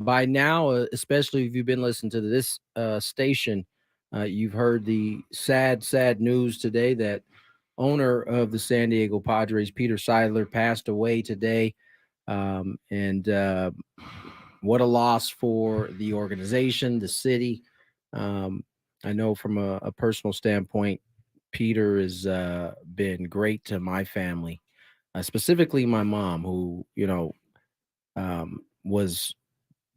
by now, especially if you've been listening to this station, you've heard the sad news today that owner of the San Diego Padres, Peter Seidler, passed away today. And What a loss for the organization, the city. Um, I know from a personal standpoint, Peter has been great to my family, specifically my mom, who, was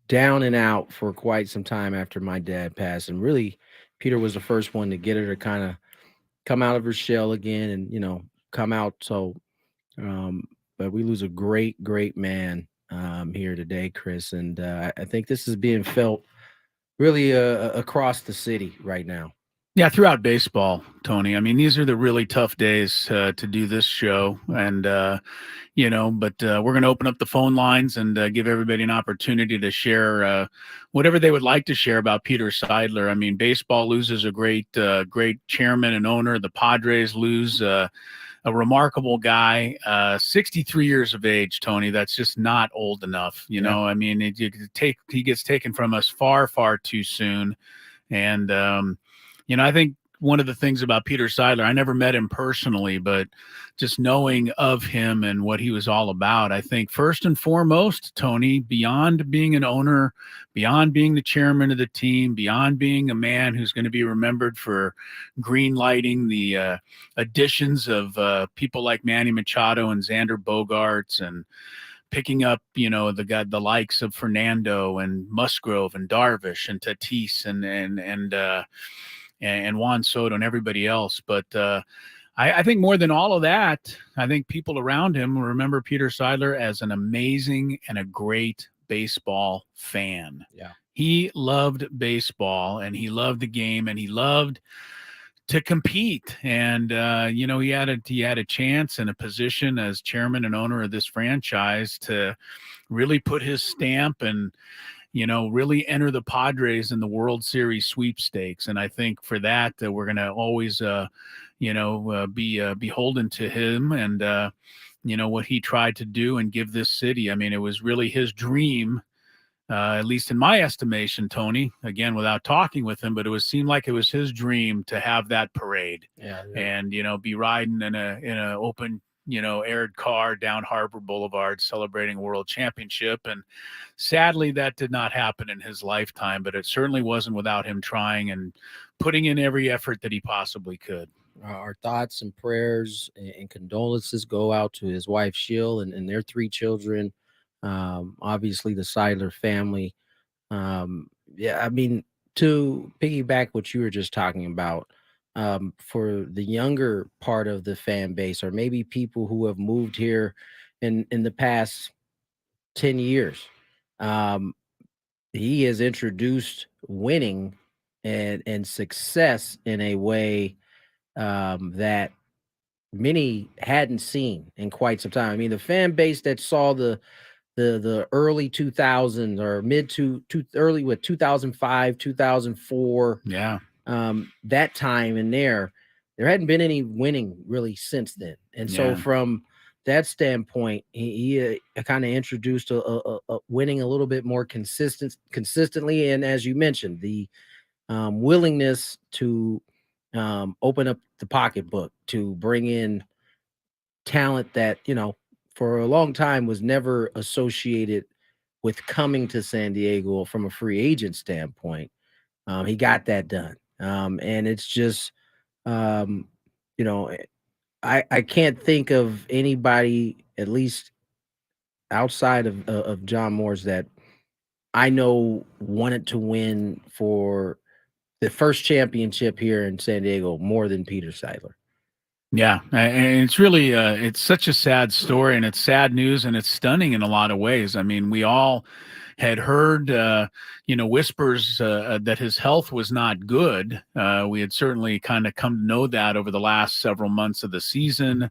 down and out for quite some time after my dad passed. And really, Peter was the first one to get her to kind of come out of her shell again and, come out. Um, but we lose a great man here today, Chris. And I think this is being felt really across the city right now. Yeah, throughout baseball, Tony. I mean, these are the really tough days to do this show, and but we're going to open up the phone lines and give everybody an opportunity to share whatever they would like to share about Peter Seidler. I mean, baseball loses a great chairman and owner. The Padres lose a remarkable guy, 63 years of age, Tony. That's just not old enough. I mean, he gets taken from us far too soon, and I think one of the things about Peter Seidler, I never met him personally, but just knowing of him and what he was all about, I think first and foremost, Tony, beyond being an owner, beyond being the chairman of the team, beyond being a man who's going to be remembered for green lighting the additions of people like Manny Machado and Xander Bogaerts and picking up, the likes of Fernando and Musgrove and Darvish and Tatis and Juan Soto and everybody else. But I think more than all of that, I think people around him remember Peter Seidler as an amazing and a great baseball fan. Yeah. He loved baseball and he loved the game and he loved to compete. And, he had a chance and a position as chairman and owner of this franchise to really put his stamp and, really enter the Padres in the World Series sweepstakes. And I think for that, we're going to always, be beholden to him and, what he tried to do and give this city. I mean, it was really his dream, at least in my estimation, Tony, again, without talking with him, but seemed like it was his dream to have that parade and, be riding in a open, aired car down Harbor Boulevard celebrating a world championship. And sadly, that did not happen in his lifetime, but it certainly wasn't without him trying and putting in every effort that he possibly could. Our thoughts and prayers and condolences go out to his wife, Sheil, and their three children. Obviously, the Seidler family. I mean, to piggyback what you were just talking about, for the younger part of the fan base, or maybe people who have moved here in the past 10 years, um, he has introduced winning and success in a way that many hadn't seen in quite some time. I mean, the fan base that saw the early 2000s or mid to early with 2005, 2004, Yeah. That time in there hadn't been any winning really since then. And so from that standpoint, he kind of introduced a winning a little bit more consistently. And as you mentioned, the willingness to open up the pocketbook to bring in talent that, for a long time was never associated with coming to San Diego from a free agent standpoint. He got that done. And it's just, um, you know, I can't think of anybody, at least outside of John Moore's, that I know wanted to win for the first championship here in San Diego more than Peter Seidler. Yeah, and it's really it's such a sad story, and it's sad news, and it's stunning in a lot of ways. I mean, we all had heard, whispers that his health was not good. We had certainly kind of come to know that over the last several months of the season,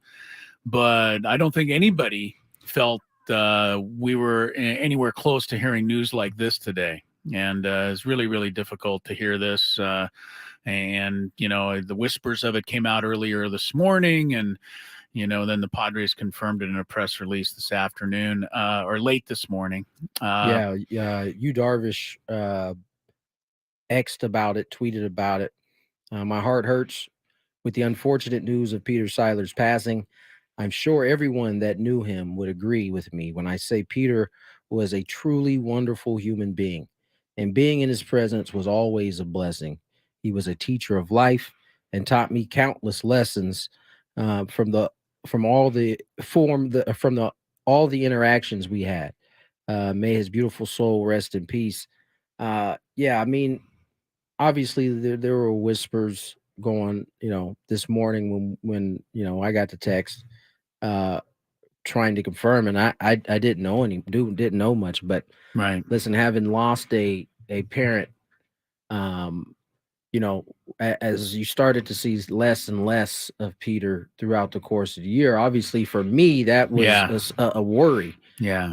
but I don't think anybody felt we were anywhere close to hearing news like this today. And it's really, really difficult to hear this. And, the whispers of it came out earlier this morning. And, Then the Padres confirmed it in a press release this afternoon, or late this morning. Yu Darvish X'd about it, tweeted about it. My heart hurts with the unfortunate news of Peter Seidler's passing. I'm sure everyone that knew him would agree with me when I say Peter was a truly wonderful human being, and being in his presence was always a blessing. He was a teacher of life and taught me countless lessons from the from all the form the from the all the interactions we had. May his beautiful soul rest in peace. Yeah, I mean, obviously there were whispers going, this morning when I got the text uh trying to confirm, and I didn't know didn't know much, but Right. listen, having lost a parent, um as you started to see less and less of Peter throughout the course of the year, obviously for me that was a worry. Yeah.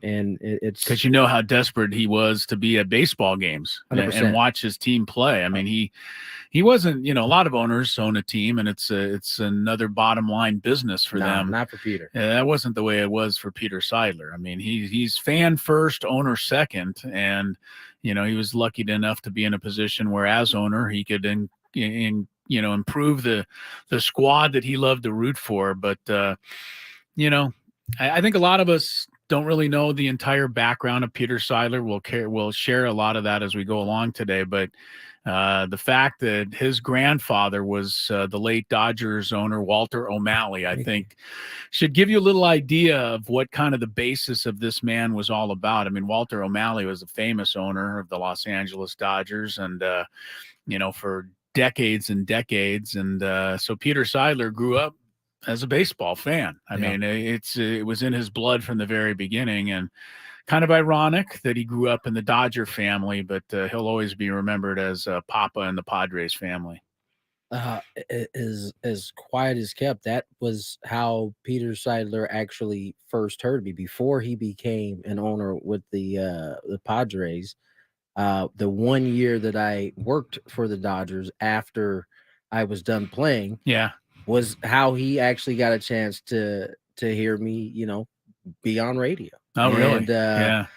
And it's because how desperate he was to be at baseball games 100%. and watch his team play. I mean, he wasn't, a lot of owners own a team, and it's another bottom line business for them. Not for Peter. That wasn't the way it was for Peter Seidler. I mean, he's fan first, owner second, and he was lucky enough to be in a position where, as owner, he could improve the squad that he loved to root for. But I think a lot of us don't really know the entire background of Peter Seidler. We'll share a lot of that as we go along today, but the fact that his grandfather was the late Dodgers owner Walter O'Malley, I think, should give you a little idea of what kind of the basis of this man was all about. I mean, Walter O'Malley was a famous owner of the Los Angeles Dodgers, and for decades and decades. And so Peter Seidler grew up as a baseball fan. I mean, it was in his blood from the very beginning, and kind of ironic that he grew up in the Dodger family, but he'll always be remembered as Papa in the Padres family. As quiet as kept, that was how Peter Seidler actually first heard me before he became an owner with the Padres. The 1 year that I worked for the Dodgers after I was done playing, was how he actually got a chance to hear me, be on radio. Oh, really? And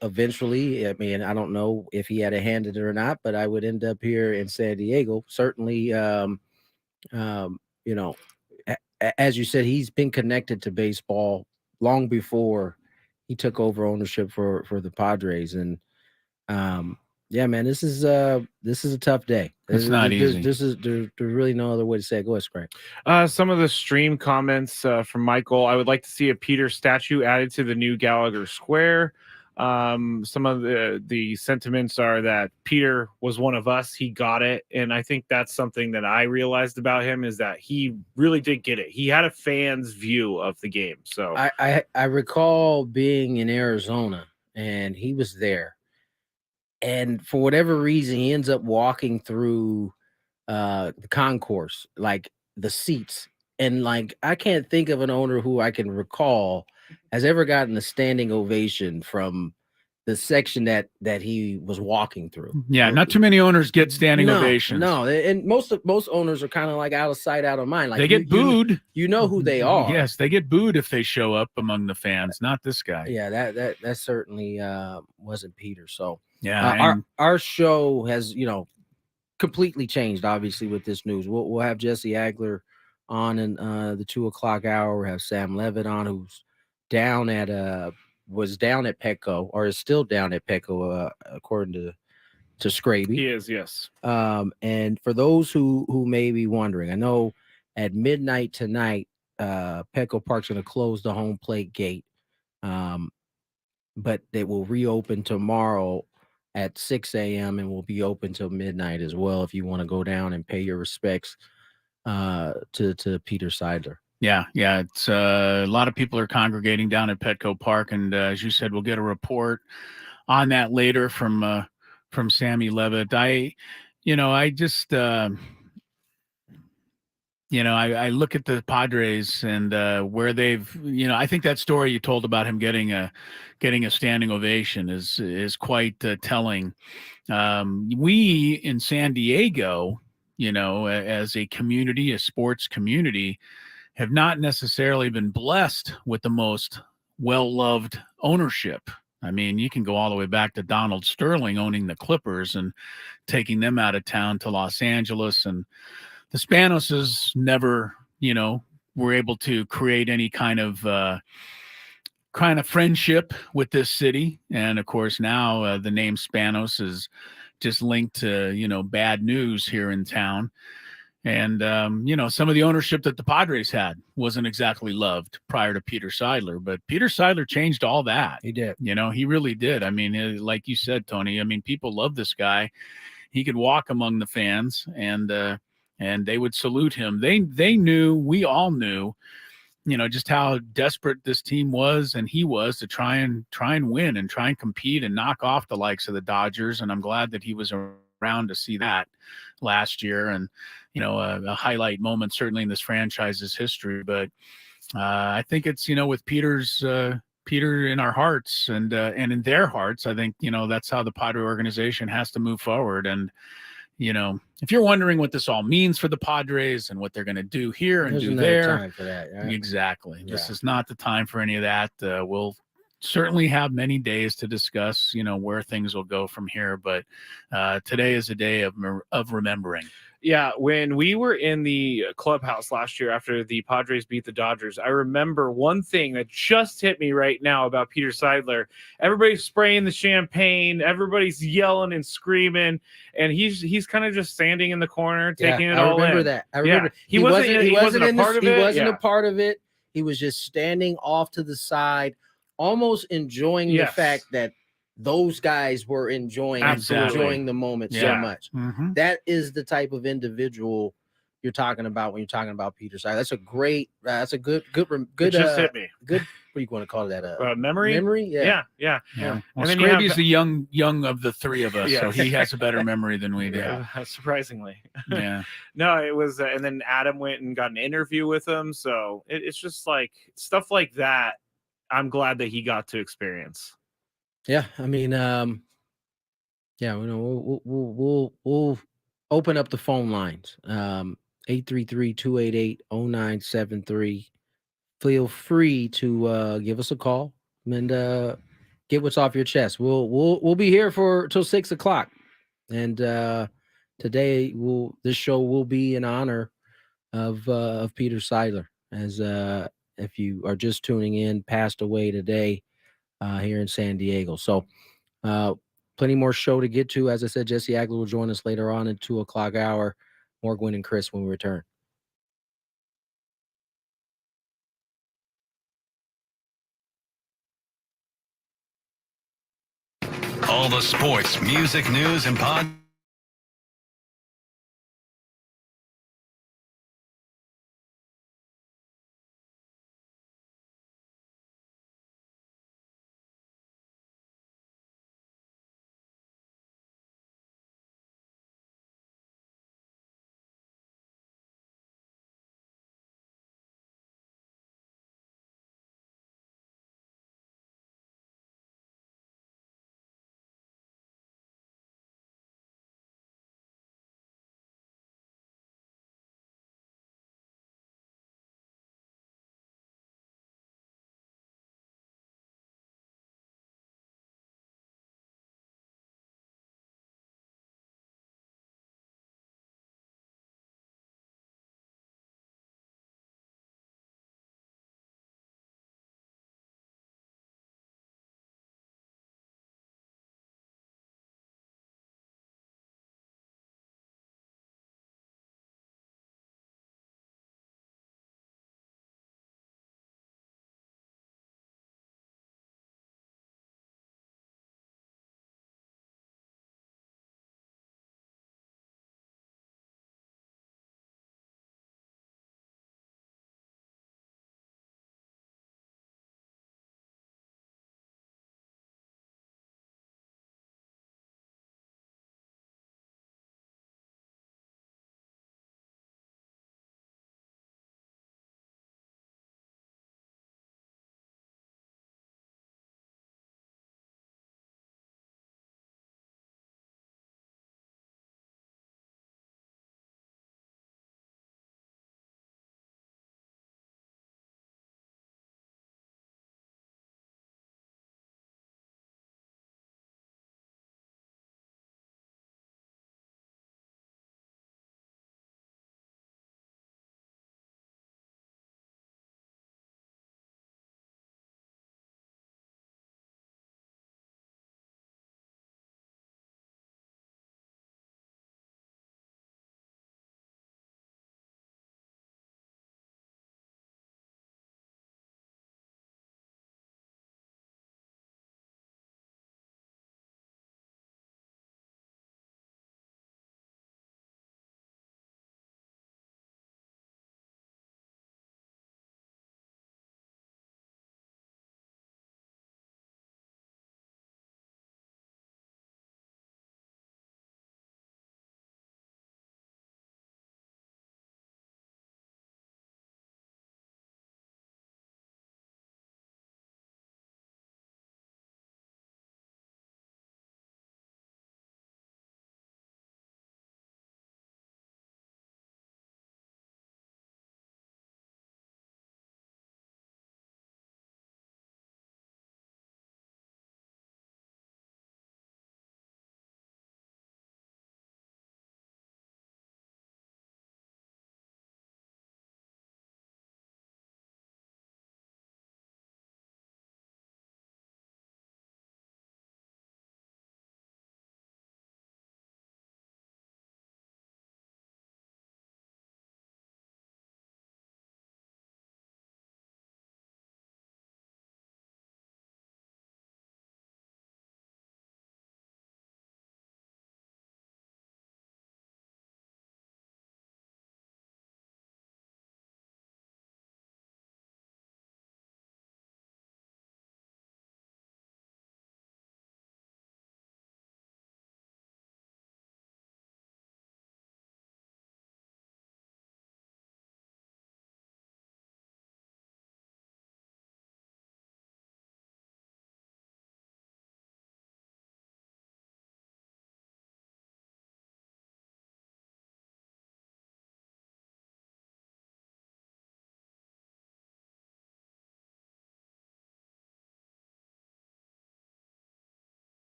eventually, I mean, I don't know if he had a hand in it or not, but I would end up here in San Diego. Certainly, as you said, he's been connected to baseball long before he took over ownership for the Padres. And yeah, man, this is a tough day. It's not easy. There's really no other way to say it. Go ahead, Scrape. Some of the stream comments from Michael. I would like to see a Peter statue added to the new Gallagher Square. Some of the sentiments are that Peter was one of us. He got it. And I think that's something that I realized about him, is that he really did get it. He had a fan's view of the game. So I recall being in Arizona, and he was there. And for whatever reason, he ends up walking through the concourse, like the seats. And like, I can't think of an owner who I can recall has ever gotten a standing ovation from the section that he was walking through. Yeah, not too many owners get standing ovations. No, and most owners are kind of like out of sight, out of mind. Like, they get booed. You know who they are. Yes, they get booed if they show up among the fans. Not this guy. Yeah, that certainly wasn't Peter. So yeah, our show has completely changed, obviously, with this news. We'll have Jesse Agler on in the 2:00 hour. We'll have Sam Levitt on, who's was down at Petco, or is still down at Petco, according to Scraby. He is, yes. And for those who may be wondering, I know at midnight tonight, Petco Park's going to close the home plate gate, but they will reopen tomorrow at 6 a.m. and will be open till midnight as well, if you want to go down and pay your respects to Peter Seidler. Yeah. It's a lot of people are congregating down at Petco Park, and as you said, we'll get a report on that later from Sammy Levitt. I just I look at the Padres and where they've, I think that story you told about him getting a standing ovation is quite telling. We in San Diego, as a community, a sports community, have not necessarily been blessed with the most well-loved ownership. I mean, you can go all the way back to Donald Sterling owning the Clippers and taking them out of town to Los Angeles. And the Spanoses never, were able to create any kind of friendship with this city. And of course, now the name Spanos is just linked to, bad news here in town. And, some of the ownership that the Padres had wasn't exactly loved prior to Peter Seidler, but Peter Seidler changed all that. He did. He really did. I mean, like you said, Tony, I mean, people love this guy. He could walk among the fans and they would salute him. They knew, we all knew, just how desperate this team was and he was to try and win and try and compete and knock off the likes of the Dodgers. And I'm glad that he was around to see that last year. And, a highlight moment certainly in this franchise's history. But I think it's, with Peter in our hearts and in their hearts, I think, that's how the Padre organization has to move forward. And, if you're wondering what this all means for the Padres and what they're going to do here and do there, time for that, right? Exactly. Yeah. This is not the time for any of that. We'll certainly have many days to discuss, where things will go from here. But today is a day of remembering. Yeah, when we were in the clubhouse last year after the Padres beat the Dodgers, I remember one thing that just hit me right now about Peter Seidler. Everybody's spraying the champagne, everybody's yelling and screaming, and he's kind of just standing in the corner taking it all in. I remember that. I remember he wasn't a part of it. He wasn't a part of it. He was just standing off to the side, almost enjoying the fact that those guys were enjoying the moment so much. Mm-hmm. That is the type of individual you're talking about when you're talking about Peter Seidler. That's a great. That's a good. It just hit me. Good. What do you want to call that? Memory. Memory. Yeah. Well, and then Scraby's the young of the three of us, Yeah. so he has a better memory than we do. Yeah, surprisingly. Yeah. No, it was, and then Adam went and got an interview with him. So it's just like stuff like that. I'm glad that he got to experience. Yeah, I mean, we'll open up the phone lines. 833-288-0973. Feel free to give us a call and get what's off your chest. We'll be here till 6 o'clock. And today this show will be in honor of Peter Seidler, as if you are just tuning in, passed away today here in San Diego. So plenty more show to get to. As I said, Jesse Agler will join us later on at 2 o'clock hour. More Gwynn and Chris when we return. All the sports, music, news, and pod.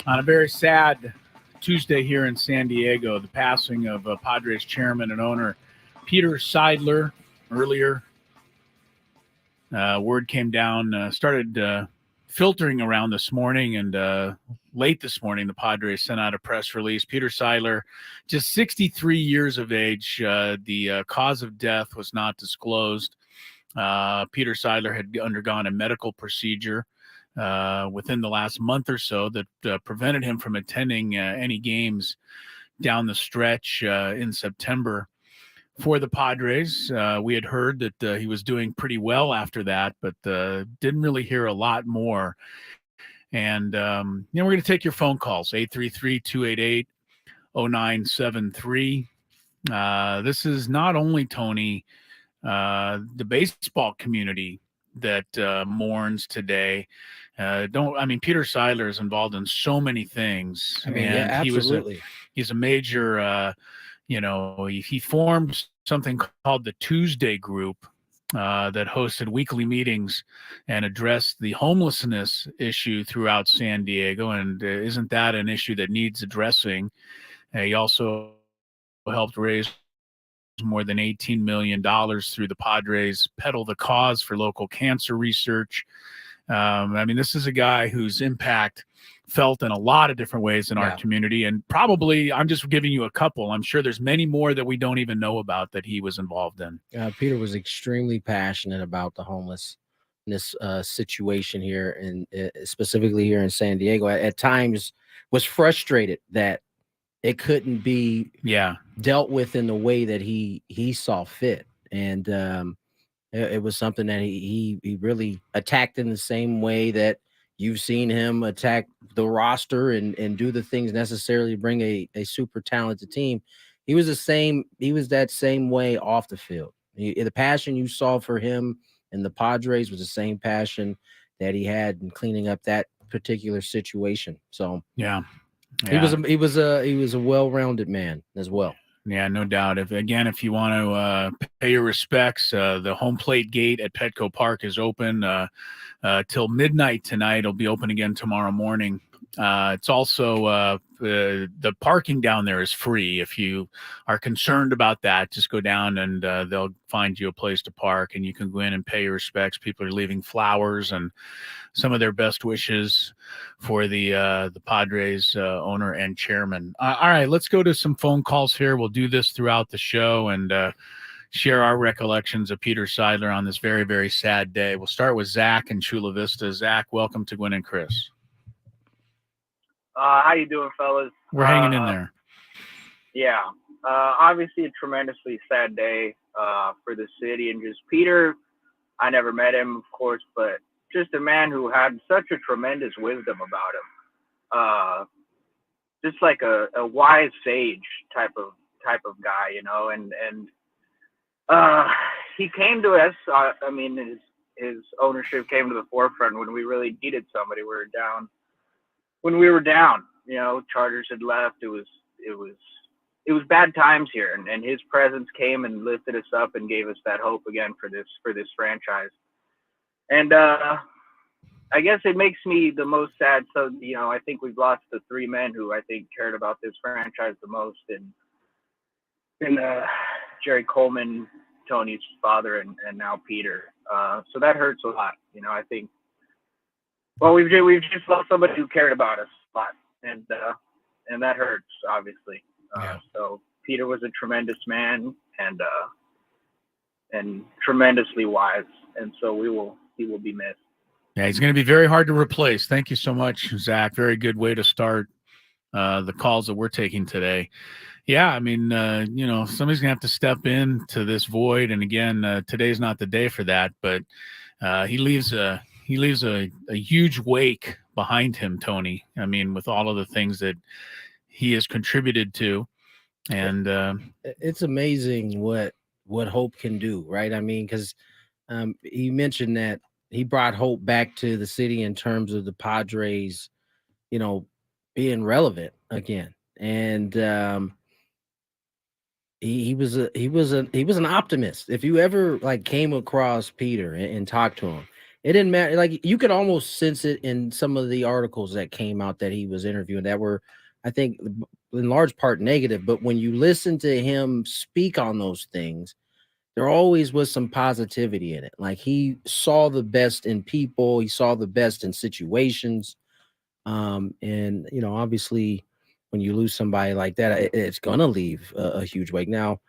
On a very sad Tuesday here in San Diego, the passing of Padres chairman and owner Peter Seidler earlier. Word came down, started filtering around this morning, and late this morning, the Padres sent out a press release. Peter Seidler, just 63 years of age. The cause of death was not disclosed. Peter Seidler had undergone a medical procedure within the last month or so that prevented him from attending any games down the stretch in September for the Padres. We had heard that he was doing pretty well after that, but didn't really hear a lot more. And, we're going to take your phone calls, 833-288-0973. This is not only, Tony, the baseball community that mourns today. Peter Seidler is involved in so many things. Yeah, absolutely. He's a major, he formed something called the Tuesday Group that hosted weekly meetings and addressed the homelessness issue throughout San Diego. And isn't that an issue that needs addressing? He also helped raise more than $18 million through the Padres Pedal the Cause for local cancer research. This is a guy whose impact felt in a lot of different ways in our community. And probably, I'm just giving you a couple. I'm sure there's many more that we don't even know about that he was involved in. Peter was extremely passionate about the homelessness situation here, and specifically here in San Diego. At times was frustrated that it couldn't be dealt with in the way that he saw fit. And it was something that he really attacked in the same way that you've seen him attack the roster and do the things necessarily to bring a super talented team. He was that same way off the field. The passion you saw for him and the Padres was the same passion that he had in cleaning up that particular situation. So he was a well-rounded man as well. Yeah, no doubt. If you want to pay your respects, the home plate gate at Petco Park is open till midnight tonight. It'll be open again tomorrow morning. It's also the parking down there is free. If you are concerned about that, just go down and they'll find you a place to park, and you can go in and pay your respects. People are leaving flowers and some of their best wishes for the Padres owner and chairman. All right, let's go to some phone calls here. We'll do this throughout the show and share our recollections of Peter Seidler on this very, very sad day. We'll start with Zach in Chula Vista. Zach, welcome to Gwynn and Chris. How you doing, fellas? We're hanging in there. Yeah. Obviously a tremendously sad day for the city, and just Peter, I never met him, of course, but just a man who had such a tremendous wisdom about him. Just like a wise sage type of guy, and he came to us. His ownership came to the forefront when we really needed somebody. When we were down, Chargers had left. It was bad times here, and his presence came and lifted us up and gave us that hope again for this franchise. And I guess it makes me the most sad. So, I think we've lost the three men who I think cared about this franchise the most, and Jerry Coleman, Tony's father, and now Peter. So that hurts a lot. I think. Well, we've just lost somebody who cared about us a lot, and that hurts, obviously. So Peter was a tremendous man and tremendously wise, and so he will be missed. Yeah, he's going to be very hard to replace. Thank you so much, Zach. Very good way to start the calls that we're taking today. Yeah, somebody's going to have to step into this void, and again, today's not the day for that, but he leaves a huge wake behind him, Tony. With all of the things that he has contributed to, and it's amazing what hope can do, right? Because he mentioned that he brought hope back to the city in terms of the Padres, being relevant again, and he was an optimist. If you ever came across Peter and talked to him, It didn't matter. Like you could almost sense it in some of the articles that came out that he was interviewing that were, I think, in large part negative. But when you listen to him speak on those things, there always was some positivity in it. Like he saw the best in people, he saw the best in situations. And obviously, when you lose somebody like that, it's gonna leave a huge wake. Now,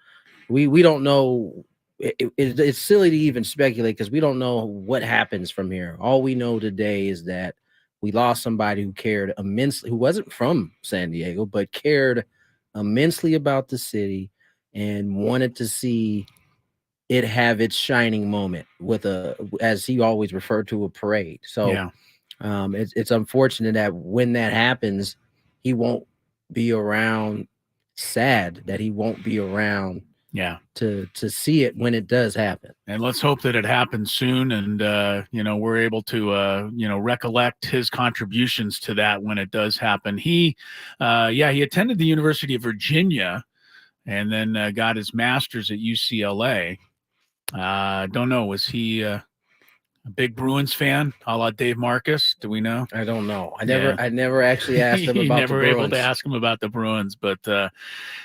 we don't know. It's silly to even speculate because we don't know what happens from here. All we know today is that we lost somebody who cared immensely, who wasn't from San Diego, but cared immensely about the city and wanted to see it have its shining moment with as he always referred to, a parade. So Yeah. it's unfortunate that when that happens, he won't be around. Sad that he won't be around. Yeah. To see it when it does happen. And let's hope that it happens soon. And, we're able to, recollect his contributions to that when it does happen. He attended the University of Virginia and then got his master's at UCLA. Don't know. Was he a big Bruins fan, a la Dave Marcus? Do we know? I don't know. I never actually asked him about never the Bruins. able to ask him about the Bruins, but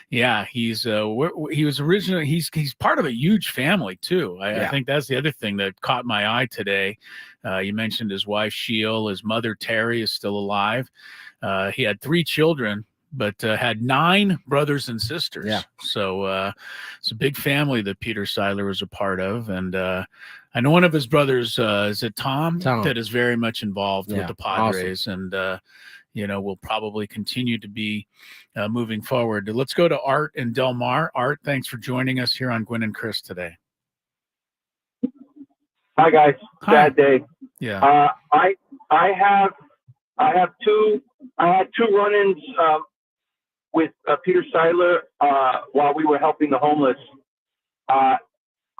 he was originally he's part of a huge family too. I think that's the other thing that caught my eye today. You mentioned his wife Sheil, his mother Terry is still alive. He had 3 children, but had 9 brothers and sisters. Yeah. So it's a big family that Peter Seidler was a part of. And I know one of his brothers, is it Tom, that is very much involved with the Padres. Awesome. And, will probably continue to be moving forward. Let's go to Art in Del Mar. Art, thanks for joining us here on Gwynn and Chris today. Hi, guys. Hi. Sad day. Yeah. I had 2 run-ins with Peter Seidler while we were helping the homeless.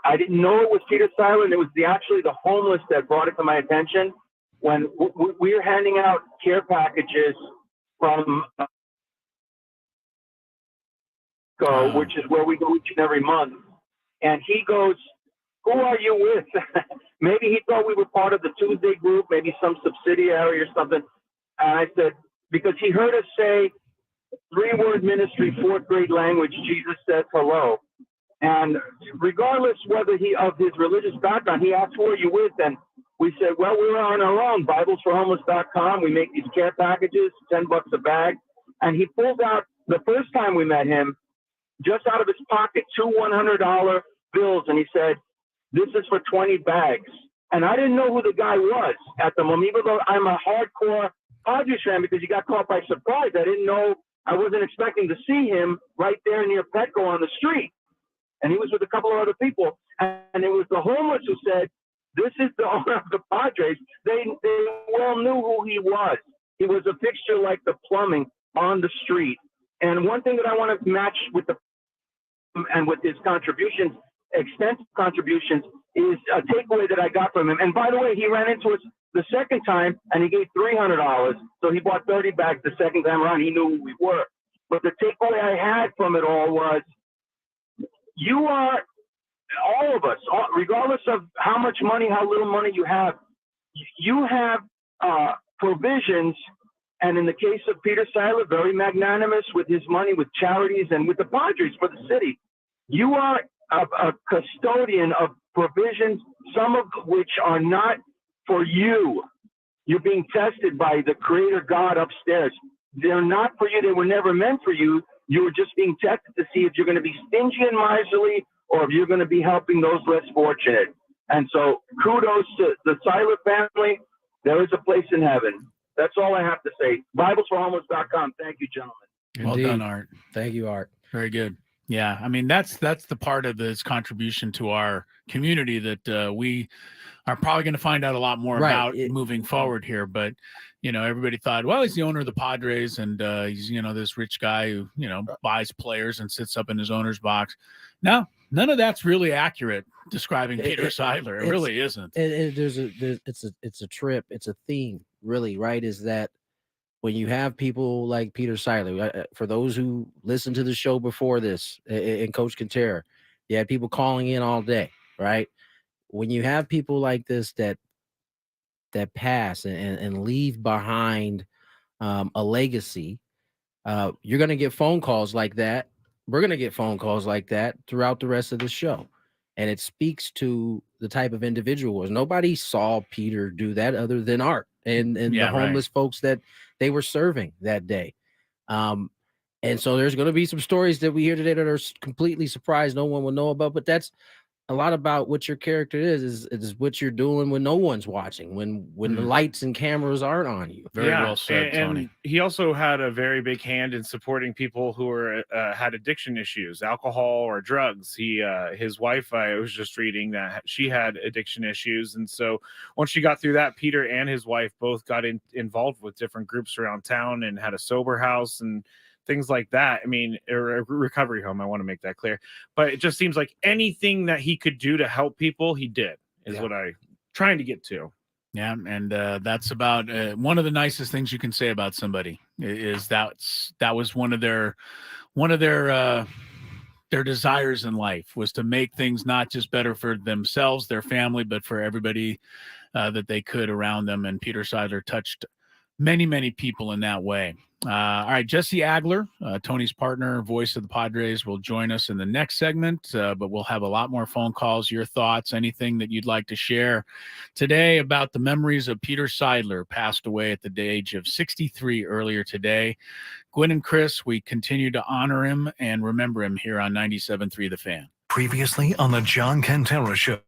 I didn't know it was Peter Seidler, and it was actually the homeless that brought it to my attention when we were handing out care packages from which is where we go each and every month. And he goes, "Who are you with?" Maybe he thought we were part of the Tuesday group, maybe some subsidiary or something. And I said, because he heard us say 3-word ministry, 4th grade language, Jesus says hello. And regardless whether of his religious background, he asked, "Who are you with?" And we said, "Well, we're on our own, BiblesForHomeless.com. We make these care packages, $10 a bag." And he pulled out, the first time we met him, just out of his pocket, 2 $100 bills. And he said, "This is for 20 bags. And I didn't know who the guy was at the moment, even though I'm a hardcore Padres fan, because he got caught by surprise. I wasn't expecting to see him right there near Petco on the street. And he was with a couple of other people. And it was the homeless who said, "This is the owner of the Padres." They well knew who he was. He was a fixture like the plumbing on the street. And one thing that I want to match with with his contributions, extensive contributions, is a takeaway that I got from him. And by the way, he ran into us the second time and he gave $300. So he bought 30 bags the second time around. He knew who we were. But the takeaway I had from it all was, you are, all of us, regardless of how much money, how little money you have provisions. And in the case of Peter Seidler, very magnanimous with his money, with charities and with the Padres for the city. You are a custodian of provisions, some of which are not for you. You're being tested by the Creator God upstairs. They're not for you. They were never meant for you. You were just being tested to see if you're going to be stingy and miserly or if you're going to be helping those less fortunate. And so kudos to the Seidler family. There is a place in heaven. That's all I have to say. BiblesForHomeless.com. Thank you, gentlemen. Well done, Art. Thank you, Art. Very good. Yeah, I mean that's the part of his contribution to our community that we are probably going to find out a lot more about moving forward here. But everybody thought, well, he's the owner of the Padres, and he's this rich guy who buys players and sits up in his owner's box. No, none of that's really accurate describing Peter Seidler. It really isn't. It's a trip. It's a theme, really, right? Is that when you have people like Peter Seidler, for those who listened to the show before this, and Coach Quintero, you had people calling in all day, right? When you have people like this that that pass and leave behind a legacy, you're going to get phone calls like that. We're going to get phone calls like that throughout the rest of the show. And it speaks to the type of individual was. Nobody saw Peter do that other than Art and the homeless folks that they were serving that day. And so there's going to be some stories that we hear today that are completely surprised no one will know about, but that's a lot about what your character is what you're doing when no one's watching, when the lights and cameras aren't on you. Very well said, Tony. And he also had a very big hand in supporting people who were had addiction issues, alcohol or drugs. His wife, I was just reading that she had addiction issues, and so once she got through that, Peter and his wife both got involved with different groups around town and had a sober house and things like that. I mean, or a recovery home. I want to make that clear. But it just seems like anything that he could do to help people, he did, is what I'm trying to get to. Yeah, and that's about one of the nicest things you can say about somebody is that was one of their desires in life was to make things not just better for themselves, their family, but for everybody that they could around them. And Peter Seidler touched many people in that way. All right, Jesse Agler, Tony's partner, voice of the Padres, will join us in the next segment, but we'll have a lot more phone calls, your thoughts, anything that you'd like to share today about the memories of Peter Seidler, passed away at the age of 63 earlier today. Gwynn and Chris, we continue to honor him and remember him here on 97.3 The Fan. Previously on the John Cantera Show.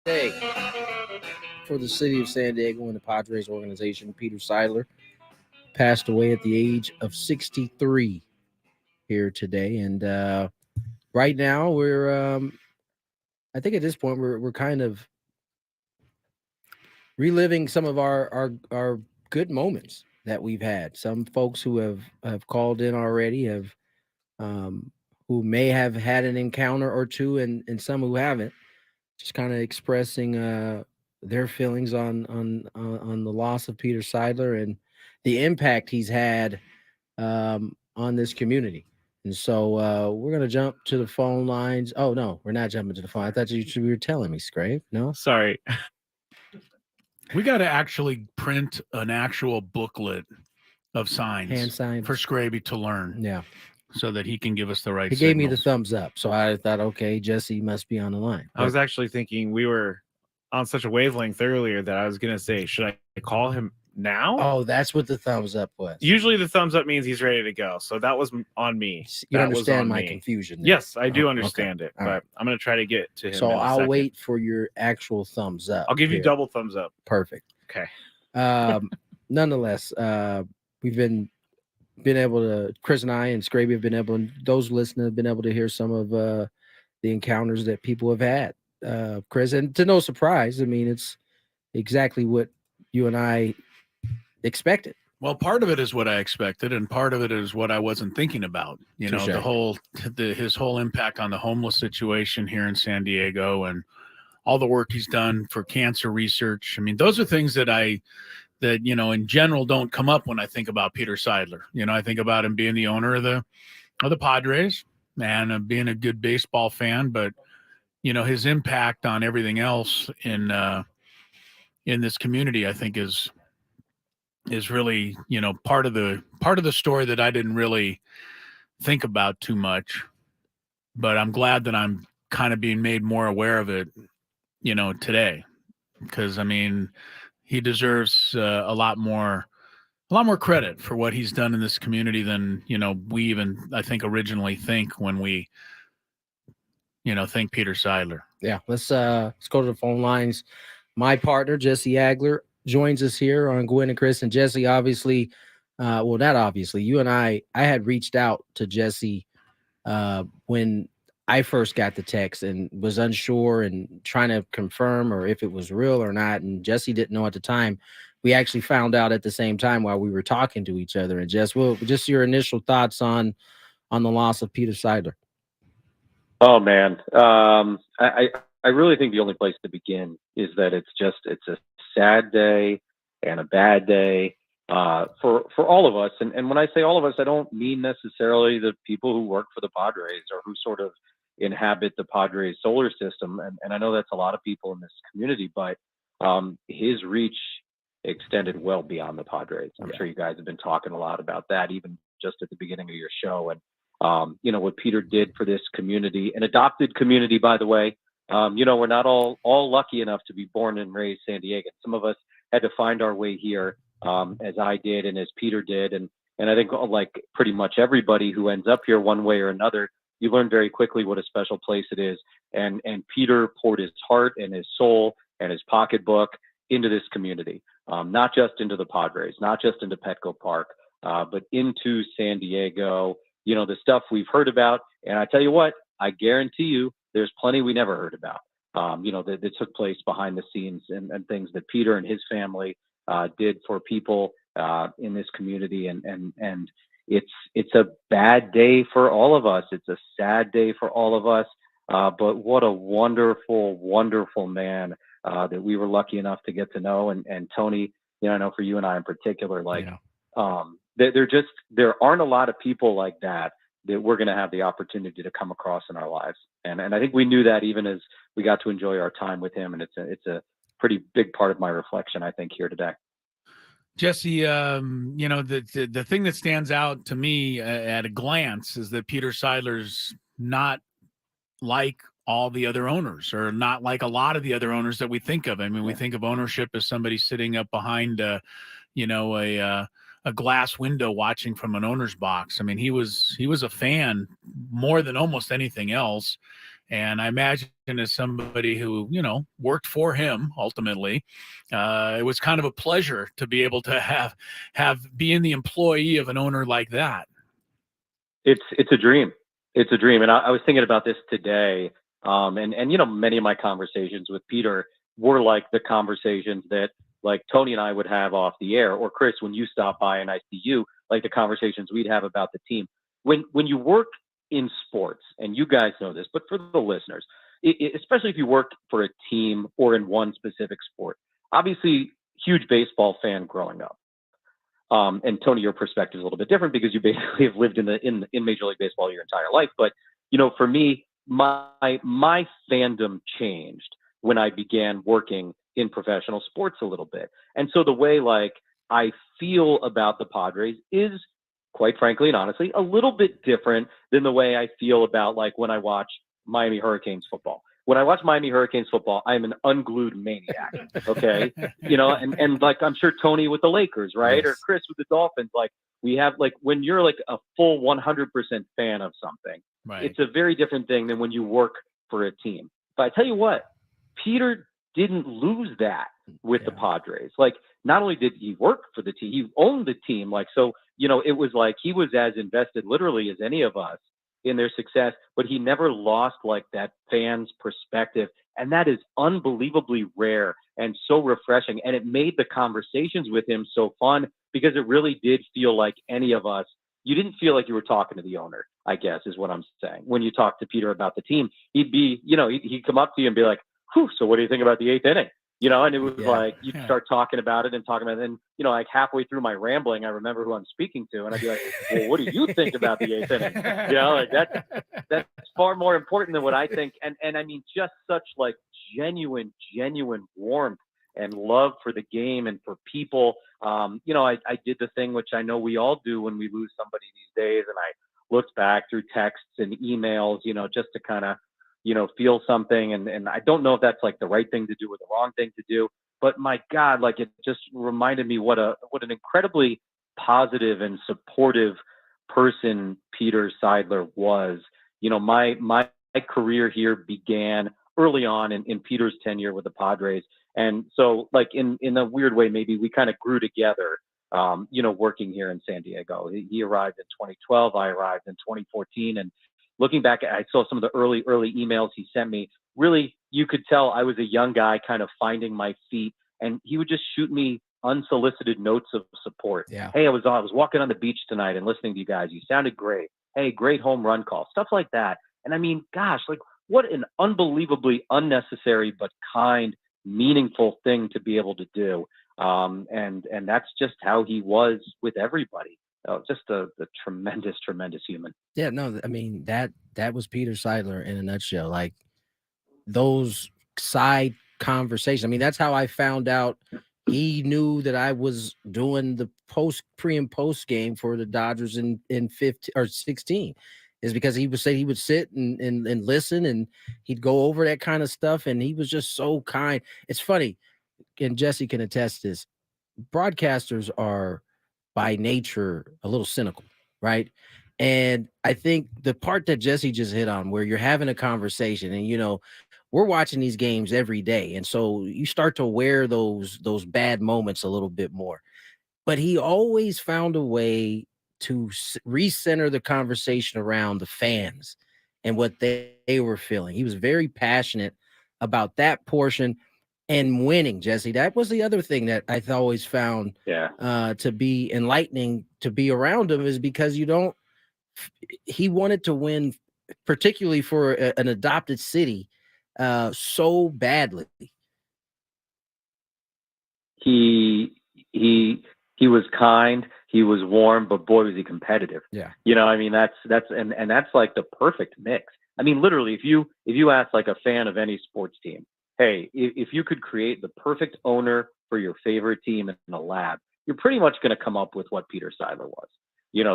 Day for the city of San Diego and the Padres organization. Peter Seidler passed away at the age of 63 here today, and right now we're I think at this point we're kind of reliving some of our good moments that we've had. Some folks who have called in already have who may have had an encounter or two, and some who haven't, just kind of expressing their feelings on the loss of Peter Seidler and the impact he's had on this community. And so we're gonna jump to the phone lines. Oh no, we're not jumping to the phone. I thought you were telling me, Scrape. No, Sorry. We got to actually print an actual booklet of signs hand signs for Scraby to learn. Yeah, so that he can give us the right he gave me the signals. thumbs up, so I thought, okay, Jesse must be on the line. I was actually thinking we were on such a wavelength earlier that I was going to say, should I call him now? Oh, that's what the thumbs up was. Usually the thumbs up means he's ready to go. So that was on me. You That was understand on my me. confusion then. Yes, I do Oh, understand it, All but right. I'm going to try to get to him. So in a I'll second. wait for your actual thumbs up. I'll give you here. double thumbs up. Perfect. Okay. Nonetheless, we've been able to, Chris and I and Scraby have been able, those listening have been able to hear some of the encounters that people have had. Chris, and to no surprise, I mean, it's exactly what you and I expected. Well, part of it is what I expected, and part of it is what I wasn't thinking about. You know, his whole impact on the homeless situation here in San Diego, and all the work he's done for cancer research. I mean, those are things that in general don't come up when I think about Peter Seidler. You know, I think about him being the owner of the Padres and being a good baseball fan, but you know, his impact on everything else in this community, I think is really, you know, part of the story that I didn't really think about too much, but I'm glad that I'm kind of being made more aware of it, you know, today, because I mean, he deserves a lot more credit for what he's done in this community than, you know, we even, I think, originally think when we, you know, think Peter Seidler. Yeah, let's go to the phone lines. My partner, Jesse Agler, joins us here on Gwynn and Chris. And Jesse, obviously, well, not obviously, you and I had reached out to Jesse when I first got the text and was unsure and trying to confirm or if it was real or not. And Jesse didn't know at the time. We actually found out at the same time while we were talking to each other. And Jess, well, just your initial thoughts on the loss of Peter Seidler. Oh man, I really think the only place to begin is that it's a sad day and a bad day for all of us. And when I say all of us, I don't mean necessarily the people who work for the Padres or who sort of inhabit the Padres solar system. And I know that's a lot of people in this community, but his reach extended well beyond the Padres. I'm sure you guys have been talking a lot about that, even just at the beginning of your show. And you know, what Peter did for this community, an adopted community, by the way. You know, we're not all lucky enough to be born and raised San Diego. Some of us had to find our way here, as I did and as Peter did. And I think, like pretty much everybody who ends up here one way or another, you learn very quickly what a special place it is. And Peter poured his heart and his soul and his pocketbook into this community, not just into the Padres, not just into Petco Park, but into San Diego. You know, the stuff we've heard about. And I tell you what, I guarantee you there's plenty we never heard about, you know, that took place behind the scenes and things that Peter and his family did for people in this community. And it's a bad day for all of us. It's a sad day for all of us. But what a wonderful, wonderful man that we were lucky enough to get to know. And Tony, you know, I know for you and I in particular, like, there aren't a lot of people like that we're going to have the opportunity to come across in our lives. And I think we knew that even as we got to enjoy our time with him. And it's a pretty big part of my reflection, I think, here today. Jesse, you know, the thing that stands out to me at a glance is that Peter Seidler's not like all the other owners, or not like a lot of the other owners that we think of. I mean, we think of ownership as somebody sitting up behind, you know, a glass window watching from an owner's box. I mean, he was a fan more than almost anything else. And I imagine as somebody who, worked for him ultimately, it was kind of a pleasure to be able to being the employee of an owner like that. It's a dream. It's a dream. And I was thinking about this today. And many of my conversations with Peter were like the conversations that like Tony and I would have off the air, or Chris, when you stop by and I see you, like the conversations we'd have about the team. When you work in sports, and you guys know this, but for the listeners, especially if you work for a team or in one specific sport, obviously huge baseball fan growing up. And Tony, your perspective is a little bit different because you basically have lived in Major League Baseball your entire life. But for me, my fandom changed when I began working in professional sports a little bit. And so the way like I feel about the Padres is, quite frankly and honestly, a little bit different than the way I feel about like when I watch Miami Hurricanes football. When I watch Miami Hurricanes football, I'm an unglued maniac. Okay. And like, I'm sure Tony with the Lakers, right? Yes. Or Chris with the Dolphins. Like we have like, when you're like a full 100% fan of something, right, it's a very different thing than when you work for a team. But I tell you what, Peter didn't lose that with the Padres. Like, not only did he work for the team, he owned the team. Like, so, it was like he was as invested literally as any of us in their success, but he never lost like that fan's perspective. And that is unbelievably rare and so refreshing. And it made the conversations with him so fun because it really did feel like any of us, you didn't feel like you were talking to the owner, I guess is what I'm saying. When you talk to Peter about the team, he'd be, he'd come up to you and be like, whew, so what do you think about the 8th inning? And it was like, you'd start talking about it and talking about it. And, like halfway through my rambling, I remember who I'm speaking to. And I'd be like, well, what do you think about the 8th inning? Like that's far more important than what I think. And I mean, just such like genuine warmth and love for the game and for people. I did the thing, which I know we all do when we lose somebody these days. And I looked back through texts and emails, just to kind of, feel something. And I don't know if that's like the right thing to do or the wrong thing to do, but my God, like it just reminded me what an incredibly positive and supportive person Peter Seidler was. My career here began early on in Peter's tenure with the Padres. And so like in a weird way, maybe we kind of grew together, working here in San Diego. He arrived in 2012. I arrived in 2014. And looking back, I saw some of the early emails he sent me. Really, you could tell I was a young guy kind of finding my feet, and he would just shoot me unsolicited notes of support. Yeah. Hey, I was walking on the beach tonight and listening to you guys. You sounded great. Hey, great home run call, stuff like that. And I mean, gosh, like what an unbelievably unnecessary but kind, meaningful thing to be able to do. And that's just how he was with everybody. Just a tremendous human. Yeah, no, I mean that was Peter Seidler in a nutshell. Like those side conversations. I mean, that's how I found out he knew that I was doing the pre and post game for the Dodgers in 15 or 16, is because he would sit and listen, and he'd go over that kind of stuff, and he was just so kind. It's funny, and Jesse can attest this. Broadcasters are by nature a little cynical, right? And I think the part that Jesse just hit on, where you're having a conversation and we're watching these games every day, and so you start to wear those bad moments a little bit more. But he always found a way to recenter the conversation around the fans and what they were feeling. He was very passionate about that portion. And winning, Jesse, that was the other thing that I always found to be enlightening to be around him, is because he wanted to win, particularly for an adopted city, so badly. He was kind, he was warm, but boy, was he competitive. Yeah. I mean, that's like the perfect mix. I mean, literally, if you ask like a fan of any sports team, hey, if you could create the perfect owner for your favorite team in a lab, you're pretty much going to come up with what Peter Seidler was.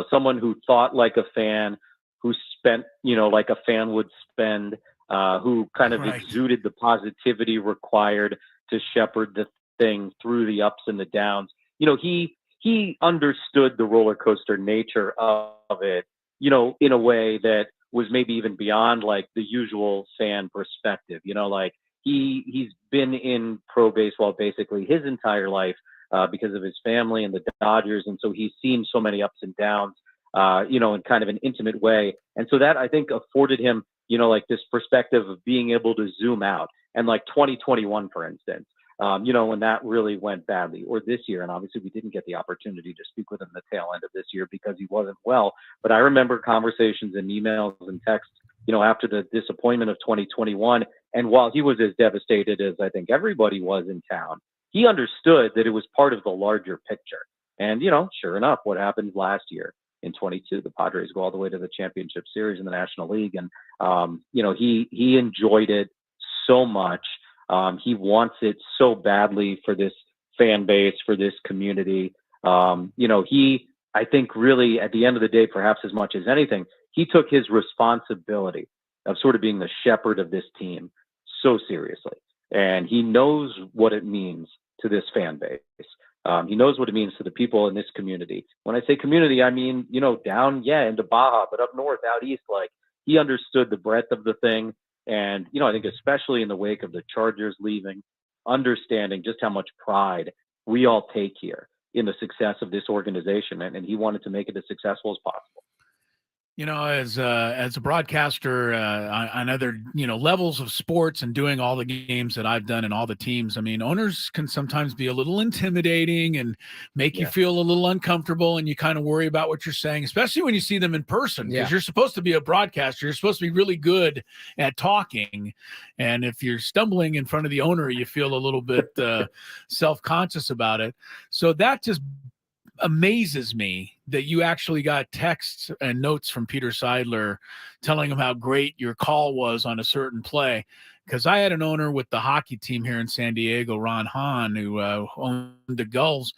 Someone who thought like a fan, who spent, like a fan would spend, who kind of exuded the positivity required to shepherd the thing through the ups and the downs. He understood the roller coaster nature of it, in a way that was maybe even beyond like the usual fan perspective. Like he's been in pro baseball basically his entire life because of his family and the Dodgers, and so he's seen so many ups and downs, in kind of an intimate way. And so that I think afforded him, like this perspective of being able to zoom out. And like 2021, for instance, when that really went badly, or this year, and obviously we didn't get the opportunity to speak with him the tail end of this year because he wasn't well. But I remember conversations and emails and texts, after the disappointment of 2021. And while he was as devastated as I think everybody was in town, he understood that it was part of the larger picture. And, sure enough, what happened last year in 22, the Padres go all the way to the championship series in the National League. And, he enjoyed it so much. He wants it so badly for this fan base, for this community. I think really at the end of the day, perhaps as much as anything, he took his responsibility of sort of being the shepherd of this team so seriously. And he knows what it means to this fan base. He knows what it means to the people in this community. When I say community, I mean, down, into Baja, but up north, out east, like he understood the breadth of the thing. And, I think especially in the wake of the Chargers leaving, understanding just how much pride we all take here in the success of this organization. And he wanted to make it as successful as possible. As a broadcaster on other, levels of sports and doing all the games that I've done and all the teams, I mean, owners can sometimes be a little intimidating and make you feel a little uncomfortable, and you kind of worry about what you're saying, especially when you see them in person, because you're supposed to be a broadcaster. You're supposed to be really good at talking. And if you're stumbling in front of the owner, you feel a little bit self-conscious about it. So that just amazes me that you actually got texts and notes from Peter Seidler telling him how great your call was on a certain play. Because I had an owner with the hockey team here in San Diego, Ron Hahn, who owned the Gulls,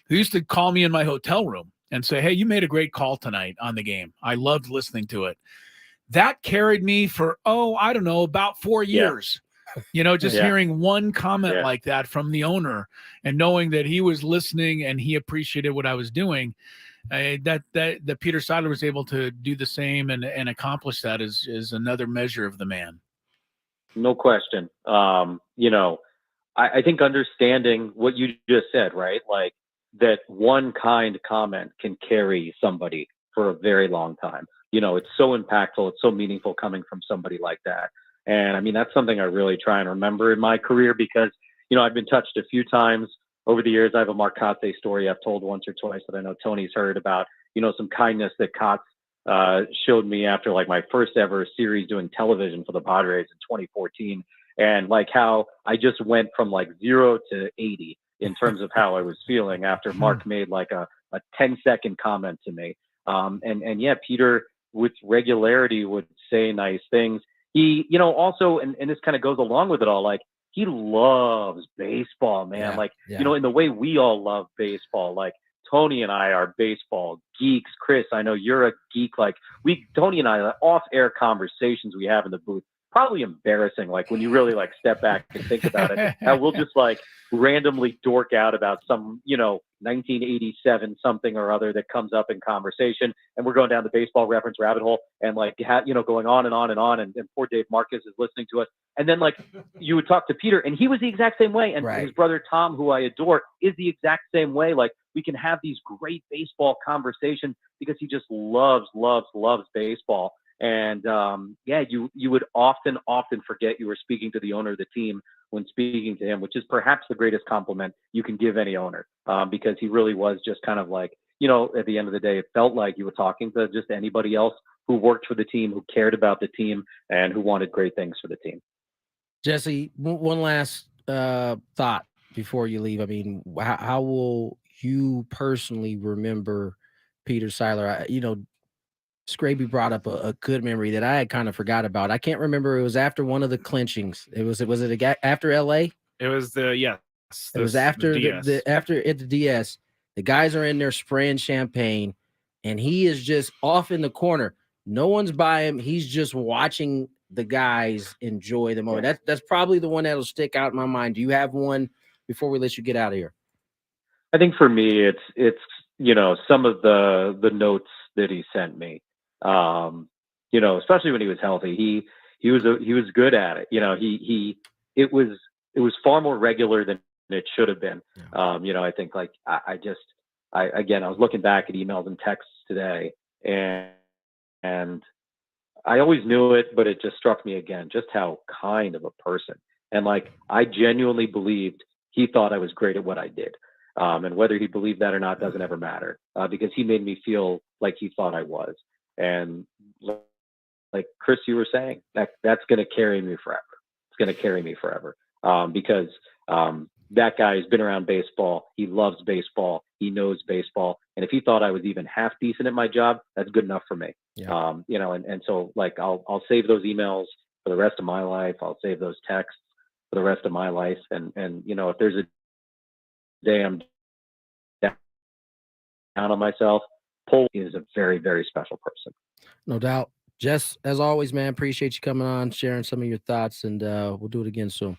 who used to call me in my hotel room and say, "Hey, you made a great call tonight on the game. I loved listening to it." That carried me for, I don't know, about 4 years. Hearing one comment like that from the owner and knowing that he was listening and he appreciated what I was doing, that Peter Seidler was able to do the same and accomplish that is another measure of the man. No question. I think understanding what you just said, right? Like that one kind comment can carry somebody for a very long time. It's so impactful. It's so meaningful coming from somebody like that. And I mean, that's something I really try and remember in my career because, I've been touched a few times over the years. I have a Mark Kotze story I've told once or twice that I know Tony's heard about, some kindness that Kotze showed me after like my first ever series doing television for the Padres in 2014. And like how I just went from like 0 to 80 in terms of how I was feeling after Mark made like a 10-second comment to me. Peter with regularity would say nice things. He, also, and this kind of goes along with it all, like he loves baseball, man. In the way we all love baseball, like Tony and I are baseball geeks. Chris, I know you're a geek. Like Tony and I, off-air conversations we have in the booth, probably embarrassing. Like when you really like step back and think about it, how we'll just like randomly dork out about some, 1987 something or other that comes up in conversation, and we're going down the Baseball Reference rabbit hole and like going on and on and on, and poor Dave Marcus is listening to us, and then like you would talk to Peter and he was the exact same way, and his brother Tom, who I adore, is the exact same way. Like we can have these great baseball conversations because he just loves baseball. And you would often forget you were speaking to the owner of the team when speaking to him, which is perhaps the greatest compliment you can give any owner, because he really was just kind of like, at the end of the day, it felt like you were talking to just anybody else who worked for the team, who cared about the team, and who wanted great things for the team. Jesse, one last thought before you leave. I mean, how will you personally remember Peter Seidler? Scraby brought up a good memory that I had kind of forgot about. I can't remember. It was after one of the clinchings. Was it after LA? It was it was after the DS. The guys are in there spraying champagne, and he is just off in the corner. No one's by him. He's just watching the guys enjoy the moment. That's probably the one that'll stick out in my mind. Do you have one before we let you get out of here? I think for me, it's some of the notes that he sent me. especially when he was healthy, he was good at it. It was far more regular than it should have been. Yeah. I think like I was looking back at emails and texts today, and I always knew it, but it just struck me again just how kind of a person. And like I genuinely believed he thought I was great at what I did. And whether he believed that or not doesn't ever matter, because he made me feel like he thought I was. And like Chris, you were saying, that's going to carry me forever. It's going to carry me forever, because that guy has been around baseball. He loves baseball. He knows baseball. And if he thought I was even half decent at my job, that's good enough for me. Yeah. And so like I'll save those emails for the rest of my life. I'll save those texts for the rest of my life. And if there's a day I'm down on myself, Paul is a very, very special person. No doubt. Jess, as always, man, appreciate you coming on, sharing some of your thoughts, and we'll do it again soon.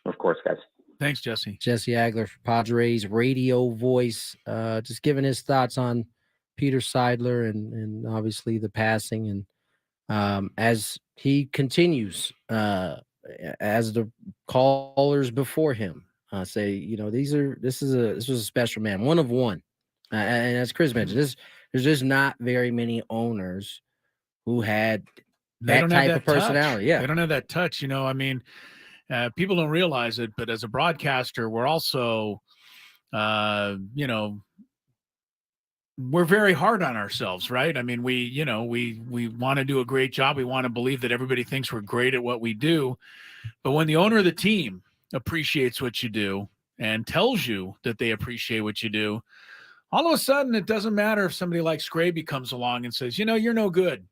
Of course, guys. Thanks, Jesse. Jesse Agler, Padres radio voice, just giving his thoughts on Peter Seidler and obviously the passing. And as he continues, as the callers before him say, this was a special man, one of one. And as Chris mentioned, there's just not very many owners who had that type of personality. Yeah. They don't have that touch. People don't realize it, but as a broadcaster, we're also, we're very hard on ourselves, right? I mean, we want to do a great job. We want to believe that everybody thinks we're great at what we do. But when the owner of the team appreciates what you do and tells you that they appreciate what you do, all of a sudden, it doesn't matter if somebody like Scraby comes along and says, you're no good.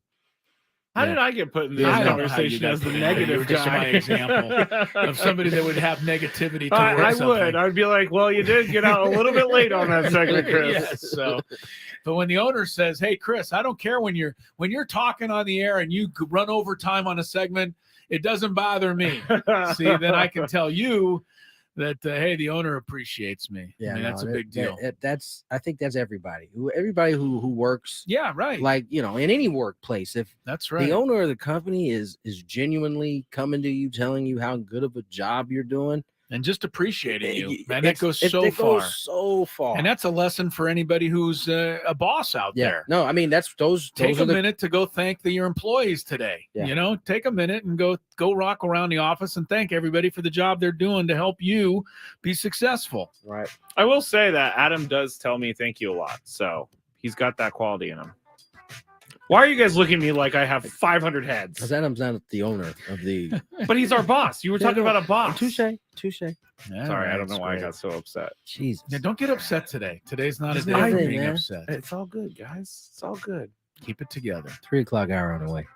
How did I get put in this I don't know how you conversation got as the put in there. You negative were just guy? my example of somebody that would have negativity towards I something. would. I'd be like, well, you did get out a little bit late on that segment, Chris. Yes. So, but when the owner says, "Hey, Chris, I don't care when you're talking on the air and you run overtime on a segment, it doesn't bother me." See, then I can tell you that hey, the owner appreciates me. Yeah, that's a big deal. I think that's everybody who works. Yeah, right. Like, in any workplace, if that's right, the owner of the company is genuinely coming to you, telling you how good of a job you're doing, and just appreciating you, man, that goes so far. And that's a lesson for anybody who's a boss out there. No, I mean, take a minute to go thank your employees today. Yeah. Take a minute and go rock around the office and thank everybody for the job they're doing to help you be successful. Right. I will say that Adam does tell me thank you a lot, so he's got that quality in him. Why are you guys looking at me like I have 500 heads? Because Adam's not the owner of the. But he's our boss. You were talking about a boss. Touche. Yeah, sorry, I don't know why I got so upset. Jesus. Yeah, don't get upset today. Today's not a day for being man. upset. It's all good, guys. It's all good. Keep it together. 3:00 hour on the way.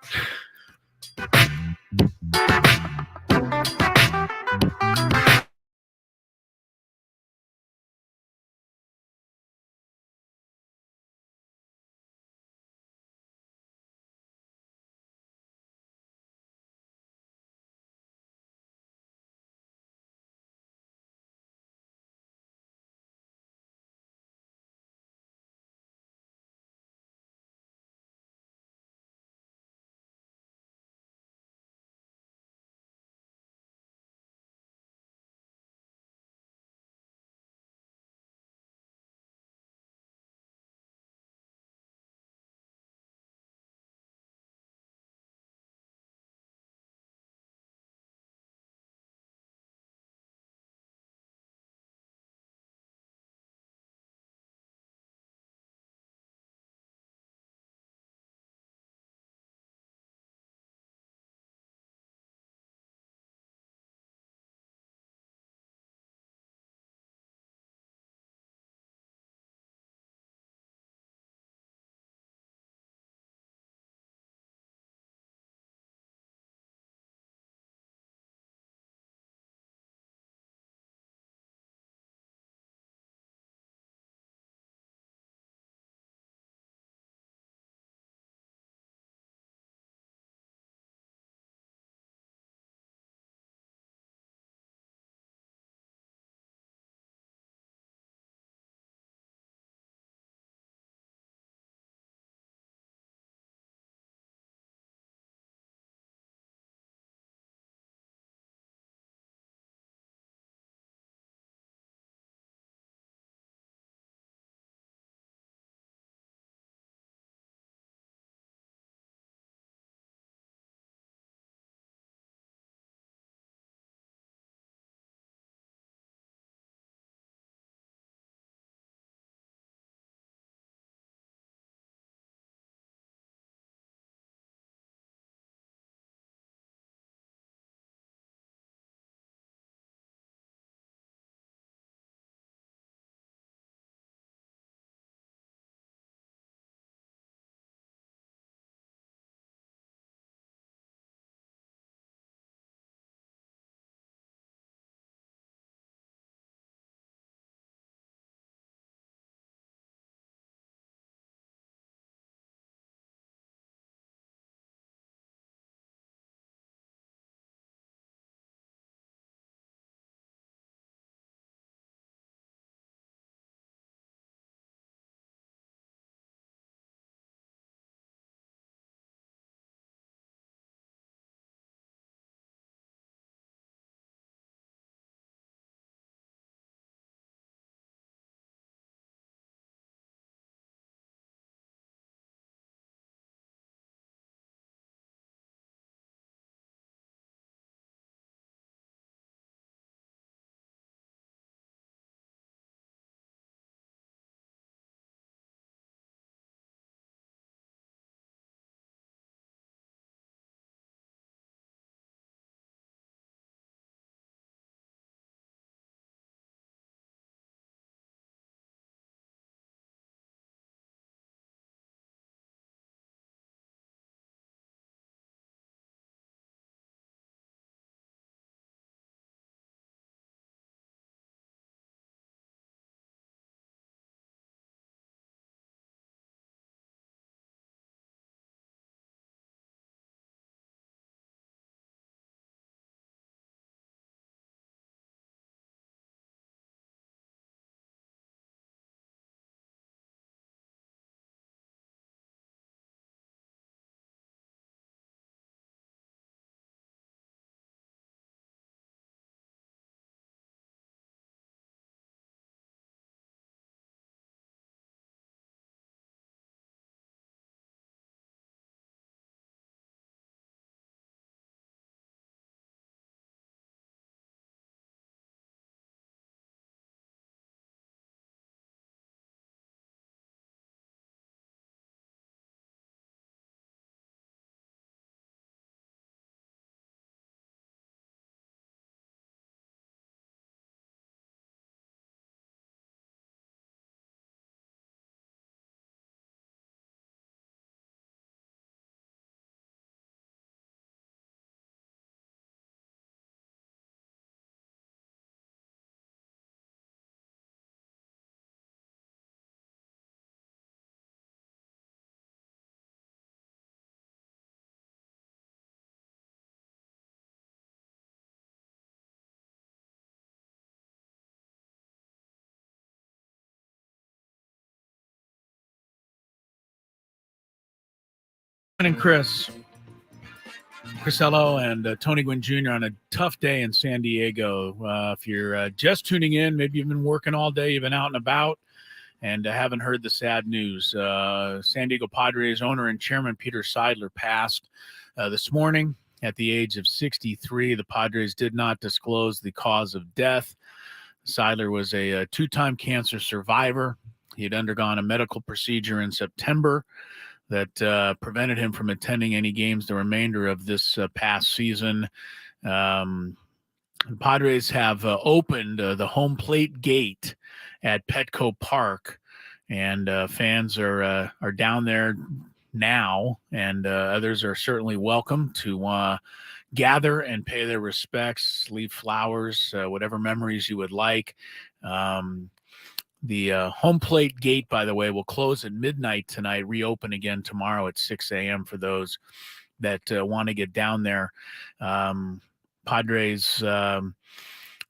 And Chris Crisello and Tony Gwynn Jr. on a tough day in San Diego. If you're just tuning in, maybe you've been working all day, you've been out and about, and haven't heard the sad news. San Diego Padres owner and chairman Peter Seidler passed this morning at the age of 63. The Padres did not disclose the cause of death. Seidler was a two-time cancer survivor. He had undergone a medical procedure in September that prevented him from attending any games the remainder of this past season. The Padres have opened the home plate gate at Petco Park, and fans are down there now, and others are certainly welcome to gather and pay their respects, leave flowers, whatever memories you would like. The home plate gate, by the way, will close at midnight tonight, reopen again tomorrow at 6 a.m. for those that want to get down there. Padres, well,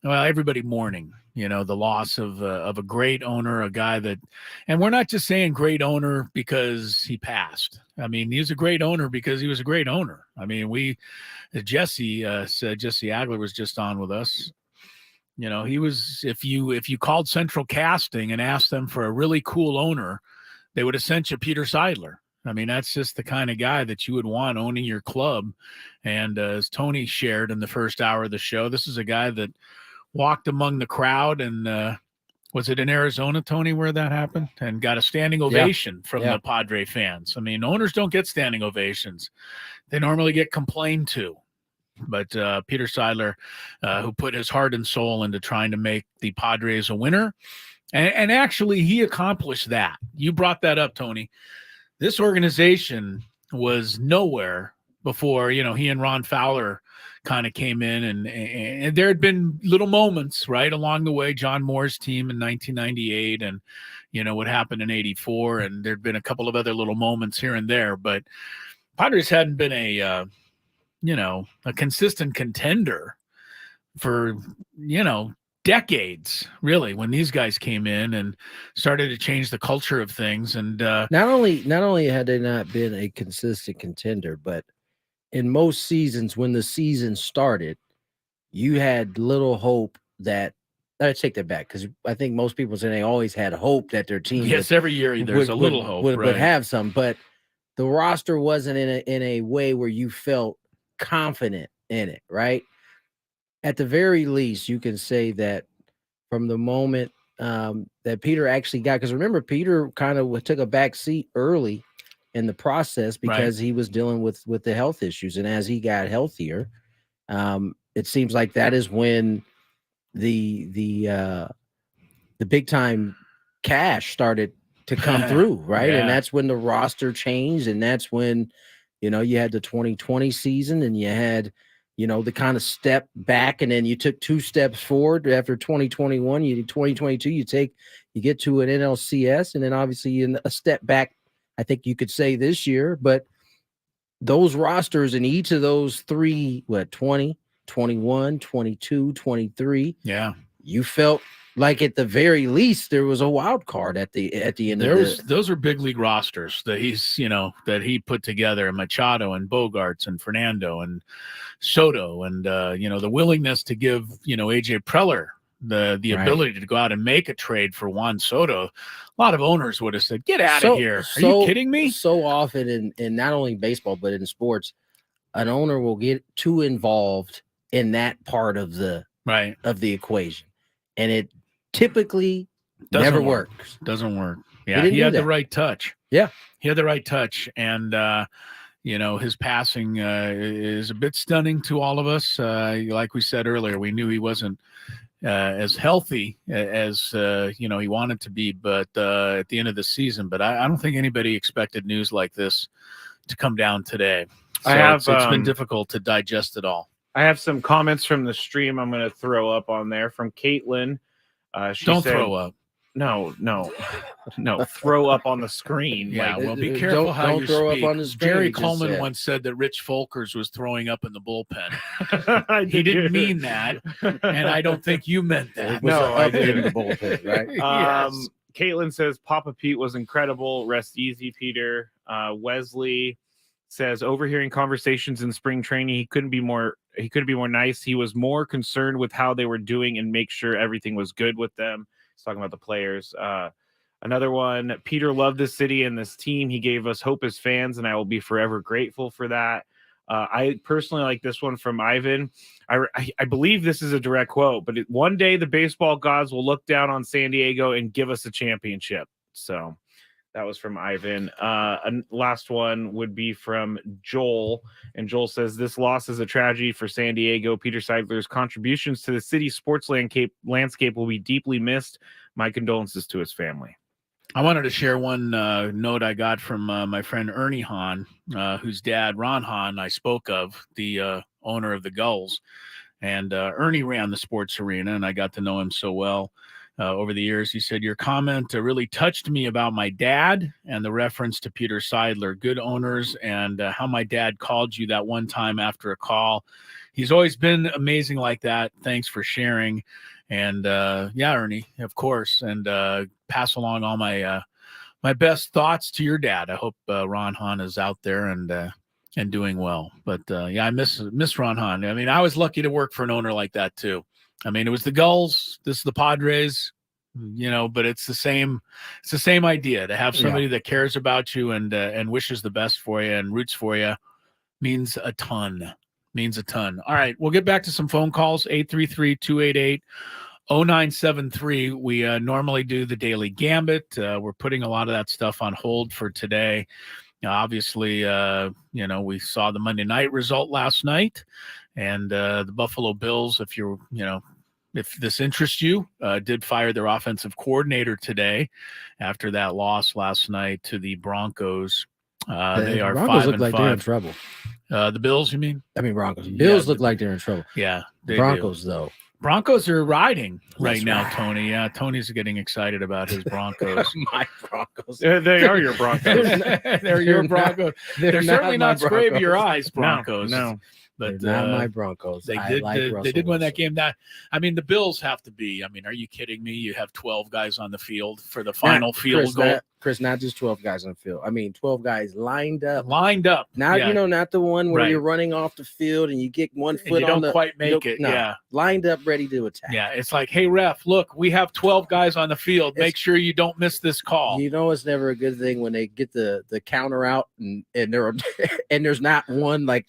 everybody mourning, the loss of a great owner, a guy that, and we're not just saying great owner because he passed. I mean, he was a great owner because he was a great owner. I mean, Jesse said, Jesse Agler was just on with us. He was, if you called Central Casting and asked them for a really cool owner, they would have sent you Peter Seidler. I mean, that's just the kind of guy that you would want owning your club. And as Tony shared in the first hour of the show, this is a guy that walked among the crowd and was it in Arizona, Tony, where that happened? And got a standing ovation from the Padre fans. I mean, owners don't get standing ovations. They normally get complained to. But Peter Seidler, who put his heart and soul into trying to make the Padres a winner, and actually he accomplished that. You brought that up, Tony. This organization was nowhere before, he and Ron Fowler kind of came in, and there had been little moments, right, along the way. John Moore's team in 1998 and, what happened in 84, and there'd been a couple of other little moments here and there. But Padres hadn't been a consistent contender for, decades, really, when these guys came in and started to change the culture of things. And not only had they not been a consistent contender, but in most seasons, when the season started, you had little hope that, I take that back, because I think most people say they always had hope that their team every year there's a little hope would have some, but the roster wasn't in a way where you felt confident in it, right? At the very least, you can say that from the moment that Peter actually got, because remember, Peter kind of took a back seat early in the process because he was dealing with the health issues, and as he got healthier, it seems like that is when the big time cash started to come through, right? And that's when the roster changed, and that's when you had the 2020 season, and you had the kind of step back, and then you took 2 steps forward after 2021. 2022, you get to an NLCS, and then obviously in a step back, I think you could say this year. But those rosters in each of those 3, 20, 21, 22, 23, you felt like at the very least there was a wild card at the end of it. Those are big league rosters that he's that he put together, Machado and Bogarts and Fernando and Soto, and the willingness to give AJ Preller the ability to go out and make a trade for Juan Soto. A lot of owners would have said, get out of here. Are you kidding me? So often in not only baseball but in sports, an owner will get too involved in that part of the equation, and it typically never works. Doesn't work. Yeah, he had the right touch. Yeah, he had the right touch, and his passing is a bit stunning to all of us. Like we said earlier, we knew he wasn't as healthy as he wanted to be, but at the end of the season. But I don't think anybody expected news like this to come down today. So it's been difficult to digest it all. I have some comments from the stream I'm going to throw up on there from Caitlin. She Don't said, throw up. No, throw up on the screen. Yeah, well, be careful how you throw speak. up on the screen. Jerry Coleman once said that Rich Folkers was throwing up in the bullpen. He didn't mean that, and I don't think you meant that. No, I didn't. In the bullpen, right? Yes. Caitlin says Papa Pete was incredible. Rest easy, Peter. Wesley says overhearing conversations in spring training, he couldn't be more nice. He was more concerned with how they were doing and make sure everything was good with them. He's talking about the players. Another one, Peter loved this city and this team. He gave us hope as fans, and I will be forever grateful for that. I personally like this one from Ivan. I believe this is a direct quote, but one day the baseball gods will look down on San Diego and give us a championship. So that was from Ivan. And last one would be from Joel. And Joel says, this loss is a tragedy for San Diego. Peter Seidler's contributions to the city's sports landscape will be deeply missed. My condolences to his family. I wanted to share one note I got from my friend Ernie Hahn, whose dad, Ron Hahn, I spoke of, the owner of the Gulls. And Ernie ran the sports arena, and I got to know him so well over the years. He said, your comment really touched me about my dad and the reference to Peter Seidler, good owners, and how my dad called you that one time after a call. He's always been amazing like that. Thanks for sharing. And yeah, Ernie, of course, and pass along all my my best thoughts to your dad. I hope Ron Hahn is out there and doing well. But yeah, I miss Ron Hahn. I mean, I was lucky to work for an owner like that too. I mean, it was the Gulls, this is the Padres, you know, but it's the same idea to have somebody that cares about you and wishes the best for you and roots for you means a ton. All right, we'll get back to some phone calls. 833-288-0973. We normally do the Daily Gambit. We're putting a lot of that stuff on hold for today. Obviously, you know, we saw the Monday night result last night, and the Buffalo Bills, if this interests you, did fire their offensive coordinator today after that loss last night to the Broncos. They are Broncos 5-5. look like they're in trouble. The Bills, you mean? I mean, Broncos. Bills look like they're in trouble. Yeah, Broncos, though. Broncos are riding right now, right. Tony. Yeah, Tony's getting excited about his Broncos. My Broncos. They are your Broncos. They're your Broncos. They're certainly not scrape your eyes, Broncos. No. But they're not my Broncos. They I did. like They did win that game. I mean, the Bills have to be. I mean, are you kidding me? You have 12 guys on the field for the final field goal. Chris, not just 12 guys on the field. I mean, 12 guys lined up. Not you know, not the one where Right. you're running off the field and you get one And foot you on don't quite make it. No, Yeah. lined up, ready to attack. Yeah, it's like, hey, ref, look, we have 12 guys on the field. Make sure you don't miss this call. You know, it's never a good thing when they get the counter out and they're and there's not one like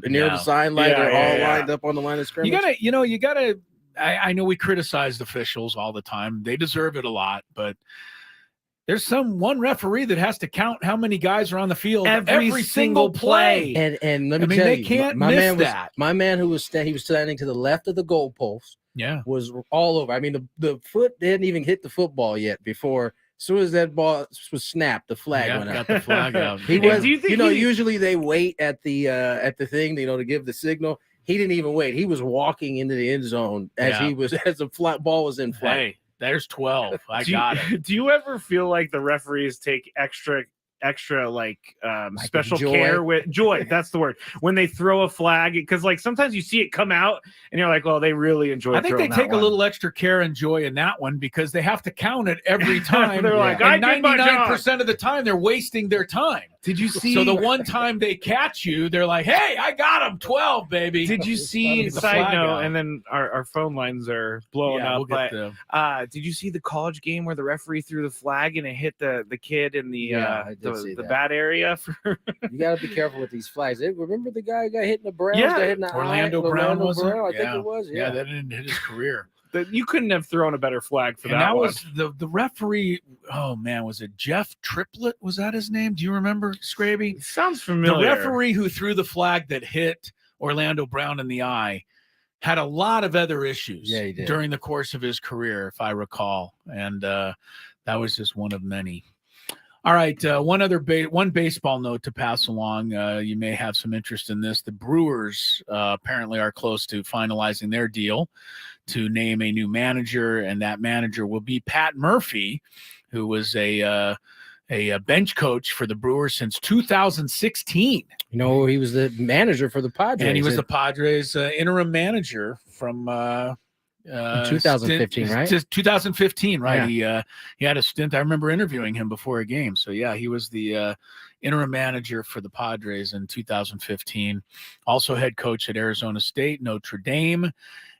near the sideline. They're all lined up on the line of scrimmage. You gotta. I know we criticize officials all the time. They deserve it a lot, but there's one referee that has to count how many guys are on the field every single play. And let me tell they you, can't my miss man that. My man he was standing to the left of the goalpost. Yeah, was all over. I mean, the foot didn't even hit the football yet before. As soon as that ball was snapped, the flag went out. Got the flag out. He was, usually they wait at the thing, to give the signal. He didn't even wait. He was walking into the end zone as the ball was in flight. Hey, there's 12. I got it. Do you ever feel like the referees take extra like special care with joy? That's the word. When they throw a flag, because like sometimes you see it come out and you're like, well, they really enjoy. I think they take a little extra care and joy in that one because they have to count it every time. They're like, and 99% of the time they're wasting their time. Did you see? So the one time they catch you, they're like, hey, I got him, 12, baby. Did you see, side note, and then our phone lines are blowing up, but did you see the college game where the referee threw the flag and it hit the kid in the bad area? You got to be careful with these flags. Remember the guy got hit in the Browns? Yeah, got hit in the Orlando Brown, I think it was. Yeah, that didn't hit his career. You couldn't have thrown a better flag for that one. Was the referee. Oh man, was it Jeff Triplett? Was that his name? Do you remember, Scraby? It sounds familiar. The referee who threw the flag that hit Orlando Brown in the eye had a lot of other issues during the course of his career, if I recall, and that was just one of many. All right, one baseball note to pass along. You may have some interest in this. The Brewers apparently are close to finalizing their deal to name a new manager, and that manager will be Pat Murphy, who was a bench coach for the Brewers since 2016. He was the manager for the Padres, and he was the Padres interim manager from In 2015, right? Just 2015, right? Yeah. He had a stint. I remember interviewing him before a game. So yeah, he was the interim manager for the Padres in 2015. Also head coach at Arizona State, Notre Dame,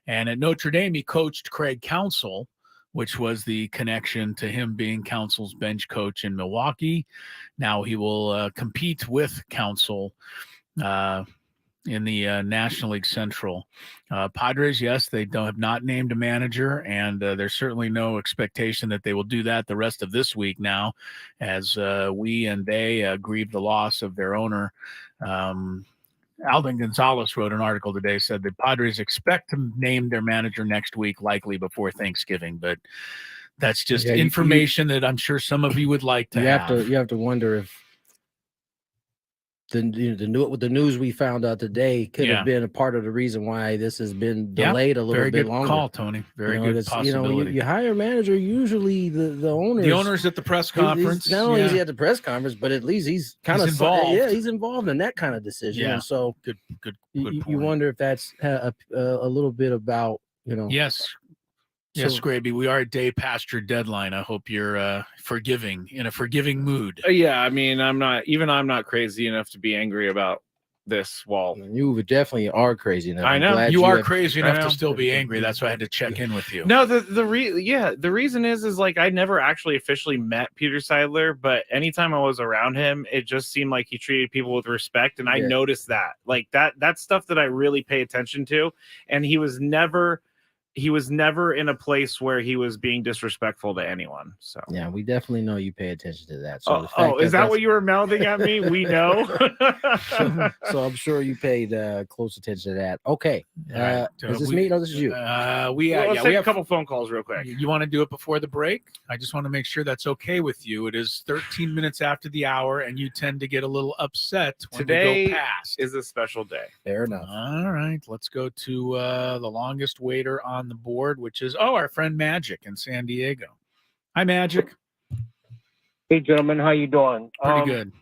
and at Notre Dame he coached Craig Counsell, which was the connection to him being Counsell's bench coach in Milwaukee. Now he will compete with Counsell in the National League Central. Padres, yes, they have not named a manager, and there's certainly no expectation that they will do that the rest of this week now, as we and they grieve the loss of their owner. Alden Gonzalez wrote an article today, said the Padres expect to name their manager next week, likely before Thanksgiving, but that's just information that I'm sure some of you would like to have. You have to wonder if the news we found out today could have been a part of the reason why this has been delayed a little bit longer. Very good call, Tony. Very good possibility. You hire a manager, usually the owner. The owner's at the press conference. Not only is he at the press conference, but at least he's kind of involved. Yeah, he's involved in that kind of decision. Yeah. And so good you wonder if that's a little bit about, Yes. Yes, Graby, we are a day past your deadline. I hope you're in a forgiving mood. Yeah, I mean, I'm not crazy enough to be angry about this wall. You definitely are crazy enough. I know you are crazy enough to still be angry. That's why I had to check in with you. No, the reason is like I never actually officially met Peter Seidler, but anytime I was around him, it just seemed like he treated people with respect, and I noticed that. Like that's stuff that I really pay attention to, and he was never in a place where he was being disrespectful to anyone. So yeah, we definitely know you pay attention to that. So is that what you were mouthing at me? We know. so I'm sure you paid close attention to that. Okay. Right. Is this me? No, this is you. We have a couple phone calls real quick. You want to do it before the break? I just want to make sure that's okay with you. It is 13 minutes after the hour, and you tend to get a little upset when we go past. Is a special day. Fair enough. All right. Let's go to the longest waiter on the board, which is our friend Magic in San Diego. Hi, Magic. Hey, gentlemen, how you doing? Pretty good.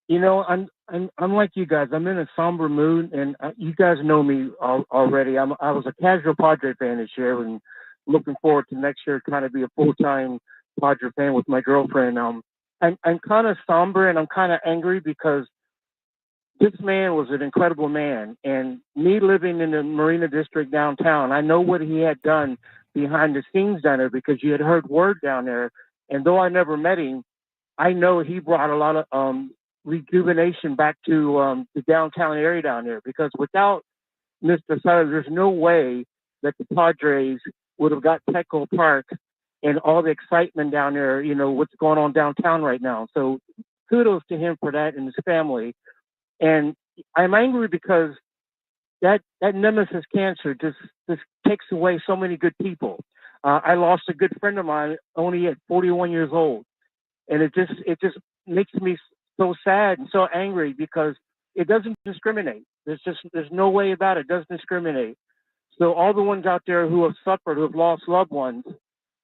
I'm like you guys. I'm in a somber mood, and you guys know me already. I was a casual Padre fan this year, and looking forward to next year kind of be a full-time Padre fan with my girlfriend. I'm kind of somber and I'm kind of angry because this man was an incredible man, and me living in the Marina District downtown, I know what he had done behind the scenes down there because you had heard word down there. And though I never met him, I know he brought a lot of rejuvenation back to the downtown area down there, because without Mr. Seidler, there's no way that the Padres would have got Petco Park and all the excitement down there, what's going on downtown right now. So kudos to him for that and his family. And I'm angry because that nemesis cancer just takes away so many good people. I lost a good friend of mine only at 41 years old. And it just makes me so sad and so angry because it doesn't discriminate. There's no way about it. It doesn't discriminate. So all the ones out there who have suffered, who have lost loved ones,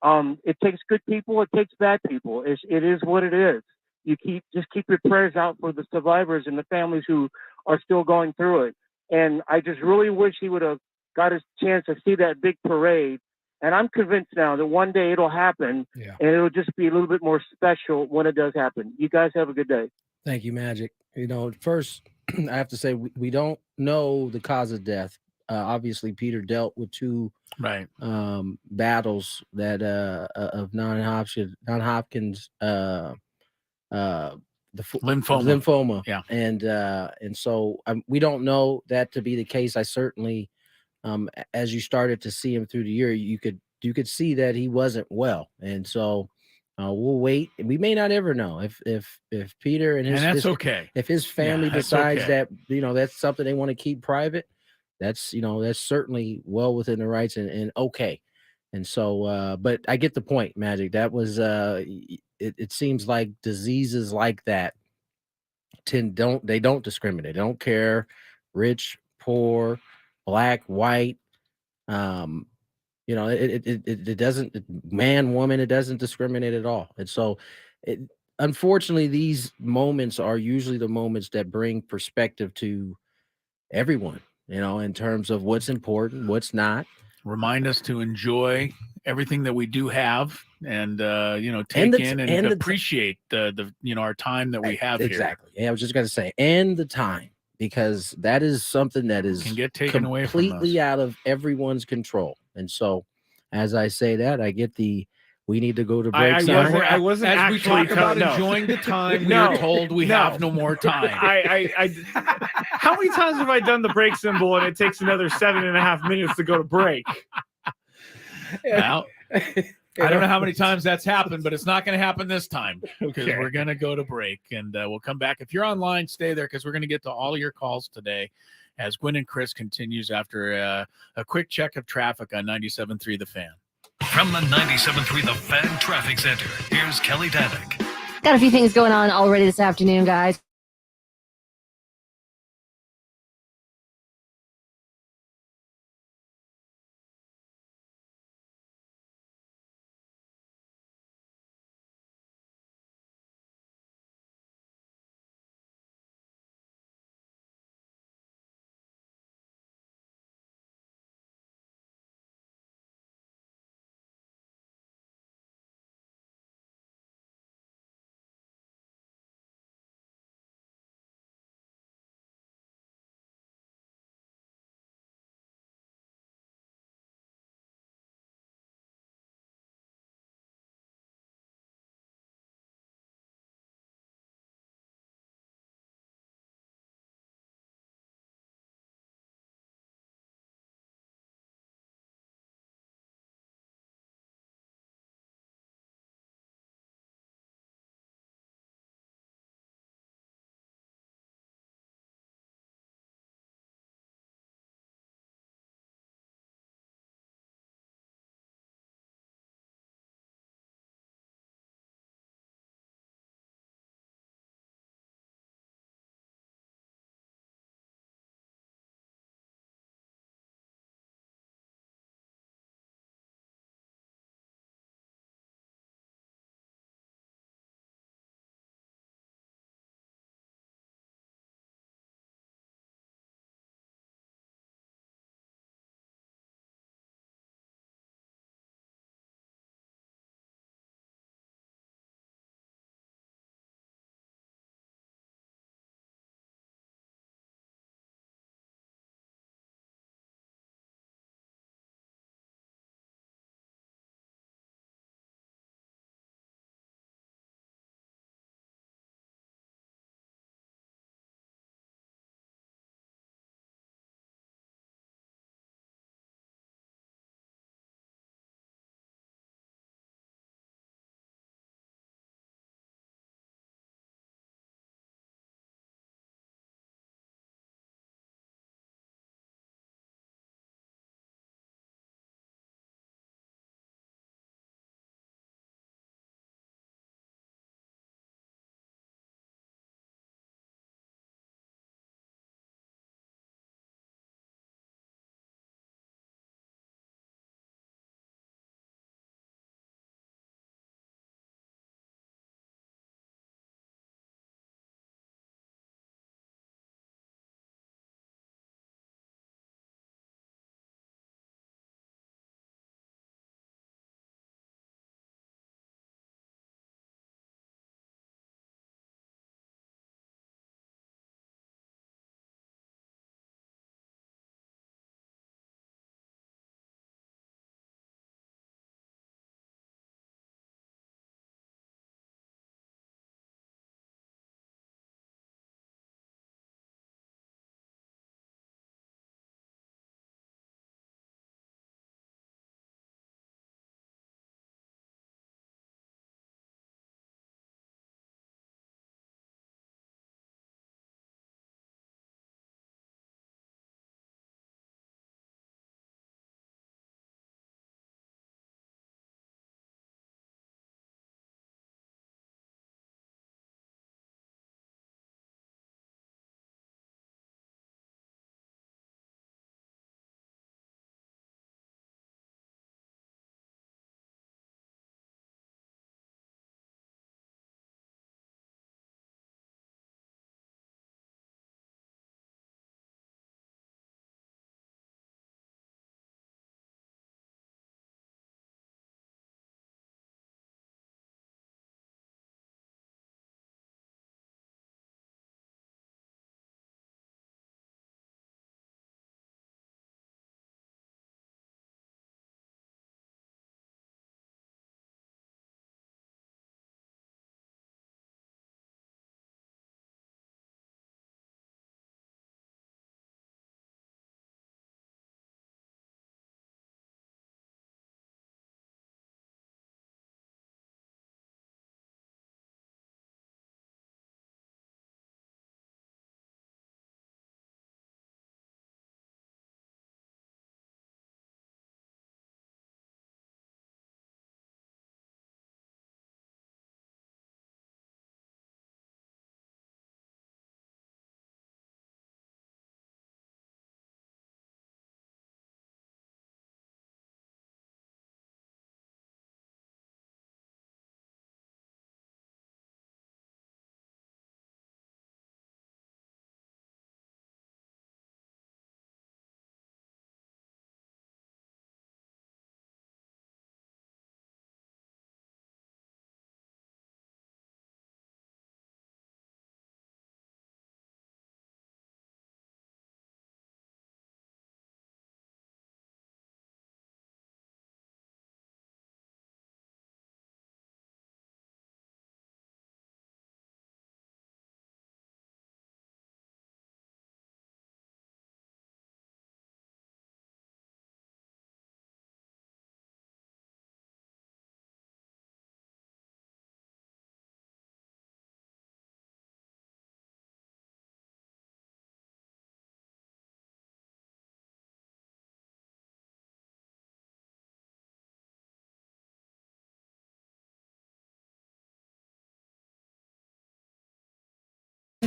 it takes good people. It takes bad people. It is what it is. You keep your prayers out for the survivors and the families who are still going through it. And I just really wish he would have got his chance to see that big parade. And I'm convinced now that one day it'll happen, and it'll just be a little bit more special when it does happen. You guys have a good day. Thank you, Magic. First, I have to say we don't know the cause of death. Obviously, Peter dealt with two battles that of non-Hopkins the lymphoma. Yeah. And so we don't know that to be the case. I certainly, as you started to see him through the year, you could see that he wasn't well. And so we'll wait. We may not ever know if Peter and that's okay. If his family decides that, that's something they want to keep private, that's certainly well within the rights and okay. And so, but I get the point, Magic. That was, it seems like diseases like that don't discriminate. They don't care, rich, poor, black, white. It doesn't, man, woman, it doesn't discriminate at all. And so, unfortunately, these moments are usually the moments that bring perspective to everyone, in terms of what's important, what's not. remind us to enjoy everything that we do have, and take in and appreciate the our time that we have exactly. Yeah, I was just gonna say, and the time, because that is something that is can get taken away from us. Completely out of everyone's control. And so, as I say that, I get the we need to go to break. I wasn't as actually we talk about enjoying the time. We are told we have no more time. How many times have I done the break symbol and it takes another 7.5 minutes to go to break? Well, I don't know how many times that's happened, but it's not going to happen this time, because we're going to go to break, and we'll come back. If you're online, stay there, because we're going to get to all your calls today as Gwynn and Chris continues after a quick check of traffic on 97.3 The Fan. From the 97.3 The Fan Traffic Center, here's Kelly Danick. Got a few things going on already this afternoon, guys.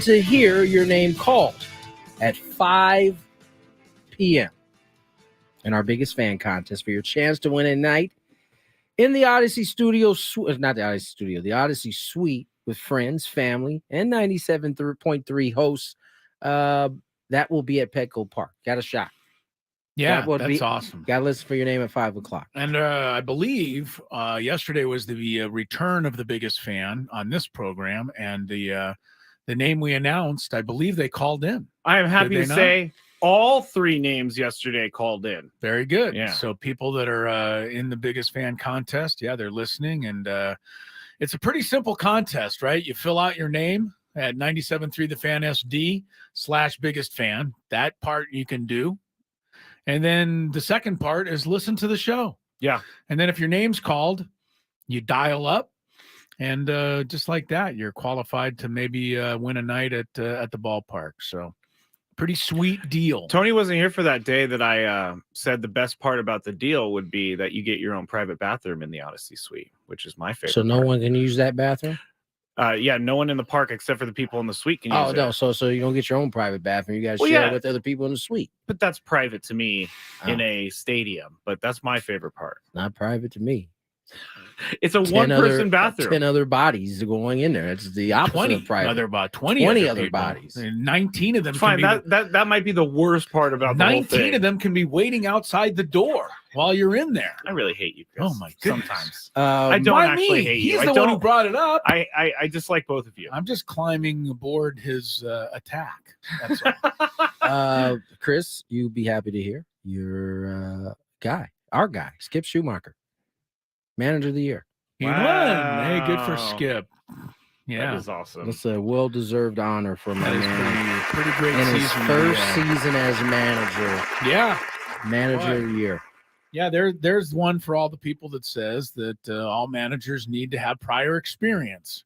to hear your name called at 5 p.m. in our biggest fan contest for your chance to win a night in the Odyssey Studio, not the Odyssey Studio, the Odyssey Suite with friends, family, and 97.3 hosts. That will be at Petco Park. Got a shot. Yeah, that's awesome. Got to listen for your name at 5 o'clock. And I believe yesterday was the return of the biggest fan on this program, and the name we announced, I believe they called in. I am happy to say all 3 names yesterday called in. Very good. Yeah. So people that are in the biggest fan contest, they're listening, and it's a pretty simple contest, right? You fill out your name at 97.3 The Fan SD /biggest fan. That part you can do. And then the second part is listen to the show. Yeah. And then if your name's called, you dial up, and just like that, you're qualified to maybe win a night at the ballpark. So pretty sweet deal. Tony wasn't here for that day that I said the best part about the deal would be that you get your own private bathroom in the Odyssey Suite, which is my favorite. So no one can use that bathroom? Yeah, no one in the park except for the people in the suite can use it. Oh, no. So you don't get your own private bathroom. You guys share it with other people in the suite. But that's private to me in a stadium. But that's my favorite part. Not private to me. It's a one-person bathroom. 10 other bodies going in there. It's the opposite of private. 20 other bodies. And 19 of them. Fine. That might be the worst part about the 19 whole thing. of them can be waiting outside the door while you're in there. I really hate you, Chris. Oh my goodness. Sometimes I don't actually hate you. He's the one who brought it up. I dislike both of you. I'm just climbing aboard his attack. That's all. Chris, you'd be happy to hear your our guy, Skip Schumacher, Manager of the Year. He won. Hey, good for Skip. Yeah, that is awesome. It's a well-deserved honor for my man. Pretty great in season. His first season as manager. Yeah, Manager of the Year. Yeah, there's one for all the people that says that all managers need to have prior experience.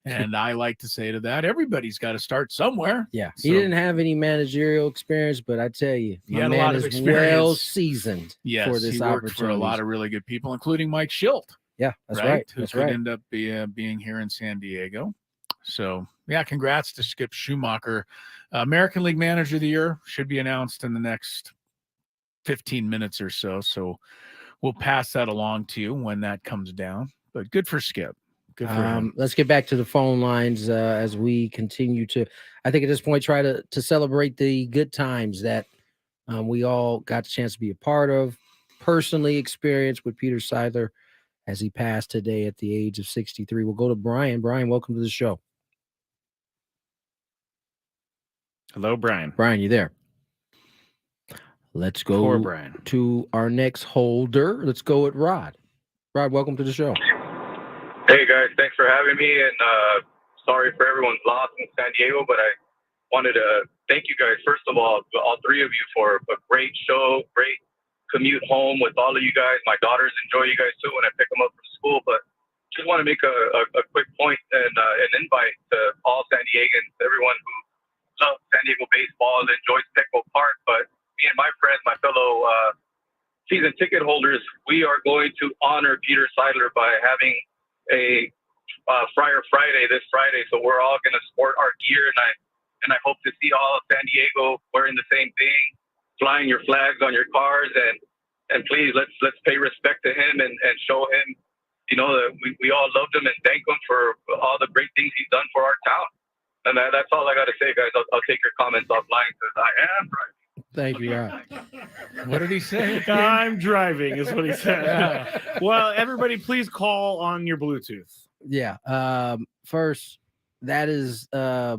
And I like to say to that, everybody's got to start somewhere. Yeah, he didn't have any managerial experience, but I tell you, my man is well seasoned for this he worked opportunity. for a lot of really good people, including Mike Schilt. Yeah, that's right. Who could end up being here in San Diego. So, yeah, congrats to Skip Schumacher. American League Manager of the Year should be announced in the next 15 minutes or so. So we'll pass that along to you when that comes down. But good for Skip. Good for him. Let's get back to the phone lines as we continue to, I think at this point, try to celebrate the good times that we all got the chance to be a part of, personally experienced with Peter Seidler as he passed today at the age of 63. We'll go to Brian. Brian, welcome to the show. Hello, Brian. Brian, you there? Let's go to our next holder. Let's go with Rod. Rod, welcome to the show. Hey, guys. Thanks for having me. And sorry for everyone's loss in San Diego, but I wanted to thank you guys, first of all 3 of you, for a great show, great commute home with all of you guys. My daughters enjoy you guys, too, when I pick them up from school. But just want to make a quick point and an invite to all San Diegans, everyone who loves San Diego baseball and enjoys Petco Park. But me and my friends, my fellow season ticket holders, we are going to honor Peter Seidler by having a Friar Friday this Friday. So we're all going to sport our gear, and I hope to see all of San Diego wearing the same thing, flying your flags on your cars, and please let's pay respect to him and show him, that we all loved him and thank him for all the great things he's done for our town. And that's all I got to say, guys. I'll take your comments offline because I am driving. Thank you, Rod. What did he say? I'm driving is what he said. Yeah. Well, everybody, please call on your Bluetooth. Yeah. First, that is that's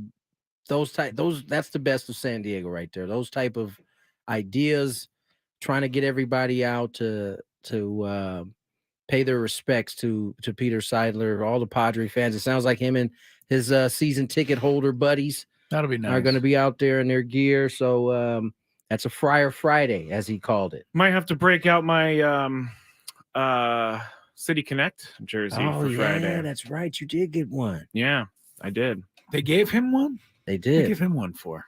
the best of San Diego right there. Those type of ideas, trying to get everybody out to pay their respects to Peter Seidler, all the Padre fans. It sounds like him and his season ticket holder buddies that'll be nice. Are going to be out there in their gear. So that's a Friar Friday, as he called it. Might have to break out my City Connect jersey for Friday. Yeah, that's right. You did get one. Yeah, I did. They gave him one? They did. They gave him one for?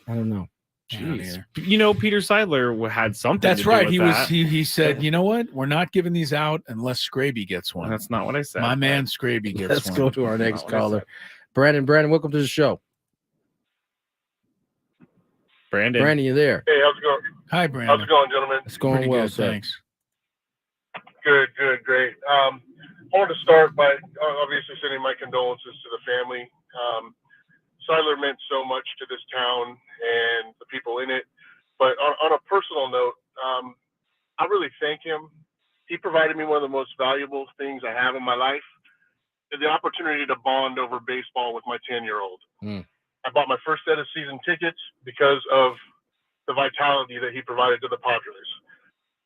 I don't know. Jeez. Peter Seidler had something. That's to right. do with He said, you know what? We're not giving these out unless Scraby gets one. That's not what I said. My man Scraby gets one. Let's go to our next caller. Brandon, welcome to the show. Brandon, you there? Hey, how's it going? Hi, Brandon. How's it going, gentlemen? It's going Pretty well, good, sir. thanks. Good, great. I wanted to start by obviously sending my condolences to the family. Seidler meant so much to this town and the people in it. But on a personal note, I really thank him. He provided me one of the most valuable things I have in my life, the opportunity to bond over baseball with my 10-year-old. I bought my first set of season tickets because of the vitality that he provided to the Padres.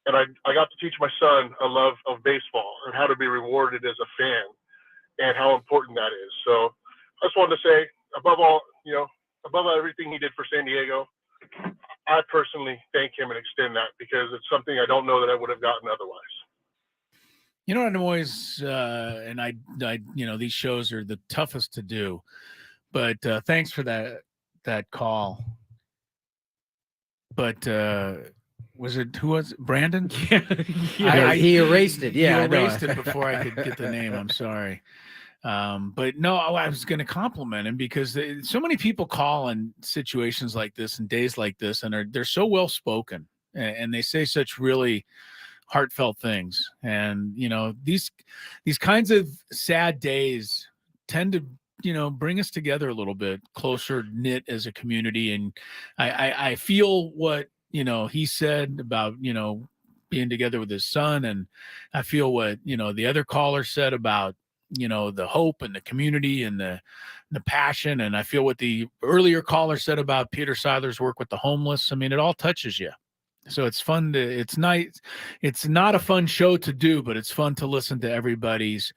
And I got to teach my son a love of baseball and how to be rewarded as a fan and how important that is. So I just wanted to say, above all, above everything he did for San Diego, I personally thank him and extend that because it's something I don't know that I would have gotten otherwise. You know, I'm always, and I, these shows are the toughest to do, but thanks for that call. But who was it? Brandon? Yeah. He erased it. Yeah, you I know. erased it before I could get the name. I'm sorry. But no, I was going to compliment him because so many people call in situations like this and days like this, and they're so well spoken, and they say such really heartfelt things. And these kinds of sad days tend to bring us together a little bit closer knit as a community. And I feel what he said about being together with his son, and I feel what the other caller said about the hope and the community and the passion, and I feel what the earlier caller said about Peter Seidler's work with the homeless. I mean, it all touches you. So it's fun it's nice. It's not a fun show to do, but it's fun to listen to everybody's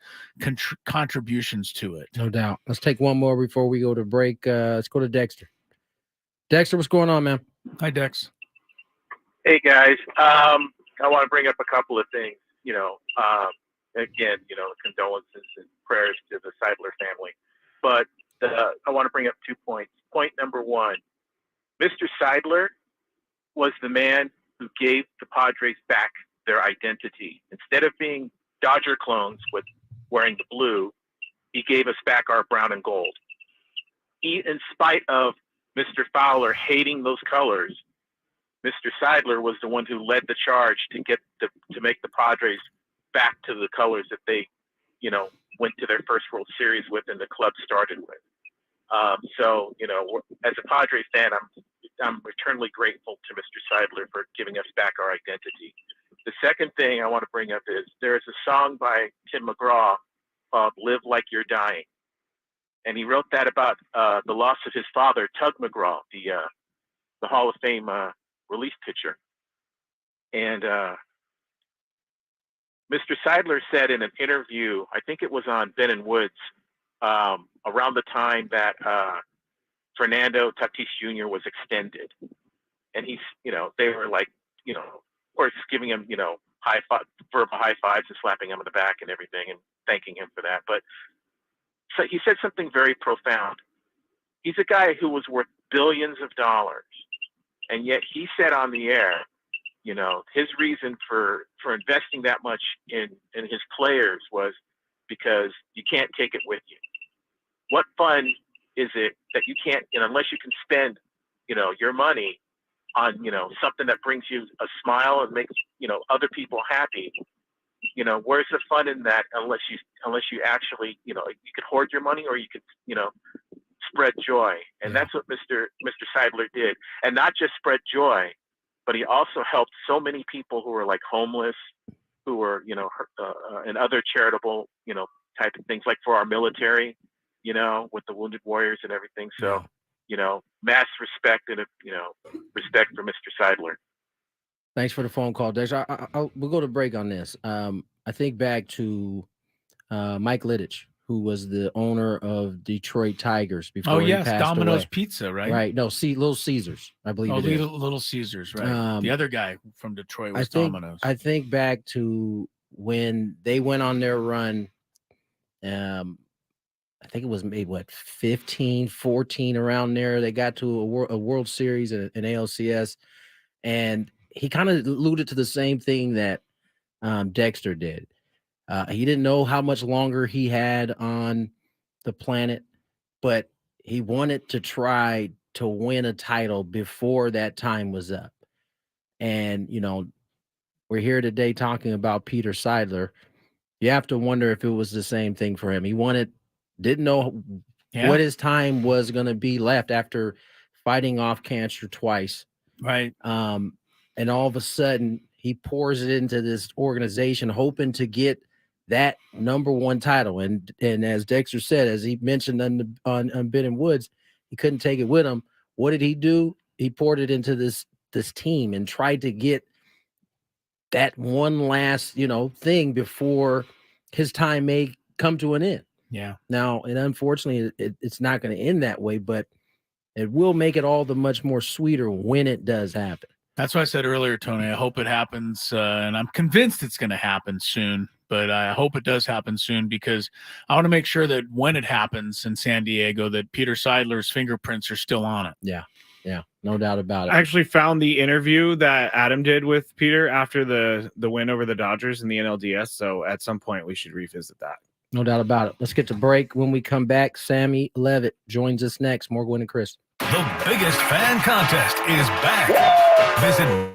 contributions to it. No doubt. Let's take one more before we go to break. Let's go to Dexter. Dexter, what's going on, man? Hi, Dex. Hey, guys. I want to bring up a couple of things. Again, condolences and prayers to the Seidler family. But I want to bring up 2 points. Point number one, Mr. Seidler was the man who gave the Padres back their identity. Instead of being Dodger clones with wearing the blue, he gave us back our brown and gold. In spite of Mr. Fowler hating those colors, Mr. Seidler was the one who led the charge to make the Padres back to the colors that they, went to their first World Series with and the club started with. So, as a Padres fan, I'm eternally grateful to Mr. Seidler for giving us back our identity. The second thing I want to bring up is there's a song by Tim McGraw called "Live Like You're Dying," and he wrote that about the loss of his father, Tug McGraw, the Hall of Fame relief pitcher. And Mr. Seidler said in an interview, I think it was on Ben and Woods, around the time that Fernando Tatis Jr. was extended. And they were like, of course, giving him, verbal high fives and slapping him on the back and everything and thanking him for that. But so he said something very profound. He's a guy who was worth billions of dollars. And yet he said on the air, his reason for investing that much in his players was because you can't take it with you. What fun is it that you can't, unless you can spend, your money on, something that brings you a smile and makes, other people happy. Where's the fun in that unless you actually, you could hoard your money or you could, spread joy. And that's what Mr. Seidler did. And not just spread joy, but he also helped so many people who were like homeless, who were, and other charitable, type of things, like for our military, with the Wounded Warriors and everything. So, mass respect and, respect for Mr. Seidler. Thanks for the phone call, Dex. We'll go to break on this. I think back to Mike Liddich, who was the owner of Detroit Tigers before he passed Domino's away. Pizza, right? Right. No, Little Caesars, I believe it is. Little Caesars, right. The other guy from Detroit was Domino's. I think back to when they went on their run. I think it was maybe 15, 14 around there. They got to a World Series and an ALCS, and he kind of alluded to the same thing that Dexter did. He didn't know how much longer he had on the planet, but he wanted to try to win a title before that time was up. And, we're here today talking about Peter Seidler. You have to wonder if it was the same thing for him. He didn't know what his time was going to be left after fighting off cancer twice. Right. And all of a sudden he pours it into this organization, hoping to get that number one title. And as Dexter said, as he mentioned on Ben and Woods, he couldn't take it with him. What did he do? He poured it into this team and tried to get that one last, thing before his time may come to an end. Yeah. Now, and unfortunately, it's not going to end that way, but it will make it all the much more sweeter when it does happen. That's why I said earlier, Tony, I hope it happens, and I'm convinced it's going to happen soon, but I hope it does happen soon because I want to make sure that when it happens in San Diego that Peter Seidler's fingerprints are still on it. Yeah, no doubt about it. I actually found the interview that Adam did with Peter after the win over the Dodgers in the NLDS, so at some point we should revisit that. No doubt about it. Let's get to break. When we come back, Sammy Levitt joins us next. More Gwynn and Chris. The biggest fan contest is back. Visit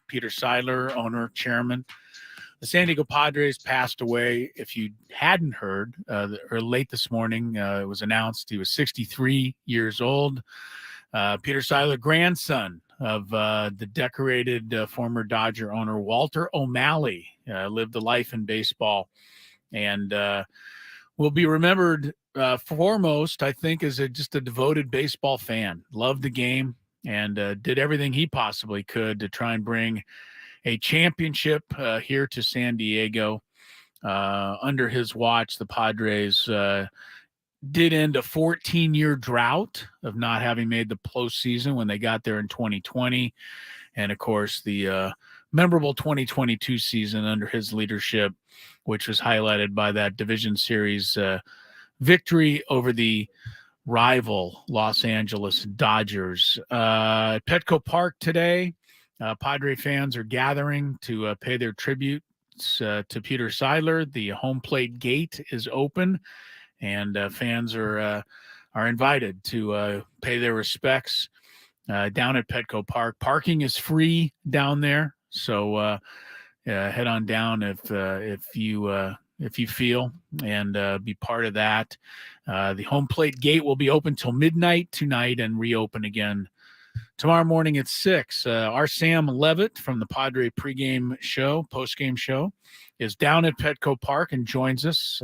Peter Seidler, owner, chairman. The San Diego Padres passed away. If you hadn't heard, or late this morning, it was announced he was 63 years old. Peter Seidler, grandson of the decorated former Dodger owner Walter O'Malley, lived a life in baseball, and will be remembered foremost, I think, as just a devoted baseball fan. Loved the game and did everything he possibly could to try and bring a championship here to San Diego. Under his watch, the Padres did end a 14-year drought of not having made the postseason when they got there in 2020. And, of course, the memorable 2022 season under his leadership, which was highlighted by that division series victory over the rival Los Angeles Dodgers. At Petco Park today, Padre fans are gathering to pay their tributes to Peter Seidler. The home plate gate is open, and fans are invited to pay their respects down at Petco Park. Parking is free down there, so head on down if you feel, and be part of that. The home plate gate will be open till midnight tonight and reopen again tomorrow morning at 6. Our Sam Levitt from the Padre postgame show, is down at Petco Park and joins us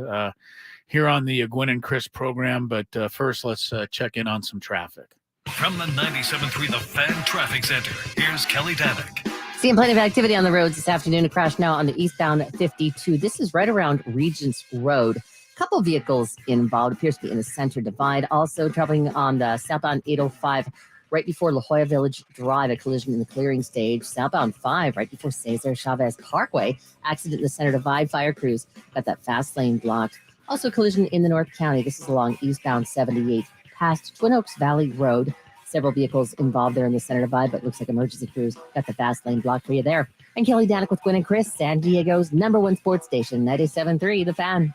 here on the Gwynn and Chris program. But first, let's check in on some traffic. From the 97.3 The Fan Traffic Center, here's Kelly Danick. Seeing plenty of activity on the roads this afternoon. A crash now on the eastbound 52. This is right around Regents Road. A couple vehicles involved. Appears to be in the center divide. Also traveling on the southbound 805 right before La Jolla Village Drive. A collision in the clearing stage. Southbound 5 right before Cesar Chavez Parkway. Accident in the center divide. Fire crews got that fast lane blocked. Also collision in the North County. This is along eastbound 78 past Twin Oaks Valley Road. Several vehicles involved there in the center divide, but looks like emergency crews got the fast lane blocked for you there. And Kelly Danick with Gwynn and Chris, San Diego's #1 sports station, 97.3 The Fan.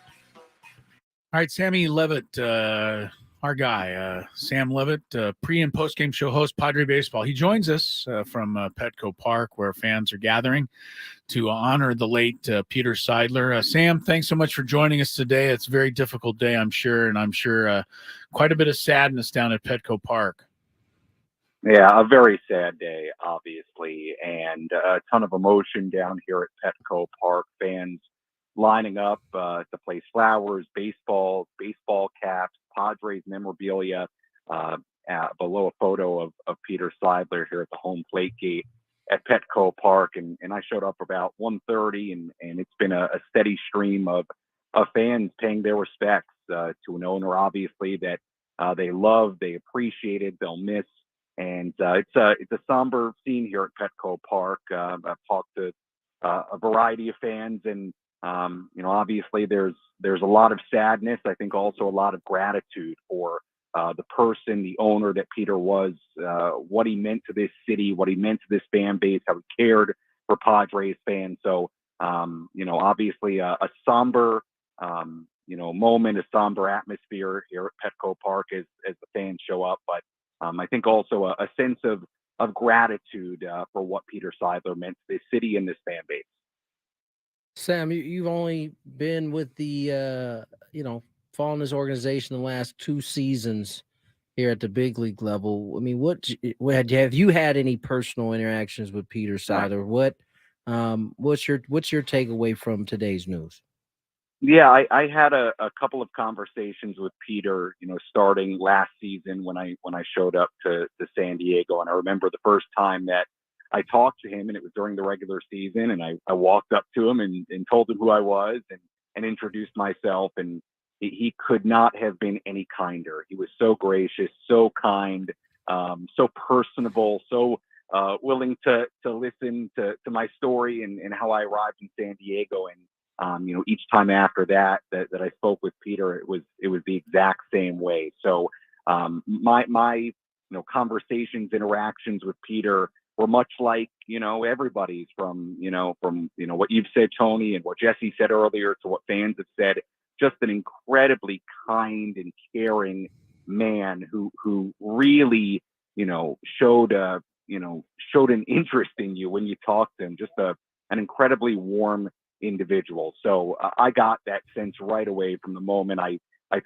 All right, Sammy Levitt, our guy, Sam Levitt, pre- and post-game show host, Padre Baseball. He joins us from Petco Park, where fans are gathering to honor the late Peter Seidler. Sam, thanks so much for joining us today. It's a very difficult day, I'm sure, and I'm sure quite a bit of sadness down at Petco Park. Yeah, a very sad day, obviously, and a ton of emotion down here at Petco Park. Fans lining up to place flowers, baseball caps, Padres memorabilia, below a photo of Peter Seidler here at the home plate gate at Petco Park. And I showed up about 1:30, and it's been a steady stream of fans paying their respects to an owner, obviously, that they love, they appreciated, they'll miss. And it's a somber scene here at Petco Park. I've talked to a variety of fans, and obviously there's a lot of sadness. I think also a lot of gratitude for the person, the owner that Peter was, what he meant to this city, what he meant to this fan base, how he cared for Padres fans. So obviously a somber moment, a somber atmosphere here at Petco Park as the fans show up, but I think also a sense of gratitude for what Peter Seidler meant to this city and this fan base. Sam, you've only been with the, following this organization the last 2 seasons here at the big league level. I mean, what have you had any personal interactions with Peter Seidler? What's your takeaway from today's news? Yeah, I had a couple of conversations with Peter, starting last season when I showed up to San Diego. And I remember the first time that I talked to him, and it was during the regular season, and I walked up to him and told him who I was and introduced myself. And he could not have been any kinder. He was so gracious, so kind, so personable, so willing to listen to my story and how I arrived in San Diego. And each time after that I spoke with Peter, it was the exact same way. So my conversations, interactions with Peter were much like everybody's, from what you've said, Tony, and what Jesse said earlier, to what fans have said. Just an incredibly kind and caring man who really showed a showed an interest in you when you talked to him. Just an incredibly warm individual. So I got that sense right away from the moment I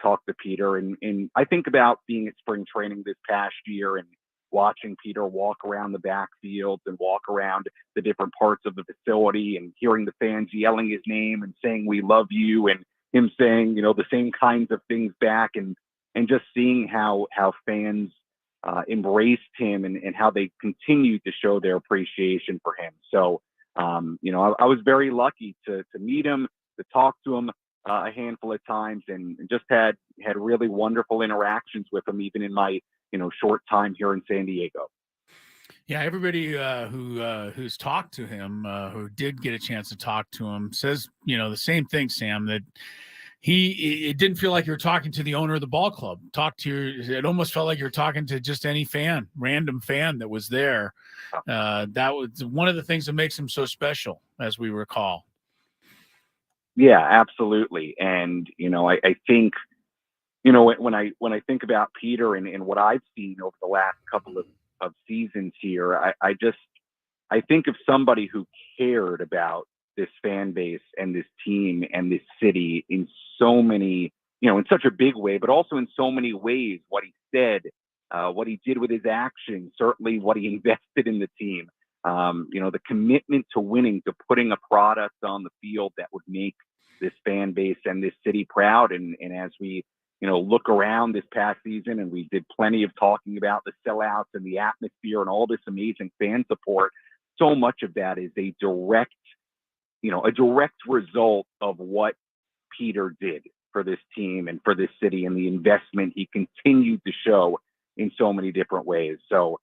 talked to Peter. And I think about being at spring training this past year and watching Peter walk around the backfield and walk around the different parts of the facility and hearing the fans yelling his name and saying, "We love you," and him saying, the same kinds of things back, and just seeing how fans embraced him and how they continued to show their appreciation for him. So, I was very lucky to meet him, to talk to him a handful of times, and just had really wonderful interactions with him, even in my, short time here in San Diego. Yeah, everybody who's talked to him, who did get a chance to talk to him, says, the same thing, Sam, that it didn't feel like you were talking to the owner of the ball club. It almost felt like you were talking to just any random fan that was there. That was one of the things that makes him so special, as we recall. Yeah, absolutely. And, I think, when I think about Peter and what I've seen over the last couple of seasons here, I think of somebody who cared about this fan base and this team and this city in so many, in such a big way, but also in so many ways. What he said, what he did with his actions, certainly what he invested in the team, the commitment to winning, to putting a product on the field that would make this fan base and this city proud. And as we, look around this past season, and we did plenty of talking about the sellouts and the atmosphere and all this amazing fan support, so much of that is a direct result of what Peter did for this team and for this city, and the investment he continued to show in so many different ways. So,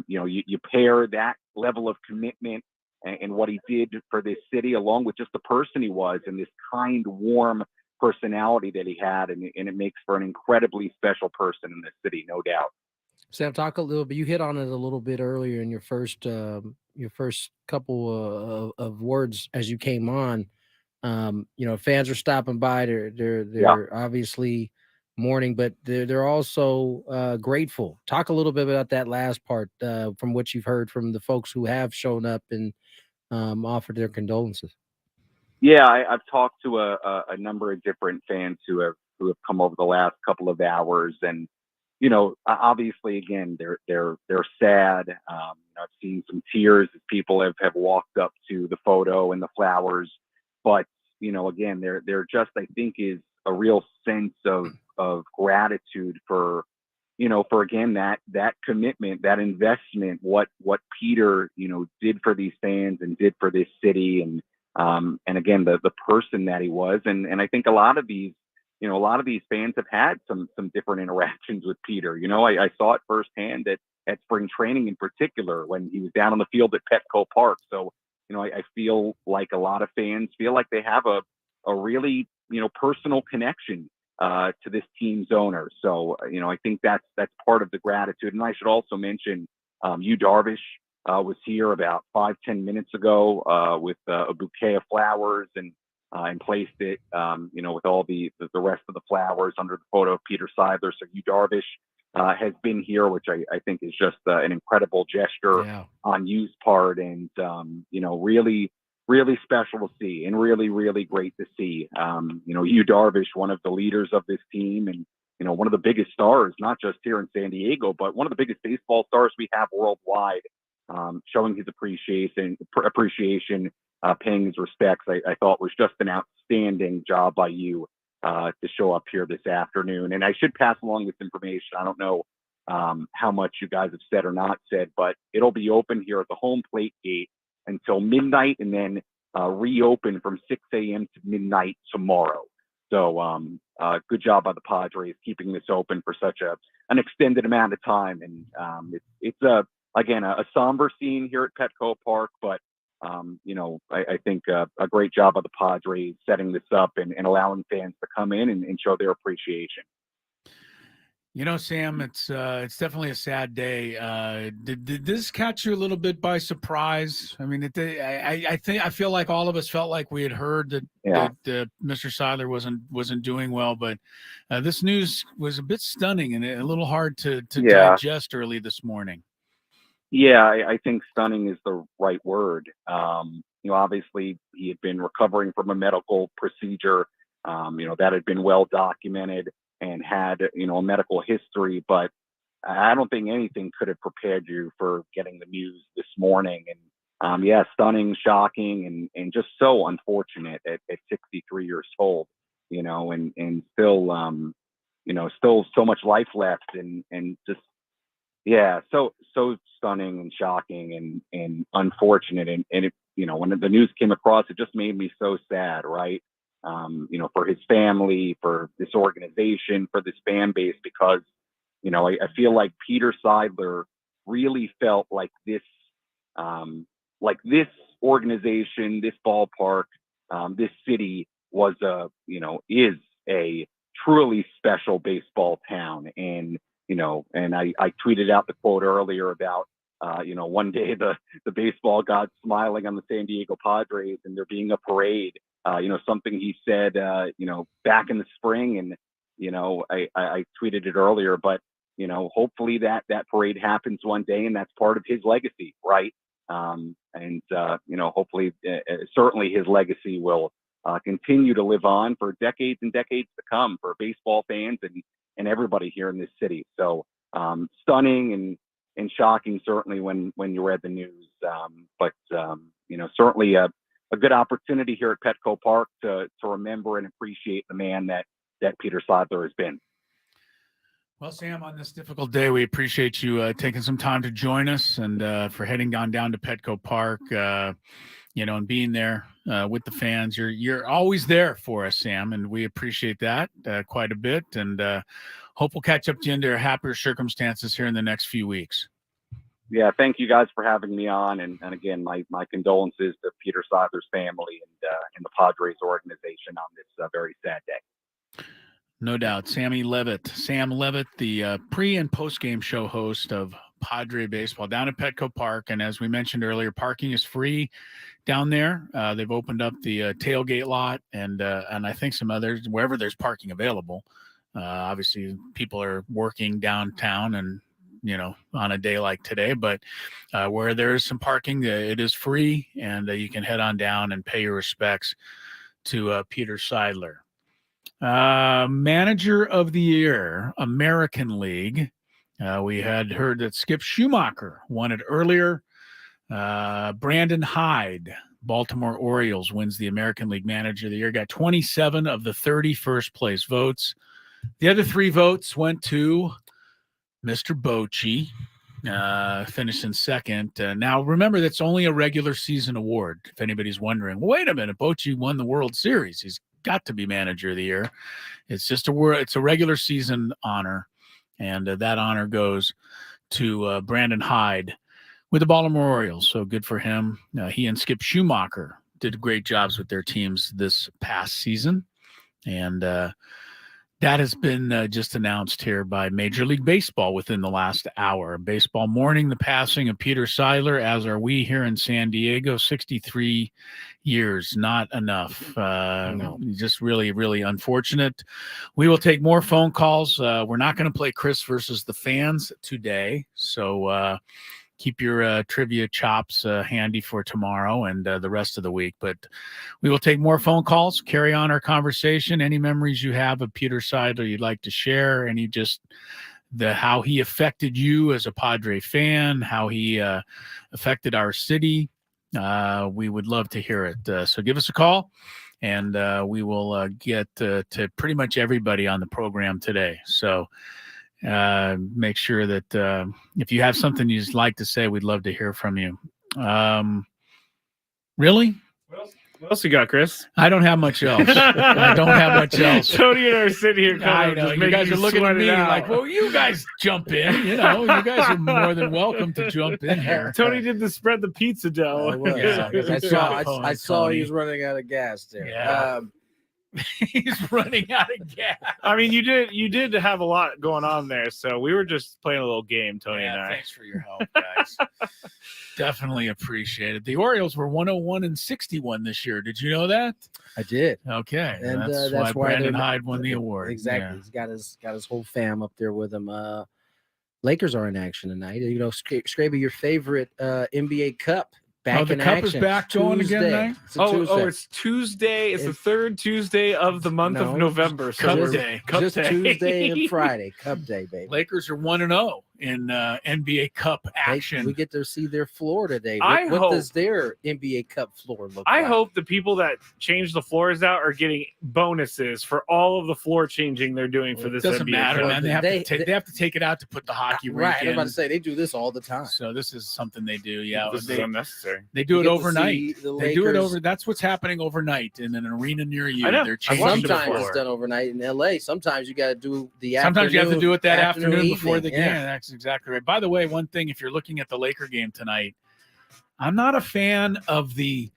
you pair that level of commitment and what he did for this city, along with just the person he was and this kind, warm personality that he had, and it makes for an incredibly special person in this city, no doubt. Sam, talk a little bit. You hit on it a little bit earlier in your first couple of words as you came on. Fans are stopping by. They're obviously mourning, but they're also grateful. Talk a little bit about that last part from what you've heard from the folks who have shown up and offered their condolences. Yeah, I've talked to a number of different fans who have come over the last couple of hours, and obviously, again, they're sad. I've seen some tears as people have walked up to the photo and the flowers, but again, there just, I think, is a real sense of gratitude for again that commitment, that investment, what Peter did for these fans and did for this city, and again the person that he was, and I think a lot of these fans have had some different interactions with Peter. I saw it firsthand at spring training, in particular, when he was down on the field at Petco Park. So I feel like a lot of fans feel like they have a really personal connection to this team's owner. So I think that's part of the gratitude. And I should also mention Yu Darvish was here about 5-10 minutes ago with a bouquet of flowers and placed it, with all the rest of the flowers under the photo of Peter Seidler. So Yu Darvish has been here, which I think is just an incredible gesture on Yu's part, and really, really special to see, and really, really great to see. Yu Darvish, one of the leaders of this team, and one of the biggest stars, not just here in San Diego, but one of the biggest baseball stars we have worldwide, showing his appreciation, paying his respects. I thought was just an outstanding job by you to show up here this afternoon. And I should pass along this information. I don't know how much you guys have said or not said, but it'll be open here at the home plate gate until midnight, and then reopen from 6 a.m. to midnight tomorrow. So good job by the Padres keeping this open for such an extended amount of time. And it's again a somber scene here at Petco Park, but I think a great job by the Padres setting this up and allowing fans to come in and show their appreciation. Sam, it's definitely a sad day. Did this catch you a little bit by surprise? I mean, I feel like all of us felt like we had heard that Mr. Seidler wasn't doing well, but this news was a bit stunning and a little hard to digest early this morning. Yeah, I think stunning is the right word. Obviously he had been recovering from a medical procedure, that had been well documented and had, a medical history, but I don't think anything could have prepared you for getting the news this morning. And yeah, stunning, shocking, and just so unfortunate at 63 years old, and still, still so much life left, and just, yeah, so stunning and shocking and unfortunate. And it, when the news came across, it just made me so sad, right? For his family, for this organization, for this fan base, because, I feel like Peter Seidler really felt like this organization, this ballpark, this city was is a truly special baseball town. And, and I tweeted out the quote earlier about, one day the baseball gods smiling on the San Diego Padres and there being a parade, something he said, back in the spring. And, I tweeted it earlier, but, hopefully that parade happens one day and that's part of his legacy. Right. Hopefully, certainly his legacy will continue to live on for decades and decades to come for baseball fans and everybody here in this city. So stunning and shocking, certainly when you read the news. But certainly a good opportunity here at Petco Park to remember and appreciate the man that Peter Seidler has been. Well, Sam, on this difficult day, we appreciate you taking some time to join us and for heading down to Petco Park, and being there with the fans. You're always there for us, Sam, and we appreciate that quite a bit. And hope we'll catch up to you under happier circumstances here in the next few weeks. Yeah, thank you guys for having me on. And again, my condolences to Peter Seidler's family and the Padres organization on this very sad day. No doubt. Sam Levitt, the pre- and post-game show host of Padre Baseball down at Petco Park. And as we mentioned earlier, parking is free down there. They've opened up the tailgate lot and I think some others, wherever there's parking available. Obviously, people are working downtown and, on a day like today. But where there is some parking, it is free. And you can head on down and pay your respects to Peter Seidler. Manager of the Year, American League. We had heard that Skip Schumacher won it earlier. Brandon Hyde, Baltimore Orioles, wins the American League Manager of the Year. Got 27 of the 30 first place votes. The other 3 votes went to Mr. Bochy, finished in second. Now, remember, that's only a regular season award. If anybody's wondering, well, wait a minute, Bochy won the World Series. He's got to be Manager of the Year. It's just it's a regular season honor, and that honor goes to Brandon Hyde with the Baltimore Orioles. So good for him. He and Skip Schumacher did great jobs with their teams this past season, and that has been just announced here by Major League Baseball within the last hour. Baseball mourning the passing of Peter Seidler, as are we here in San Diego. 63 years, not enough. No. Just really, really unfortunate. We will take more phone calls. We're not going to play Chris versus the fans today, so keep your trivia chops handy for tomorrow and the rest of the week. But we will take more phone calls, carry on our conversation. Any memories you have of Peter Seidler you'd like to share, any just how he affected you as a Padre fan, how he affected our city, we would love to hear it. So give us a call, and we will get to pretty much everybody on the program today. So make sure that if you have something you'd like to say, we'd love to hear from you. Really? What else you got, Chris? I don't have much else. I don't have much else. Tony and I are sitting here. I know. You guys are looking at me like, well, you guys jump in. You guys are more than welcome to jump in here. Tony did the spread the pizza dough. I saw he was running out of gas there. Yeah. He's running out of gas. I mean, you did have a lot going on there, so we were just playing a little game, Tony and I. Thanks for your help, guys. Definitely appreciate it. The Orioles were 101-61 this year. Did you know that? I did. Okay, and that's why Brandon Hyde won the award. Exactly. Yeah. He's got his whole fam up there with him. Lakers are in action tonight. You know, Scraby, your favorite NBA Cup back the in Cup action. is back going again tonight? It's Tuesday. It's Tuesday. It's the third Tuesday of the month of November. So Cup day. Just Tuesday and Friday. Cup day, baby. Lakers are 1-0 in NBA Cup action. We get to see their floor today. I What hope- does their NBA Cup floor look I like? hope the people that change the floors out are getting bonuses for all of the floor changing they're doing for this Doesn't NBA matter, Cup. man. They have to take it out to put the hockey rink Right, I was about in. to say they do this all the time. So this is something they do. Yeah, This is unnecessary. They do You it get to overnight. see the They do it Lakers- over. That's what's happening overnight in an arena near you. I know. They're changing the Sometimes floor. it's done overnight in LA. Sometimes you got to do the Sometimes you have to do it that afternoon before evening. the game. That's exactly right. By the way, one thing, if you're looking at the Laker game tonight, I'm not a fan of the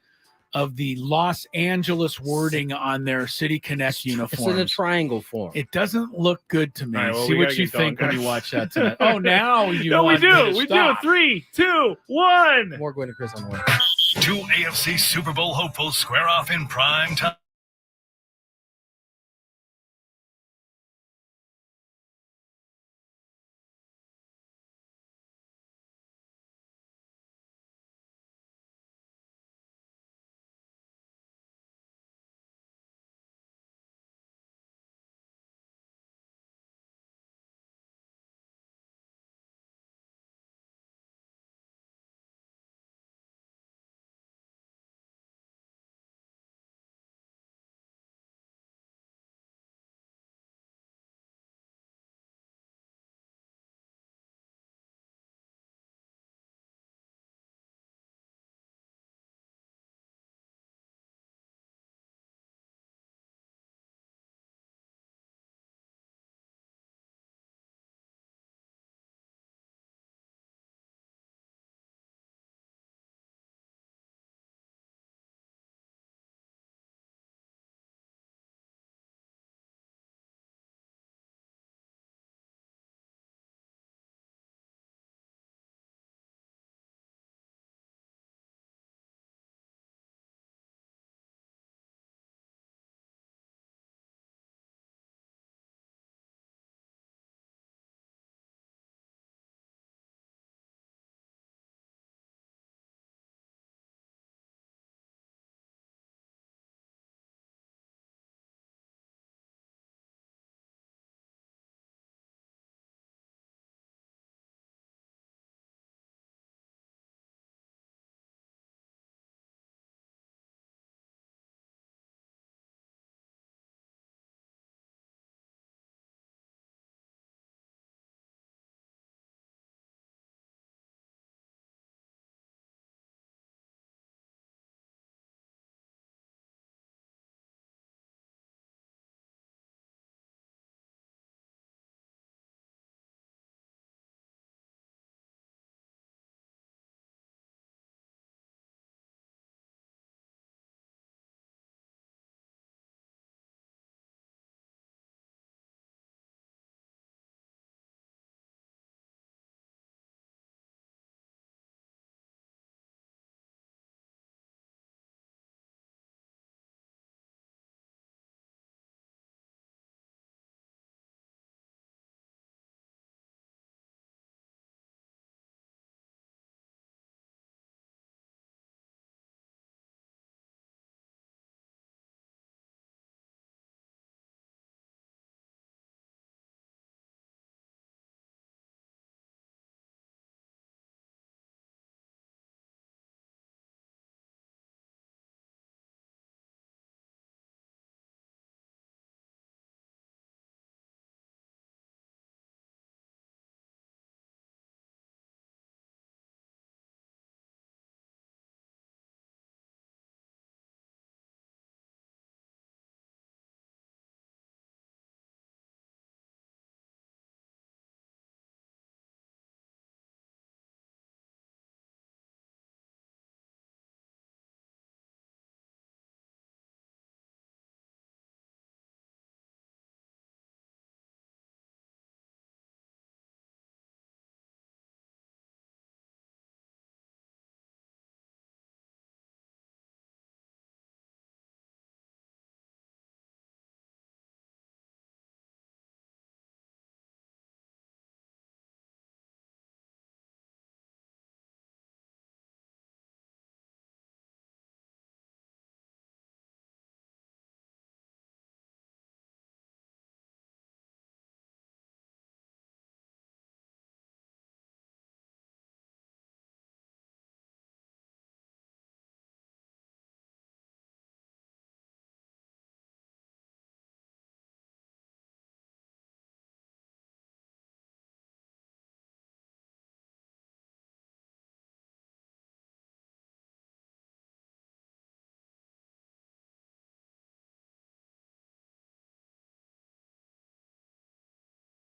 Los Angeles wording on their City Connect It's in a uniforms. triangle form. It doesn't look good to me. All right, well, See we what gotta you get going, think when you guys. watch that tonight. Oh, now you No, we want me do. to We do. stop. 3, 2, 1. More Gwynn and Chris on the way. 2 AFC Super Bowl hopefuls square off in prime time.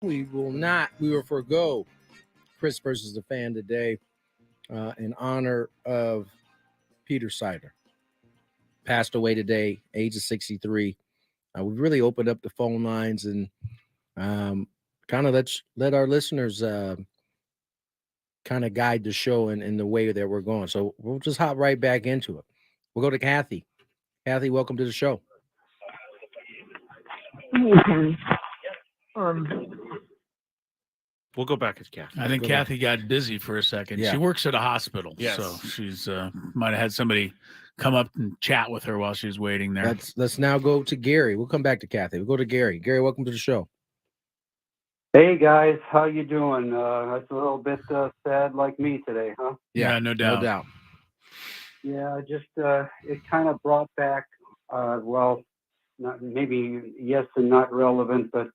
We will forego Chris versus the fan today in honor of Peter Seidler. Passed away today, age of 63. We really opened up the phone lines and kind of let our listeners kind of guide the show in the way that we're going. So we'll just hop right back into it. We'll go to Kathy. Kathy, welcome to the show. We'll go back to Kathy. I think Kathy got busy for a second. Yeah. She works at a hospital, Yes. so she's might have had somebody come up and chat with her while she was waiting there. Let's now go to Gary. We'll come back to Kathy. We'll go to Gary. Gary, welcome to the show. Hey guys, how you doing? That's a little bit sad, like me today, huh? Yeah, no doubt. No doubt. Yeah, just it kind of brought back, well, not maybe yes and not relevant, but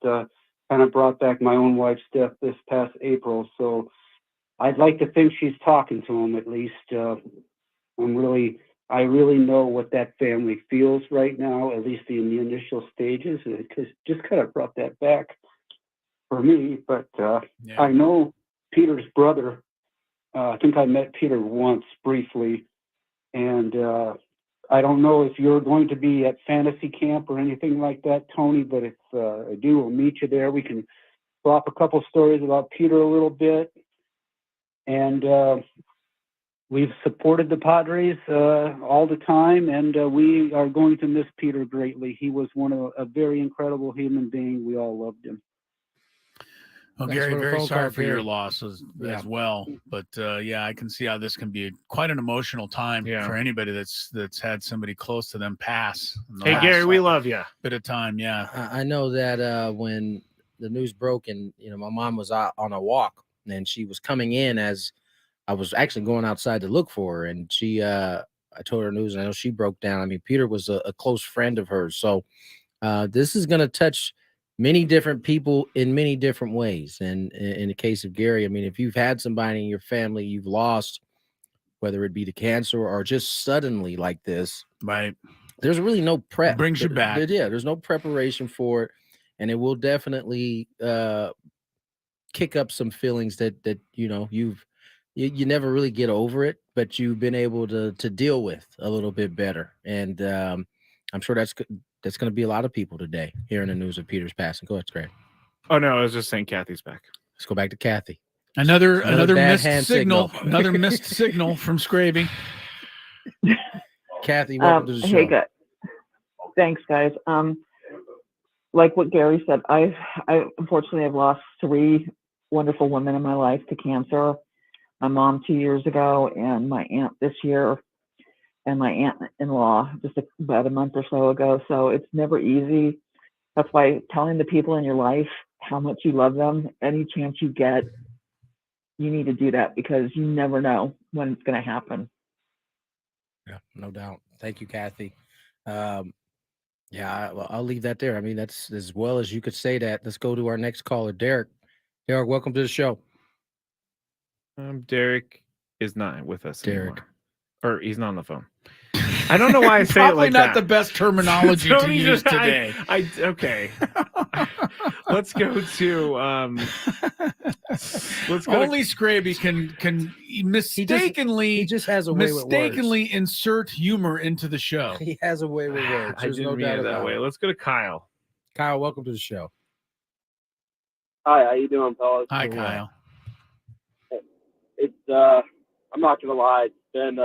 kind of brought back my own wife's death this past April. So I'd like to think she's talking to him at least. I really know what that family feels right now, at least in the initial stages. It just kind of brought that back for me. But I know Peter's brother. I think I met Peter once briefly, and I don't know if you're going to be at fantasy camp or anything like that, Tony, but if I do, we'll meet you there. We can drop a couple stories about Peter a little bit. And we've supported the Padres all the time, and we are going to miss Peter greatly. He was a very incredible human being. We all loved him. Well, Thanks Gary, for the very phone sorry call, for your Gary. loss as well. But I can see how this can be quite an emotional time for anybody that's had somebody close to them pass. Hey, Gary, we love you. Bit of time, yeah. I know that when the news broke and my mom was out on a walk and she was coming in as I was actually going outside to look for her, and she I told her news and I know she broke down. I mean, Peter was a close friend of hers, so this is going to touch many different people in many different ways. And in the case of Gary, I mean, if you've had somebody in your family you've lost, whether it be to cancer or just suddenly like this, right? There's really no prep. It brings you back. There's no preparation for it, and it will definitely kick up some feelings that you never really get over it, but you've been able to deal with a little bit better. And I'm sure that's going to be a lot of people today hearing the news of Peter's passing. Go ahead, Greg. Oh no, I was just saying Kathy's back. Let's go back to Kathy. Another bad missed signal. Another missed signal from Scraby. Kathy, welcome to the show. Hey, good. Thanks, guys. Like what Gary said, I unfortunately have lost 3 wonderful women in my life to cancer. My mom 2 years ago, and my aunt this year, and my aunt-in-law just about a month or so ago. So it's never easy. That's why telling the people in your life how much you love them, any chance you get, you need to do that, because you never know when it's going to happen. Yeah, no doubt. Thank you, Kathy. I'll leave that there. I mean, that's as well as you could say that. Let's go to our next caller, Derek. Derek, welcome to the show. Derek is not with us Derek. anymore. Or he's not on the phone. I don't know why I say it like that. Probably not the best terminology to use today. Okay. Let's go to Only Scraby can mistakenly he just has a way with mistakenly insert humor into the show. He has a way with words. I There's didn't no mean doubt it that about way. it. Let's go to Kyle. Kyle, welcome to the show. Hi, how you doing, fellas? Hi, Kyle. It's I'm not gonna lie, it's been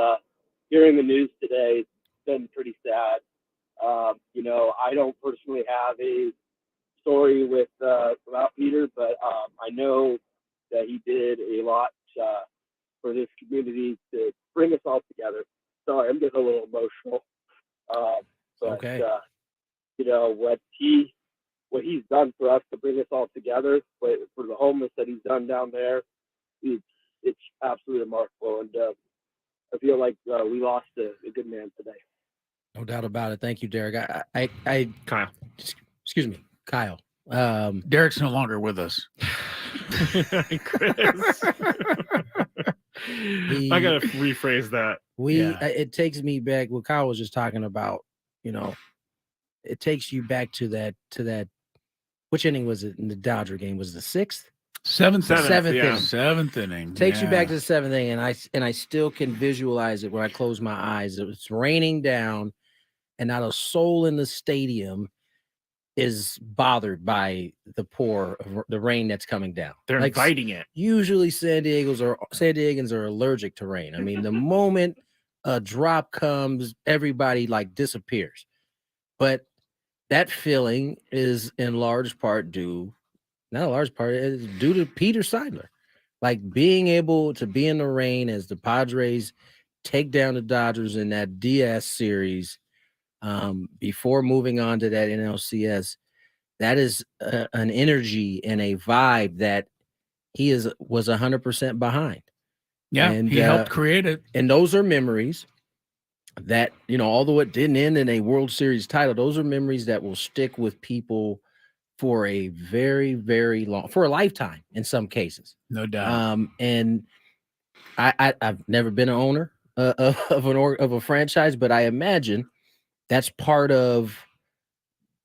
hearing the news today, it's been pretty sad. I don't personally have a story with about Peter, but I know that he did a lot for this community to bring us all together. Sorry, I'm getting a little emotional. Okay. What he's done for us to bring us all together, for the homeless that he's done down there, it's absolutely remarkable. And I feel like we lost a good man today. No doubt about it. Thank you, Derek. Kyle. Excuse me, Kyle. Derek's no longer with us. Chris. I gotta rephrase that. It takes me back. What Kyle was just talking about. It takes you back to that which inning was it in the Dodger game? Was it the sixth? Seventh inning. Seventh inning. Takes you back to the seventh inning, and I still can visualize it when I close my eyes. It's raining down, and not a soul in the stadium is bothered by the rain that's coming down. They're inviting it. Usually San Diegans are allergic to rain. I mean, the moment a drop comes, everybody like disappears. But that feeling is in large part due to Peter Seidler. Like being able to be in the rain as the Padres take down the Dodgers in that DS series before moving on to that NLCS. That is an energy and a vibe that he was 100% behind. Yeah, and he helped create it. And those are memories that, although it didn't end in a World Series title, those are memories that will stick with people for a very, very for a lifetime in some cases. No doubt. And I've never been an owner of a franchise, but I imagine that's part of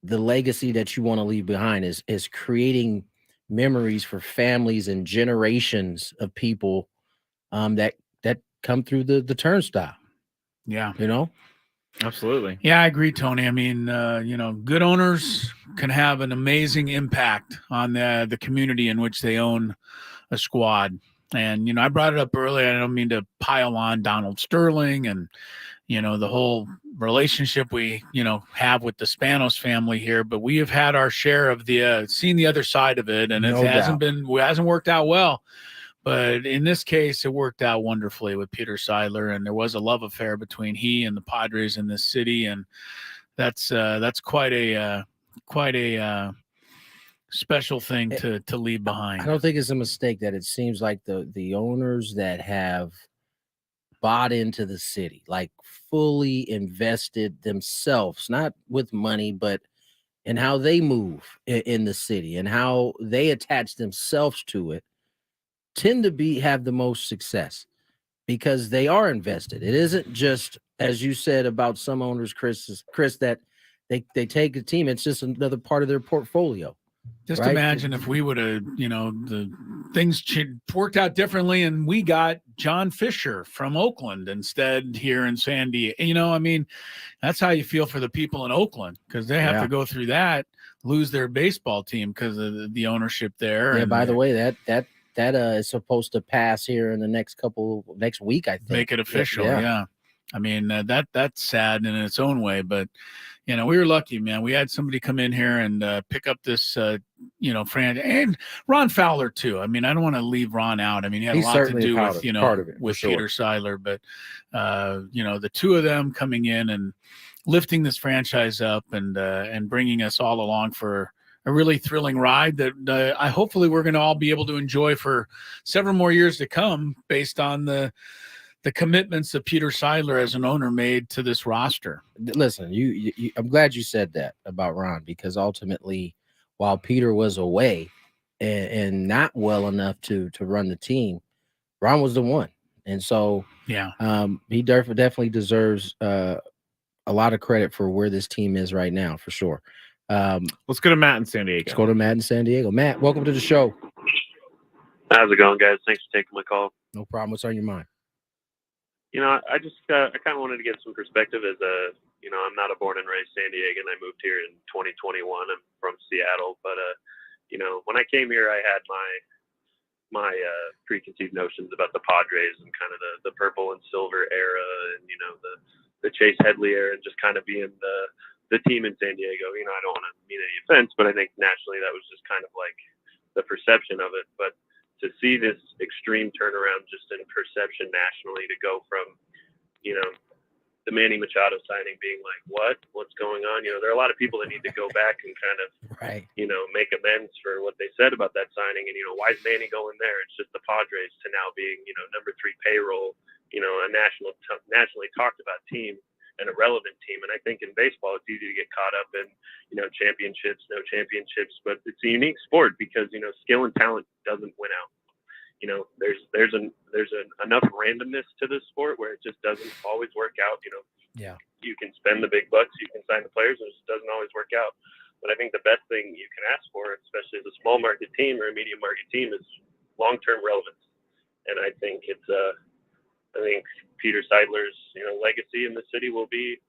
the legacy that you want to leave behind is creating memories for families and generations of people that come through the turnstile. Yeah. Absolutely. Yeah, I agree, Tony. I mean, good owners can have an amazing impact on the community in which they own a squad. And, I brought it up earlier. I don't mean to pile on Donald Sterling and, the whole relationship we, have with the Spanos family here, but we have had our share of seen the other side of it, and it hasn't worked out well. But in this case, it worked out wonderfully with Peter Seidler, and there was a love affair between he and the Padres in this city, and that's quite a special thing to leave behind. I don't think it's a mistake that it seems like the owners that have bought into the city, like fully invested themselves, not with money, but in how they move in the city and how they attach themselves to it, tend to have the most success because they are invested. It isn't just, as you said about some owners, Chris, that they take a team. It's just another part of their portfolio. Just imagine if we would have, the things worked out differently and we got John Fisher from Oakland instead here in San Diego. I mean, that's how you feel for the people in Oakland because they have to go through that, lose their baseball team because of the ownership there. Yeah, by the way, that is supposed to pass here in the next week, I think. Make it official, yeah. I mean, that's sad in its own way, but we were lucky, man. We had somebody come in here and pick up this, Fran and Ron Fowler too. I mean, I don't want to leave Ron out. I mean, he had a lot to do with Peter Seidler, but the two of them coming in and lifting this franchise up and bringing us all along for a really thrilling ride that hopefully we're going to all be able to enjoy for several more years to come based on the commitments that Peter Seidler as an owner made to this roster. Listen, I'm glad you said that about Ron, because ultimately, while Peter was away and not well enough to run the team, Ron was the one. And so he definitely deserves a lot of credit for where this team is right now, for sure. Let's go to Matt in San Diego. Let's go to Matt in San Diego. Matt, welcome to the show. How's it going, guys? Thanks for taking my call. No problem. What's on your mind? I just I kind of wanted to get some perspective as I'm not a born and raised San Diegan. I moved here in 2021. I'm from Seattle, but when I came here, I had my preconceived notions about the Padres and kind of the purple and silver era, and the Chase Headley era, and just kind of being the team in San Diego. I don't want to mean any offense, but I think naturally that was just kind of like the perception of it. But to see this extreme turnaround just in perception nationally, to go from, the Manny Machado signing being like, what's going on? There are a lot of people that need to go back and kind of, make amends for what they said about that signing. And, why is Manny going there? It's just the Padres to now being, number 3 payroll, a nationally talked about team and a relevant team. And I think in baseball, it's easy to get caught up in, championships, no championships, but it's a unique sport because, skill and talent doesn't win out. There's enough randomness to this sport where it just doesn't always work out. You can spend the big bucks, you can sign the players, and it just doesn't always work out. But I think the best thing you can ask for, especially as a small market team or a medium market team, is long-term relevance. And I think I think Peter Seidler's legacy in the city will be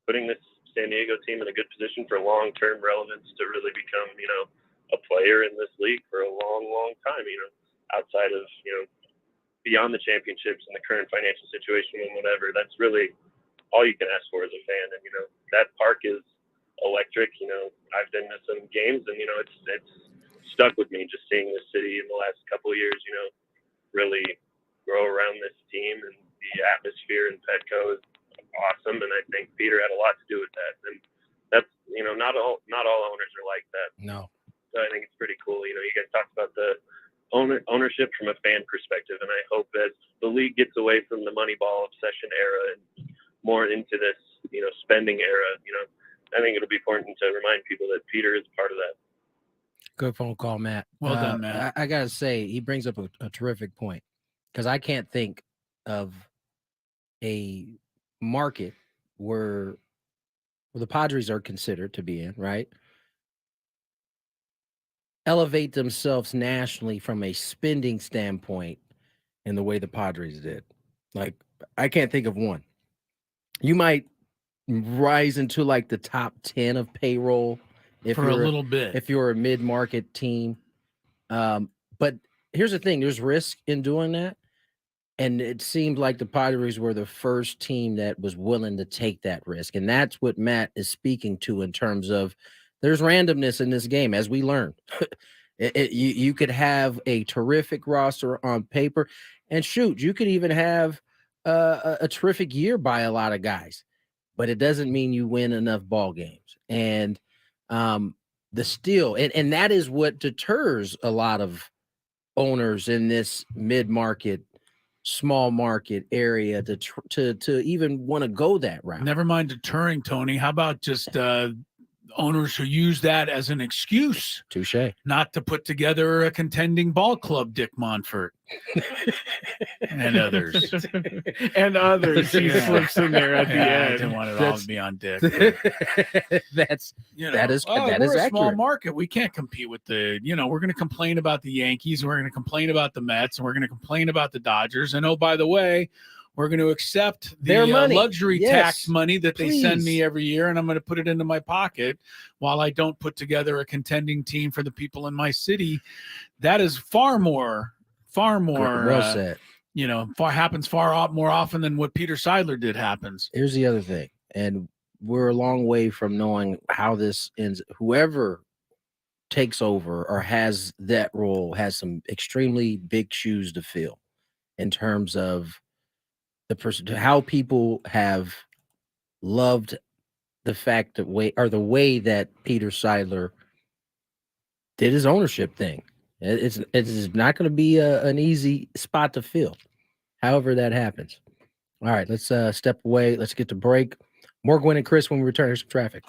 putting this San Diego team in a good position for long-term relevance to really become a player in this league for a long, long time. Outside of beyond the championships and the current financial situation and whatever, that's really all you can ask for as a fan. And that park is electric. I've been to some games, and it's stuck with me just seeing this city in the last couple of years. Really grow around this team, and the atmosphere in Petco is awesome. And I think Peter had a lot to do with that. And that's not all owners are like that. No. So I think it's pretty cool. You guys talked about the ownership from a fan perspective, and I hope as the league gets away from the Moneyball obsession era and more into this spending era, I think it'll be important to remind people that Peter is part of that. Good phone call, Matt. Well done, Matt. I gotta say, he brings up a terrific point, because I can't think of a market where the Padres are considered to be in, right? Elevate themselves nationally from a spending standpoint in the way the Padres did. Like, I can't think of one. You might rise into like the top 10 of payroll for a little bit if you're a mid-market team. But here's the thing, there's risk in doing that. And it seemed like the Padres were the first team that was willing to take that risk. And that's what Matt is speaking to in terms of there's randomness in this game, as we learned. You could have a terrific roster on paper, and shoot, you could even have a terrific year by a lot of guys, but it doesn't mean you win enough ball games. And the steal, and that is what deters a lot of owners in this mid-market, small market area to even want to go that route. Never mind deterring, Tony. How about just owners who use that as an excuse not to put together a contending ball club, Dick Monfort and others. And others. He slips in there at the end. I didn't want it all to be on Dick. That is we're a small accurate. market. We can't compete with we're going to complain about the Yankees. We're going to complain about the Mets, and we're going to complain about the Dodgers. And oh, by the way, we're going to accept Their money. Luxury tax money that they send Please. me every year, and I'm going to put it into my pocket while I don't put together a contending team for the people in my city. That is far more Well said. happens far more often than what Peter Seidler did happens. Here's the other thing, and we're a long way from knowing how this ends. Whoever takes over or has that role has some extremely big shoes to fill in terms of the person, how people have loved the fact that the way that Peter Seidler did his ownership thing. It's not going to be an easy spot to fill, however that happens. All right, let's step away. Let's get to break. More Gwynn and Chris when we return. Here's some traffic.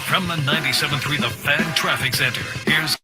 From the 97.3 The Fan Traffic Center, here's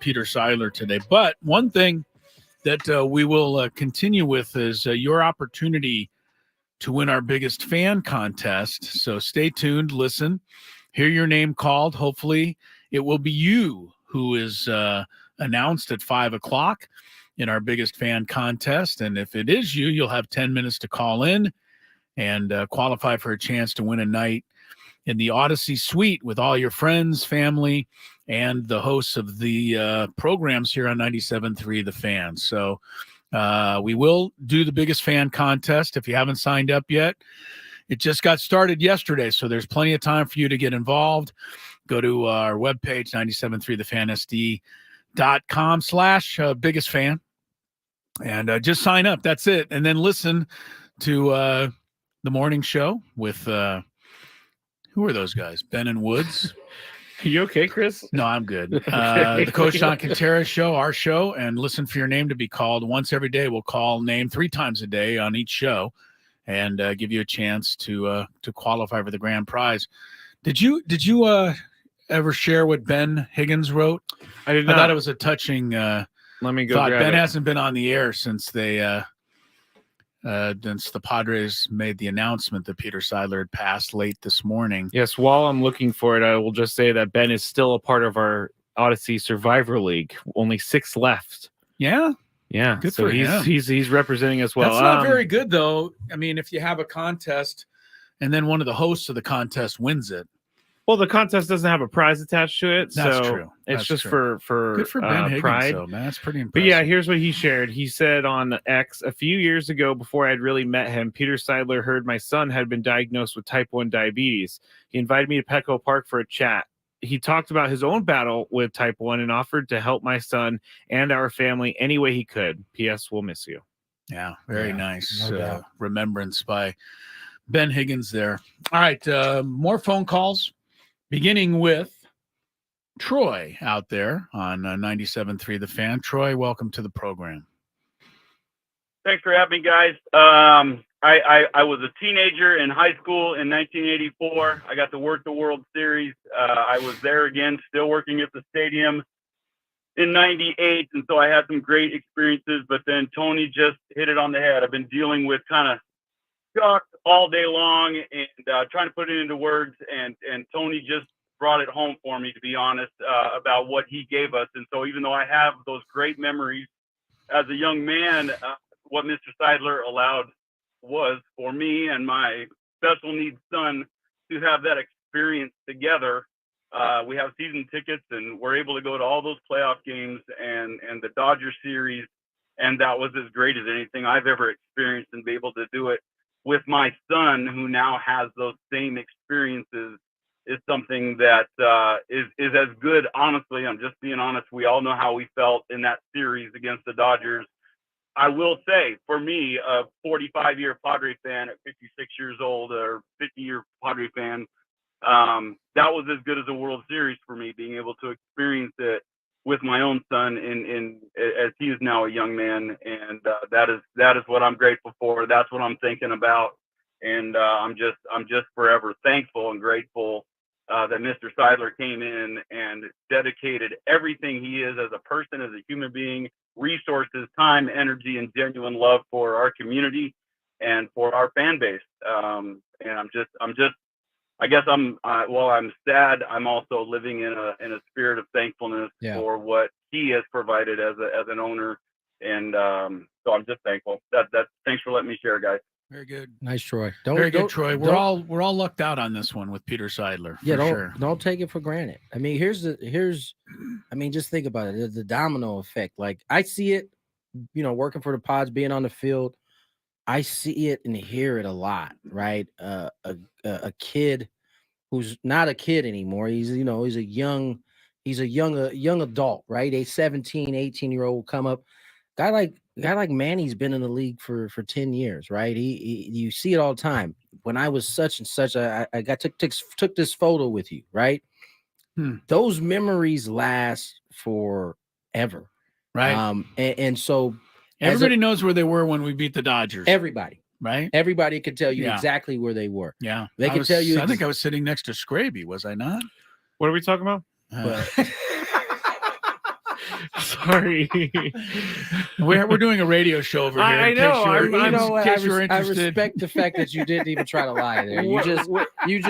Peter Seidler today. But one thing that we will continue with is your opportunity to win our biggest fan contest. So stay tuned, listen, hear your name called. Hopefully it will be you who is announced at 5 o'clock in our biggest fan contest. And if it is you, you'll have 10 minutes to call in and qualify for a chance to win a night in the Odyssey Suite with all your friends, family, and the hosts of the programs here on 97.3 The Fan. So we will do the biggest fan contest. If you haven't signed up yet, it just got started yesterday, so there's plenty of time for you to get involved. Go to our webpage, 973thefansd.com/biggest fan, and just sign up. That's it. And then listen to the morning show with who are those guys? Ben and Woods. You okay, Chris? No, I'm good. The Coach John Quintero show, our show, and listen for your name to be called once every day. We'll call name 3 times a day on each show, and give you a chance to qualify for the grand prize. Did you ever share what Ben Higgins wrote? I did not. I thought it was a touching. Let me go. Thought grab Ben it. hasn't been on the air since they. Since the Padres made the announcement that Peter Seidler had passed late this morning. Yes, while I'm looking for it, I will just say that Ben is still a part of our Odyssey Survivor League. Only 6 left. Yeah? Yeah. Good so for him. he's representing us well. That's not very good, though. I mean, if you have a contest and then one of the hosts of the contest wins it. Well, the contest doesn't have a prize attached to it. That's so true. It's That's just true. for Good for Ben Higgins, pride. though, man. That's pretty impressive. But yeah, here's what he shared. He said on X, a few years ago, before I'd really met him, Peter Seidler heard my son had been diagnosed with type 1 diabetes. He invited me to Petco Park for a chat. He talked about his own battle with type 1 and offered to help my son and our family any way he could. P.S. We'll miss you. Yeah, very nice. no doubt. Remembrance by Ben Higgins there. All right, more phone calls, beginning with Troy out there on 97.3 The Fan. Troy, welcome to the program. Thanks for having me, guys. I was a teenager in high school in 1984. I got to work the World Series. I was there again, still working at the stadium in 98. And so I had some great experiences, but then Tony just hit it on the head. I've been dealing with kind of shock all day long and trying to put it into words. And Tony just brought it home for me, to be honest, about what he gave us. And so even though I have those great memories as a young man, what Mr. Seidler allowed was for me and my special needs son to have that experience together. We have season tickets and we're able to go to all those playoff games and the Dodger series. And that was as great as anything I've ever experienced, and be able to do it with my son, who now has those same experiences, is something that is as good. Honestly, I'm just being honest. We all know how we felt in that series against the Dodgers. I will say, for me, a 45-year Padre fan at 56 years old, or 50-year Padre fan, that was as good as a World Series for me, being able to experience it with my own son as he is now a young man. And that is what I'm grateful for. That's what I'm thinking about. And I'm just forever thankful and grateful that Mr. Seidler came in and dedicated everything he is as a person, as a human being, resources, time, energy, and genuine love for our community and for our fan base. And I guess while I'm sad, I'm also living in a spirit of thankfulness for what he has provided as an owner. And so I'm just thankful. Thanks for letting me share, guys. Very good. Nice, Troy. Very good, Troy. We're all lucked out on this one with Peter Seidler. Yeah, sure. Don't take it for granted. I mean, just think about it. The domino effect. Like, I see it, working for the Pods, being on the field. I see it and hear it a lot, right? A kid who's not a kid anymore. He's a young adult, right? A 17, 18-year-old come up. Guy like Manny's been in the league for 10 years, right? You see it all the time. When I was such and such, I took this photo with you, right? Those memories last forever, right? And so everybody knows where they were when we beat the Dodgers. Everybody, right? Everybody could tell you exactly where they were. Yeah, they could tell you. I think I was sitting next to Scraby, was I not? What are we talking about? Sorry. We're doing a radio show over here. I know. I respect the fact that you didn't even try to lie there. You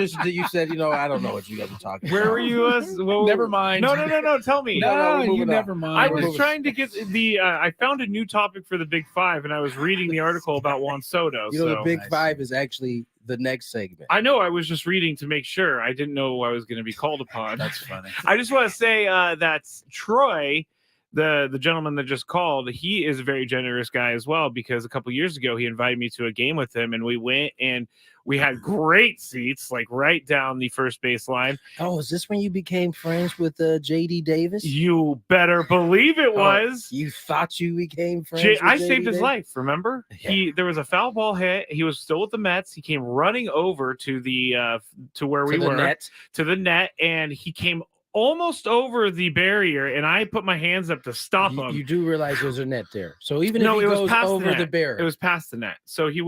said, I don't know what you guys are talking about. Where were you? Never mind. No. Tell me. No, you never mind. I was trying to get I found a new topic for the Big Five, and I was reading the article about Juan Soto. The Big Five is actually the next segment. I know. I was just reading to make sure. I didn't know I was going to be called upon. That's funny. I just want to say that Troy, the gentleman that just called, he is a very generous guy as well, because a couple years ago he invited me to a game with him, and we went and we had great seats, like right down the first base line. Oh, is this when you became friends with JD Davis? You better believe it was. You thought you became friends with I JD saved his Davis? life, remember? Yeah. There was a foul ball hit. He was still with the Mets. He came running over to the to where we were, to the net, and he came almost over the barrier, and I put my hands up to stop him. You do realize there's a net there. So even if he goes over the barrier. It was past the net. So he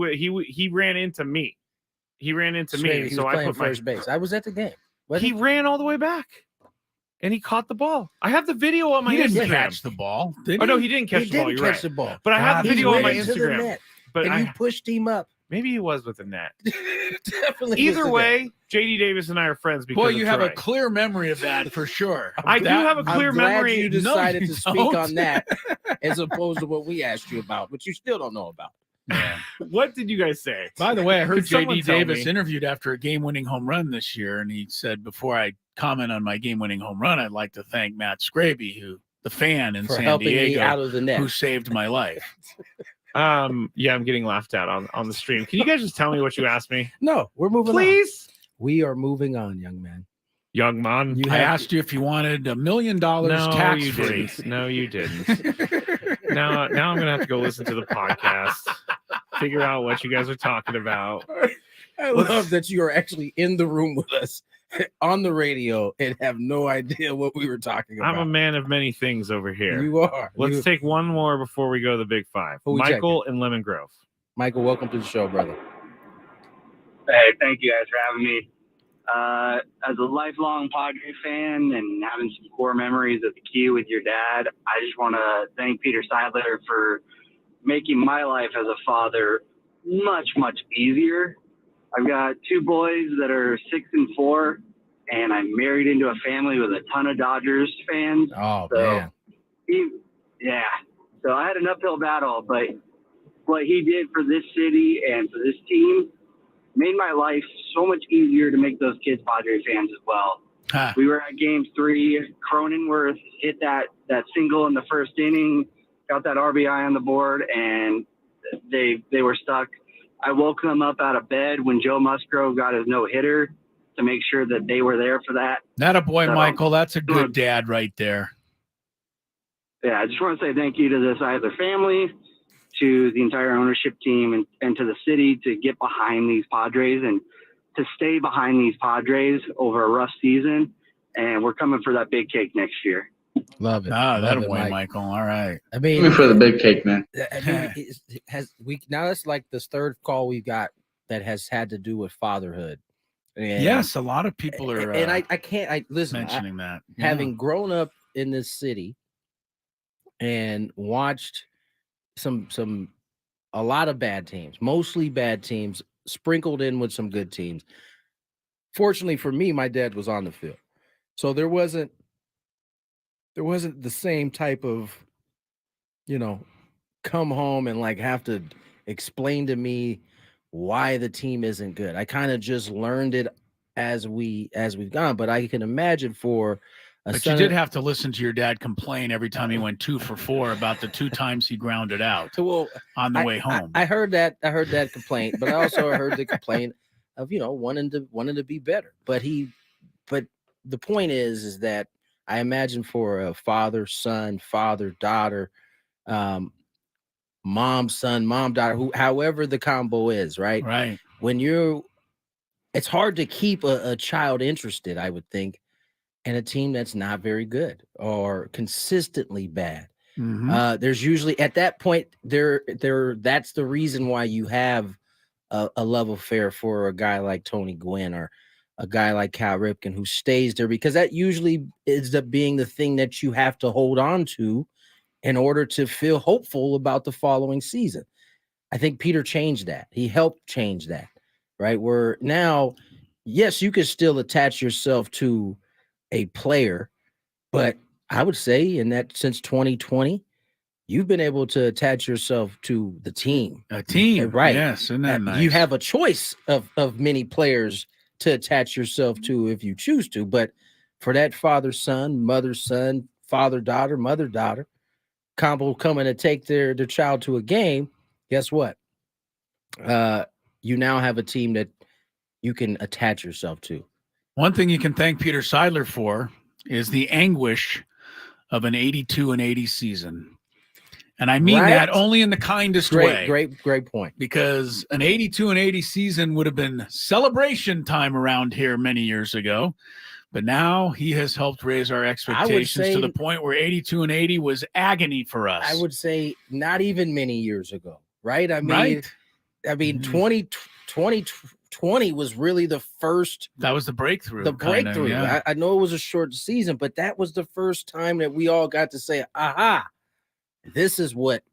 ran into me. He ran into me. So I put first base. I was at the game. He ran all the way back, and he caught the ball. I have the video on my Instagram. He didn't catch the ball. No, he didn't catch the ball. You're right. The ball. But I have the video on my to the Instagram. net, But you pushed him up. Maybe he was with the net. Definitely. Either way, JD Davis and I are friends. Because Boy, you have Troy. a clear memory of that for sure. I do have a clear I'm glad memory. You decided you to speak don't. on that as opposed to what we asked you about, but you still don't know about. Yeah. What did you guys say? By the way, I heard Could someone JD tell Davis me? interviewed after a game-winning home run this year, and he said, before I comment on my game-winning home run, I'd like to thank Matt Scraby, the fan in For San helping Diego, me out of the net. who saved my life. Yeah, I'm getting laughed at on the stream. Can you guys just tell me what you asked me? No, we're moving on. Please? We are moving on, young man. Young man. I asked you if you wanted $1 million tax-free. No, you didn't. Now I'm gonna have to go listen to the podcast, figure out what you guys are talking about. I love that you are actually in the room with us on the radio and have no idea what we were talking about. I'm a man of many things over here. You are. Let's take one more before we go to the Big Five. Who we Michael in Lemon Grove. Michael, welcome to the show, brother. Hey, thank you guys for having me. As a lifelong Padre fan and having some core memories of the queue with your dad, I just want to thank Peter Seidler for making my life as a father much, much easier. I've got two boys that are 6 and 4, and I'm married into a family with a ton of Dodgers fans. Oh, so man. So I had an uphill battle, but what he did for this city and for this team made my life so much easier to make those kids Padre fans as well. Huh. We were at game 3. Cronenworth hit that single in the first inning, got that RBI on the board, and they were stuck. I woke them up out of bed when Joe Musgrove got his no-hitter to make sure that they were there for that. That a boy, So, Michael. That's a good dad right there. Yeah, I just want to say thank you to the Seidler family, to the entire ownership team, and to the city to get behind these Padres and to stay behind these Padres over a rough season. And we're coming for that big cake next year. Love it. Ah, that a Love it, boy, Mike. Michael. All right. I mean, Coming for the big cake, man. I mean, now that's like the third call we've got that has had to do with fatherhood. And, Yes, a lot of people are and I can't listen. mentioning that. Having grown up in this city and watched a lot of bad teams, mostly bad teams, sprinkled in with some good teams. Fortunately for me, my dad was on the field, so there wasn't the same type of, come home and like have to explain to me why the team isn't good. I kind of just learned it as we've gone, but I can imagine for But you did have to listen to your dad complain every time he went 2 for 4 about the 2 times he grounded out on the way home. I heard that complaint, but I also heard the complaint of wanting to be better. But the point is that I imagine for a father, son, father, daughter, mom, son, mom, daughter, however the combo is, right? Right. It's hard to keep a child interested, I would think, in a team that's not very good or consistently bad. Mhm. There's usually at that point that's the reason why you have a love affair for a guy like Tony Gwynn or a guy like Cal Ripken who stays there, because that usually ends up being the thing that you have to hold on to in order to feel hopeful about the following season. I think Peter changed that. He helped change that, right? Where now, yes, you could still attach yourself to a player, but I would say in that since 2020, you've been able to attach yourself to the team. A team, right? Yes, isn't that nice? You have a choice of many players to attach yourself to if you choose to, but for that father-son, mother-son, father-daughter, mother-daughter combo coming to take their child to a game, guess what? You now have a team that you can attach yourself to. One thing you can thank Peter Seidler for is the anguish of an 82-80 season. And I mean that only in the kindest way. Great point. Because an 82-80 season would have been celebration time around here many years ago. But now he has helped raise our expectations to the point where 82-80 was agony for us. I would say not even many years ago, right? I mean, 2020 was really the first. That was the breakthrough. The breakthrough. Yeah. I know it was a short season, but that was the first time that we all got to say, aha, this is what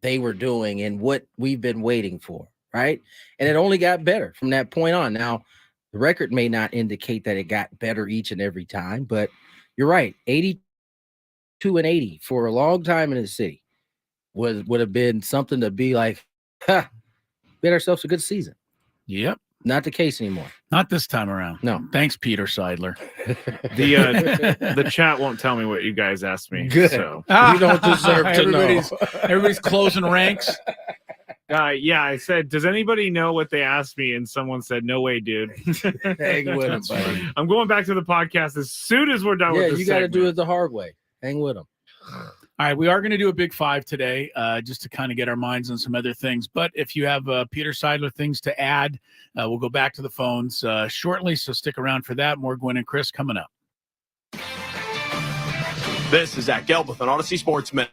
they were doing and what we've been waiting for, right? And it only got better from that point on. Now, the record may not indicate that it got better each and every time, but you're right. 82-80 for a long time in the city would have been something to be like, ha, we had ourselves a good season. Yep. Not the case anymore. Not this time around. No. Thanks, Peter Seidler. The chat won't tell me what you guys asked me. Good. So You don't deserve to know. Everybody's closing ranks. Yeah, I said, does anybody know what they asked me? And someone said, no way, dude. Hang with him, buddy. I'm going back to the podcast as soon as we're done with this you got to segment. do it the hard way. Hang with them. All right, we are going to do a big five today, just to kind of get our minds on some other things. But if you have Peter Seidler things to add, we'll go back to the phones shortly. So stick around for that. More Gwynn and Chris coming up. This is Zach Gelb with an Odyssey Sports Minute.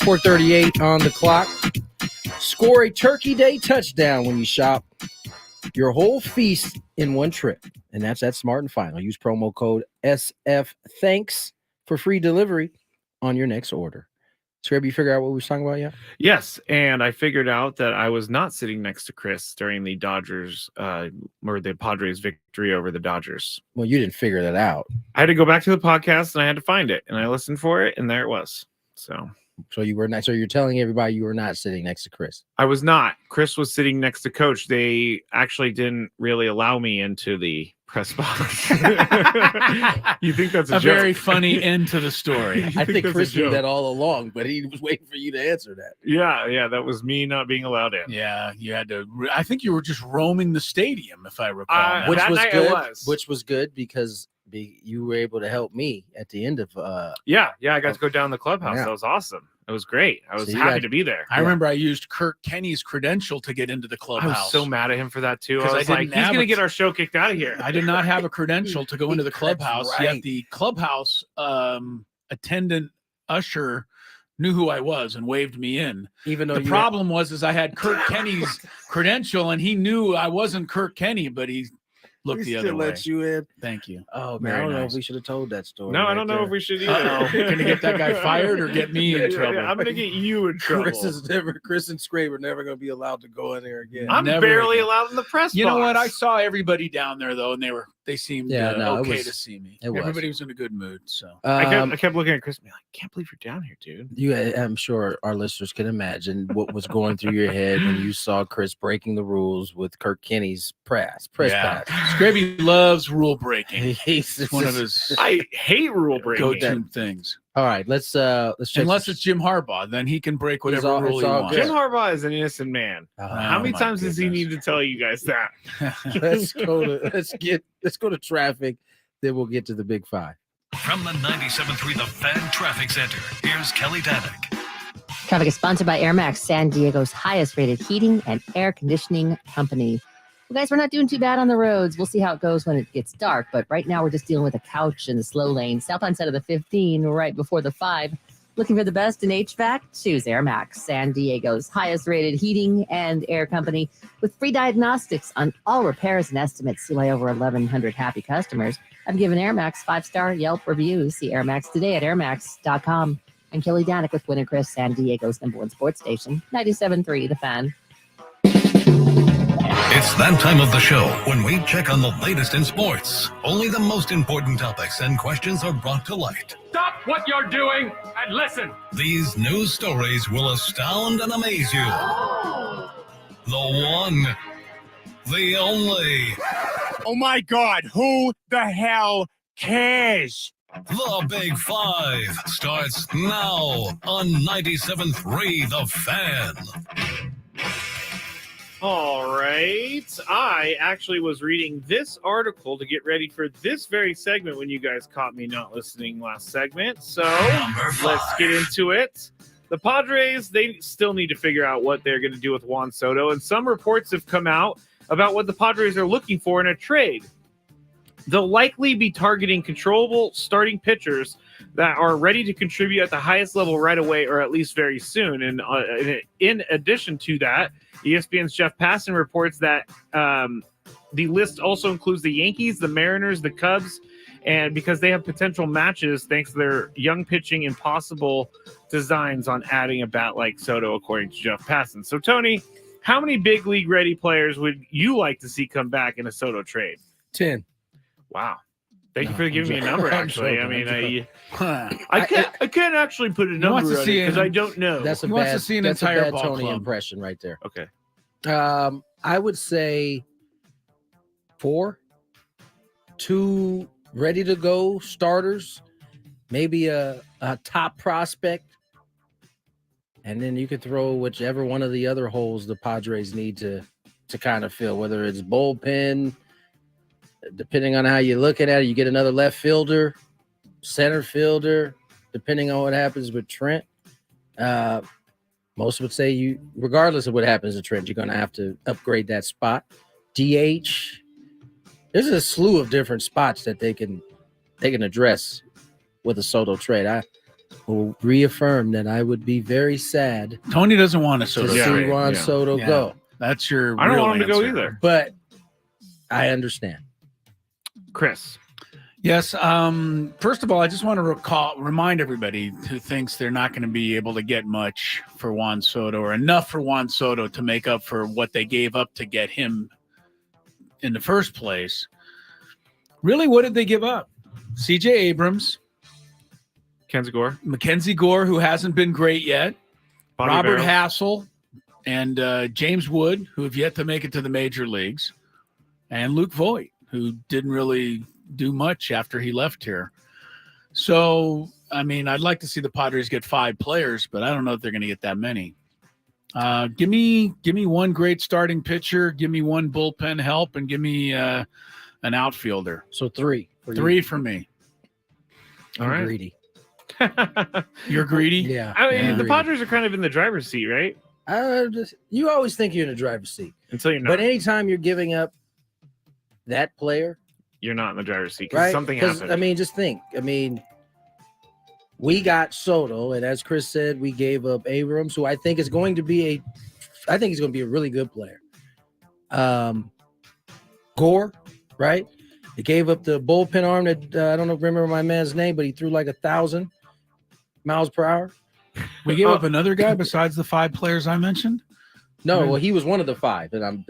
4:38 on the clock. Score a Turkey Day touchdown when you shop your whole feast in one trip. And that's at Smart and Final. Use promo code SFThanks for free delivery on your next order. Scrub, you figure out what we were talking about yet? Yes, and I figured out that I was not sitting next to Chris during the Dodgers or the Padres victory over the Dodgers. Well, you didn't figure that out. I had to go back to the podcast and I had to find it, and I listened for it, and there it was. So you were not. So you're telling everybody you were not sitting next to Chris. I was not. Chris was sitting next to Coach. They actually didn't really allow me into the press box. You think that's a joke? Very funny end to the story. I think Chris knew that all along, but he was waiting for you to answer that. Yeah, that was me not being allowed in. Yeah, you had to. I think you were just roaming the stadium, if I recall. Which was good. Which was good because you were able to help me at the end of. Yeah, I got to go down the clubhouse. Yeah. That was awesome. It was great. I was happy to be there. I remember I used Kirk Kenny's credential to get into the clubhouse. I was so mad at him for that too. I 'Cause was like, he's going to get our show kicked out of here. I did not have a credential to go into the clubhouse. right. Yet the clubhouse attendant usher knew who I was and waved me in. Even though the problem was I had Kirk Kenny's credential, and he knew I wasn't Kirk Kenny, but he looked the other way. Let you in. Thank you. Oh man, I don't know if we should have told that story. No, I don't know if we should either. Gonna get that guy fired or get me in trouble? I'm gonna get you in trouble. Chris and Scrape are never gonna be allowed to go in there again. I'm barely allowed in the press You know box. what? I saw everybody down there though, and they seemed okay it to see me. It was. Everybody was in a good mood. So I kept looking at Chris and be like, can't believe you're down here, dude. I'm sure our listeners can imagine what was going through your head when you saw Chris breaking the rules with Kirk Kenny's press pass. Scrappy loves rule breaking. It's one of his I hate rule breaking. go-to things. All right, let's check. Unless it's Jim Harbaugh, then he can break whatever rule he wants. Jim Harbaugh is an innocent man. How many times does he need to tell you guys that? let's go to traffic, then we'll get to the Big Five. From the 97.3 The Fan Traffic Center, here's Kelly Danick. Traffic is sponsored by Air Max, San Diego's highest rated heating and air conditioning company. Well, guys, we're not doing too bad on the roads. We'll see how it goes when it gets dark. But right now, we're just dealing with a couch in the slow lane, southbound side of the 15, right before the 5. Looking for the best in HVAC? Choose Air Max, San Diego's highest rated heating and air company, with free diagnostics on all repairs and estimates. See why over 1,100 happy customers have given Air Max 5-star Yelp reviews. See Air Max today at airmax.com. I'm Kelly Danick with Gwynn and Chris, San Diego's #1 sports station, 97.3 The Fan. It's that time of the show when we check on the latest in sports. Only the most important topics and questions are brought to light. Stop what you're doing and listen. These news stories will astound and amaze you. The one, the only. Oh my God, who the hell cares? The Big Five starts now on 97.3 The Fan. All right. I actually was reading this article to get ready for this very segment when you guys caught me not listening last segment. So let's get into it. The Padres, they still need to figure out what they're going to do with Juan Soto. And some reports have come out about what the Padres are looking for in a trade. They'll likely be targeting controllable starting pitchers that are ready to contribute at the highest level right away, or at least very soon. And in addition to that, ESPN's Jeff Passan reports that the list also includes the Yankees, the Mariners, the Cubs, and because they have potential matches thanks to their young pitching and possible designs on adding a bat like Soto, according to Jeff Passan. So, Tony, how many big league ready players would you like to see come back in a Soto trade? 10. Wow. Thank you for giving me a number, actually. I'm joking. I can't actually put a number on it because I don't know. That's a He bad, wants to see an that's entire a bad ball Tony club. impression right there. Okay. I would say 4, 2 ready to go starters, maybe a top prospect, and then you could throw whichever one of the other holes the Padres need to kind of fill, whether it's bullpen, depending on how you're looking at it. You get another left fielder, center fielder, depending on what happens with Trent. Most would say regardless of what happens to Trent, you're going to have to upgrade that spot. DH. There's a slew of different spots that they can address with a Soto trade. will reaffirm that I would be very sad. Tony doesn't want to see Juan Soto go. That's your. I don't real want him to go answer. either. But I understand. Chris. Yes. First of all, I just want to remind everybody who thinks they're not going to be able to get much for Juan Soto or enough for Juan Soto to make up for what they gave up to get him in the first place. Really, what did they give up? C.J. Abrams, Mackenzie Gore, who hasn't been great yet, Bobby Robert Barrows. Hassel, and James Wood, who have yet to make it to the major leagues, and Luke Voigt, who didn't really do much after he left here. So, I mean, I'd like to see the Padres get 5 players, but I don't know if they're going to get that many. Give me one great starting pitcher, give me one bullpen help, and give me an outfielder. So 3. Three for me. I'm right. greedy. You're greedy? Yeah. I mean, I'm the greedy. Padres are kind of in the driver's seat, right? You always think you're in the driver's seat. Until you're not. But anytime you're giving up that player, You're not in the driver's seat because right? something 'Cause, happened. I mean, just think. I mean, we got Soto, and as Chris said, we gave up Abrams, who I think is going to be a really good player. Gore, right? They gave up the bullpen arm that I don't remember my man's name, but he threw like 1,000 miles per hour. We gave up another guy besides the 5 players I mentioned? No, well, he was one of the 5 that I'm.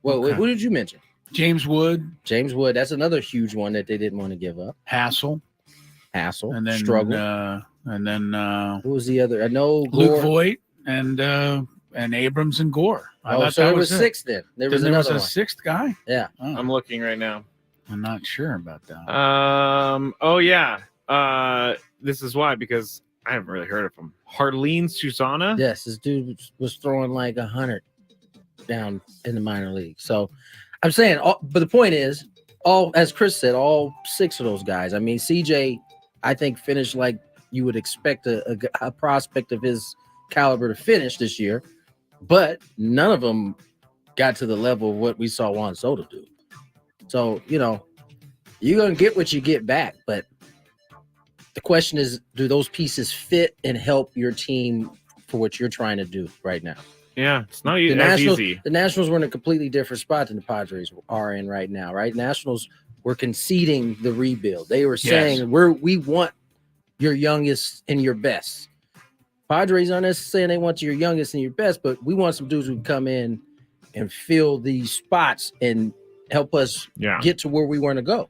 Well, okay. who did you mention? James Wood. James Wood. That's another huge one that they didn't want to give up. Hassel. And then Struggle. Who was the other? I know Luke Gore. Voigt and Abrams and Gore. I thought So that there was it. 6 then. There was Then another a one. 6th guy? Yeah. I'm looking right now. I'm not sure about that. Oh yeah. This is why, because I haven't really heard of him. Harleen Susana. Yes, this dude was throwing like 100 down in the minor league. So I'm saying, but the point is, as Chris said, all 6 of those guys. I mean, CJ, I think finished like you would expect a prospect of his caliber to finish this year, but none of them got to the level of what we saw Juan Soto do. So, you're going to get what you get back, but the question is, do those pieces fit and help your team for what you're trying to do right now? Yeah, it's not as easy. The Nationals were in a completely different spot than the Padres are in right now, right? Nationals were conceding the rebuild. They were saying, we want your youngest and your best. Padres aren't necessarily saying they want your youngest and your best, but we want some dudes who can come in and fill these spots and help us get to where we want to go.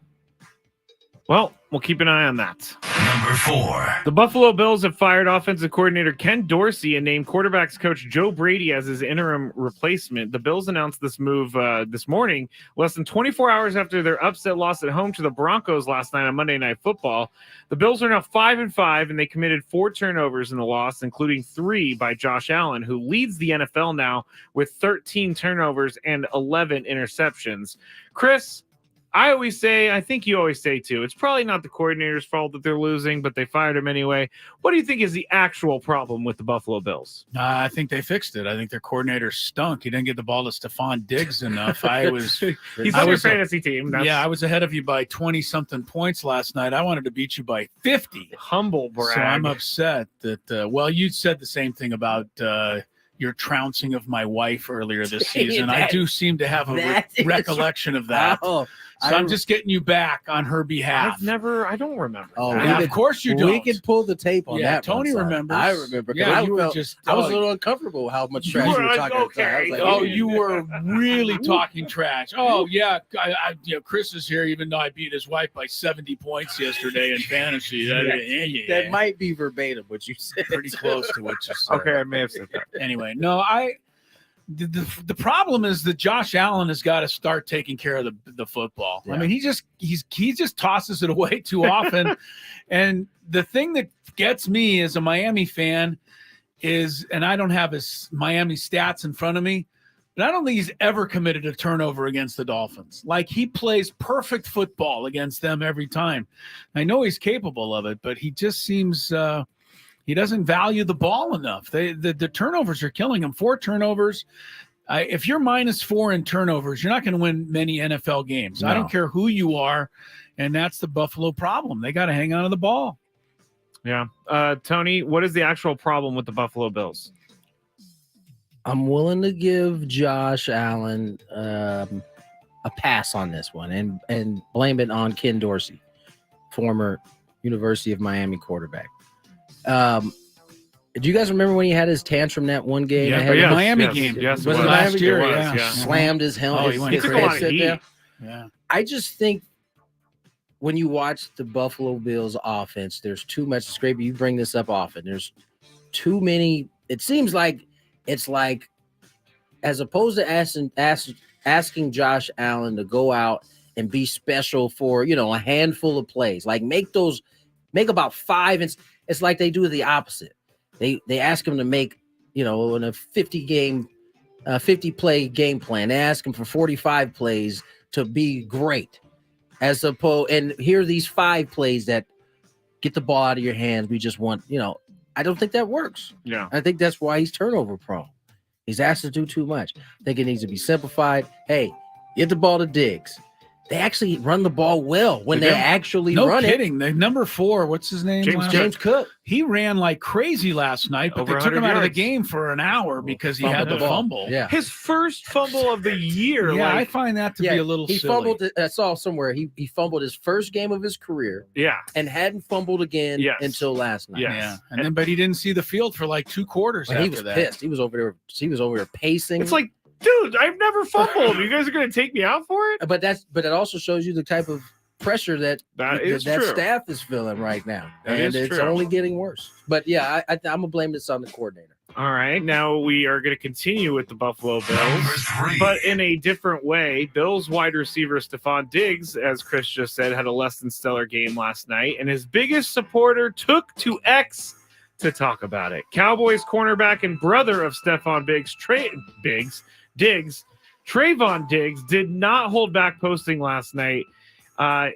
Well, we'll keep an eye on that. Number 4. The Buffalo Bills have fired offensive coordinator Ken Dorsey and named quarterbacks coach Joe Brady as his interim replacement. The Bills announced this move this morning, less than 24 hours after their upset loss at home to the Broncos last night on Monday Night Football. The Bills are now 5-5, and they committed 4 turnovers in the loss, including 3 by Josh Allen, who leads the NFL now with 13 turnovers and 11 interceptions. Chris, I think you always say too, it's probably not the coordinator's fault that they're losing, but they fired him anyway. What do you think is the actual problem with the Buffalo Bills? I think they fixed it. I think their coordinator stunk. He didn't get the ball to Stephon Diggs enough. He's on your fantasy team. Yeah, I was ahead of you by 20-something points last night. I wanted to beat you by 50. Humble brag. So I'm upset that, you said the same thing about your trouncing of my wife earlier this season. I do seem to have a recollection of that. So I'm just getting you back on her behalf. I don't remember. Of course you don't. We can pull the tape on that. Tony remembers. I remember. Yeah, I was a little uncomfortable how much trash you were talking. Okay. You were really talking trash. Oh yeah, Chris is here, even though I beat his wife by 70 points yesterday in fantasy. That might be verbatim what you said. Pretty close to what you said. Okay, I may have said that. Anyway, no, the problem is that Josh Allen has got to start taking care of the football. Yeah. I mean, he just tosses it away too often. And the thing that gets me as a Miami fan is, and I don't have his Miami stats in front of me, but I don't think he's ever committed a turnover against the Dolphins. Like, he plays perfect football against them every time. I know he's capable of it, but he just seems he doesn't value the ball enough. The turnovers are killing him. 4 turnovers. If you're -4 in turnovers, you're not going to win many NFL games. No. I don't care who you are, and that's the Buffalo problem. They got to hang on to the ball. Yeah. Tony, what is the actual problem with the Buffalo Bills? I'm willing to give Josh Allen a pass on this one and blame it on Ken Dorsey, former University of Miami quarterback. Do you guys remember when he had his tantrum that one game? Yeah, the Miami game. Yes, was it last Miami? year. It was, Yeah. Slammed his helmet. He took a lot of heat. Yeah. I just think when you watch the Buffalo Bills offense, there's too much scrape. You bring this up often. There's too many. It seems like it's like, as opposed to asking Josh Allen to go out and be special for, a handful of plays, like make about 5. It's like they do the opposite. They ask him to make, in a 50 play game plan. They ask him for 45 plays to be great, and here are these 5 plays that get the ball out of your hands. We just want, I don't think that works. Yeah. I think that's why he's turnover prone. He's asked to do too much. I think it needs to be simplified. Hey, get the ball to Diggs. They actually run the ball well when they actually run it. No kidding. The number 4, what's his name? James Cook. He ran like crazy last night, but Over they took him 100 out of the yards. game for an hour because he had the fumble. Yeah. His first fumble of the year. Yeah, like, I find that to be a little he silly. fumbled. I saw somewhere he fumbled his first game of his career. Yeah. And hadn't fumbled again until last night. Yes. Yeah. And then, but he didn't see the field for like 2 quarters Well, after he was that. pissed. He was over there pacing. It's like, dude, I've never fumbled. You guys are going to take me out for it? But it also shows you the type of pressure that is true. staff is feeling right now. That and is it's true. only getting worse. But yeah, I'm gonna blame this on the coordinator. All right, now we are going to continue with the Buffalo Bills, but in a different way. Bills wide receiver Stephon Diggs, as Chris just said, had a less than stellar game last night, and his biggest supporter took to X to talk about it. Cowboys cornerback and brother of Stephon Diggs, Trayvon Diggs, did not hold back posting last night.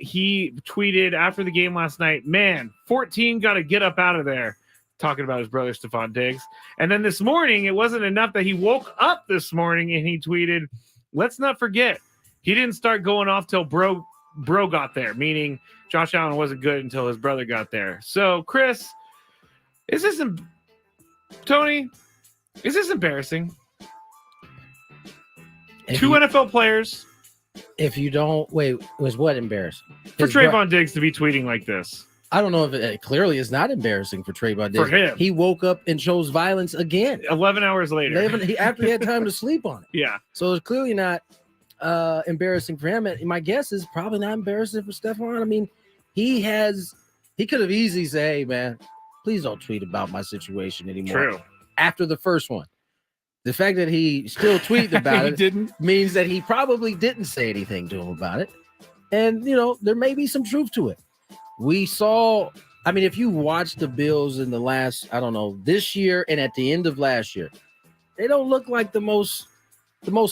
He tweeted after the game last night, man, 14 got to get up out of there, talking about his brother Stephon Diggs. And then this morning, it wasn't enough that he woke up this morning and he tweeted, let's not forget, he didn't start going off till bro got there, meaning Josh Allen wasn't good until his brother got there. So, Chris, Tony, is this embarrassing? Two NFL players. If you don't was what embarrassing For Trayvon Diggs to be tweeting like this? I don't know if it clearly is not embarrassing for Trayvon Diggs. For him. He woke up and chose violence again. 11 hours later. After he had time to sleep on it. Yeah. So it's clearly not embarrassing for him. And my guess is probably not embarrassing for Stephon. I mean, he could have easily said, hey, man, please don't tweet about my situation anymore. True. After the first one. The fact that he still tweeted about it means that he probably didn't say anything to him about it. And, there may be some truth to it. We saw, if you watch the Bills in the last, this year and at the end of last year, they don't look like the most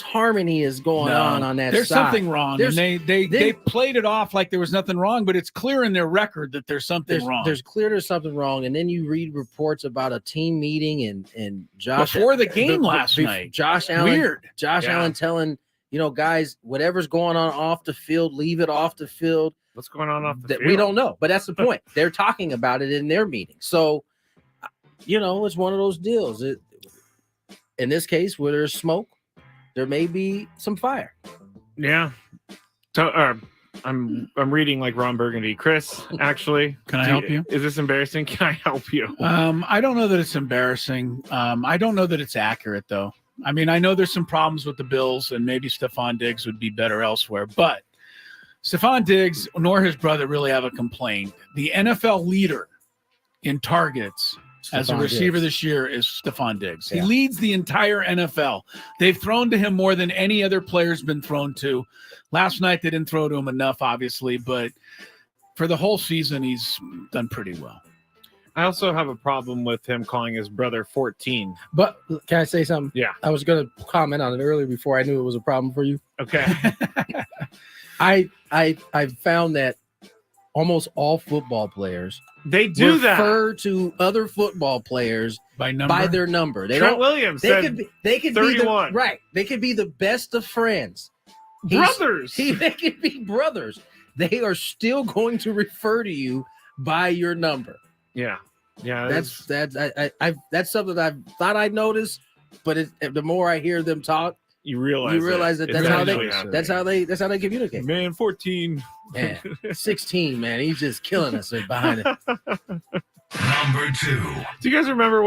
harmony is going on that there's side. Something wrong. And they played it off like there was nothing wrong, but it's clear in their record that there's something wrong. There's something wrong. And then you read reports about a team meeting and Josh before the game last night. Josh Allen. Weird. Allen telling, guys, whatever's going on off the field, leave it off the field. What's going on off the field? We don't know. But that's the point. They're talking about it in their meeting. So, it's one of those deals. In this case, where there's smoke, there may be some fire. Yeah. I'm reading like Ron Burgundy. Chris, actually, can I help you? Is this embarrassing? Can I help you? I don't know that it's embarrassing. I don't know that it's accurate, though. I know there's some problems with the Bills, and maybe Stephon Diggs would be better elsewhere. But Stephon Diggs nor his brother really have a complaint. The NFL leader in targets as a receiver this year is Stephon Diggs. Yeah. He leads the entire NFL. They've thrown to him more than any other player's been thrown to. Last night, they didn't throw to him enough, obviously, but for the whole season, he's done pretty well. I also have a problem with him calling his brother 14. But can I say something? Yeah. I was going to comment on it earlier before I knew it was a problem for you. Okay. I found that almost all football players refer to other football players by their number. Trent Williams said they could 31. They could be the best of friends. Brothers. They could be brothers. They are still going to refer to you by your number. Yeah. That's that's something I thought I'd noticed, but the more I hear them talk, you realize that that's how they communicate. Man, 14. Man, 16, man, he's just killing us behind it. Number 2. Do you guys remember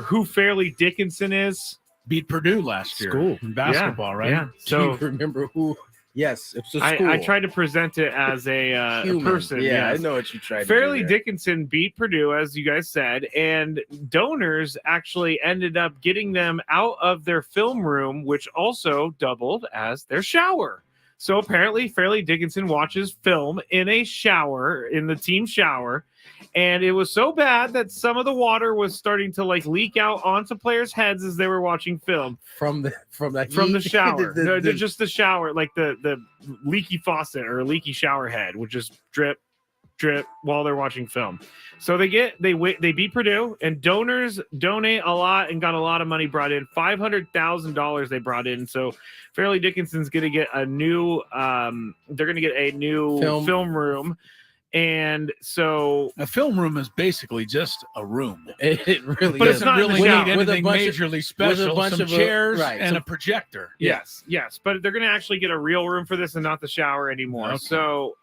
who Fairleigh Dickinson is? Beat Purdue last year in basketball, right? Yeah. So do you remember who? Yes, it's a school. I tried to present it as a person. Yeah, yes. I know what you tried. Fairleigh Dickinson beat Purdue, as you guys said, and donors actually ended up getting them out of their film room, which also doubled as their shower. So apparently, Fairleigh Dickinson watches film in a shower, in the team shower. And it was so bad that some of the water was starting to leak out onto players' heads as they were watching film from the shower. Just the shower, like the leaky faucet or leaky shower head would just drip while they're watching film. So they beat Purdue, and donors donate a lot and got a lot of money brought in. $500,000 they brought in. So Fairleigh Dickinson's going to get a new they're going to get a new film room. And so a film room is basically just a room. It really but is. It's not really need anything bunch majorly special. Some chairs and a projector. Yes. But they're going to actually get a real room for this and not the shower anymore. Okay. So,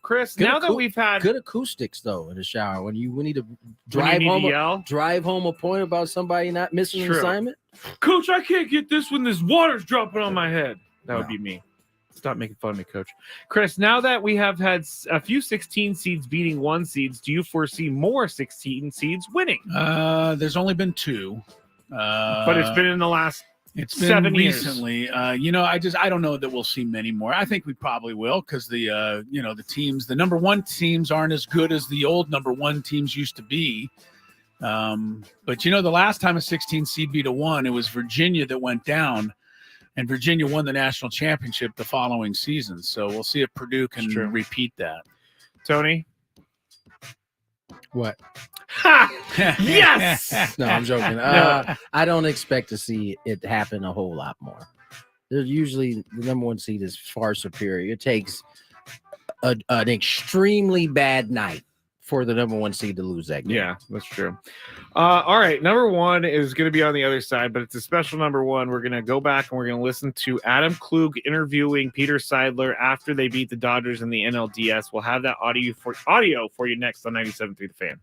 Chris, now that we've had good acoustics though in the shower, when you need to drive home a point about somebody not missing an assignment. Coach, I can't get this when this water's dropping on my head. That would be me. Stop making fun of me, Coach. Chris, now that we have had a few 16 seeds beating 1 seeds, do you foresee more 16 seeds winning? There's only been 2. But it's been in the last It's 7 been years. recently. I don't know that we'll see many more. I think we probably will because the teams, the number 1 teams aren't as good as the old number 1 teams used to be. But the last time a 16 seed beat a 1, it was Virginia that went down. And Virginia won the national championship the following season. So we'll see if Purdue can repeat that. Tony? What? Yes! No, I'm joking. I don't expect to see it happen a whole lot more. There's usually the number 1 seed is far superior. It takes an extremely bad night for the number 1 seed to lose that game. Yeah, that's true. All right, number 1 is going to be on the other side, but it's a special number 1. We're going to go back and we're going to listen to Adam Klug interviewing Peter Seidler after they beat the Dodgers in the NLDS. We'll have that audio for you next on 97.3 The Fan.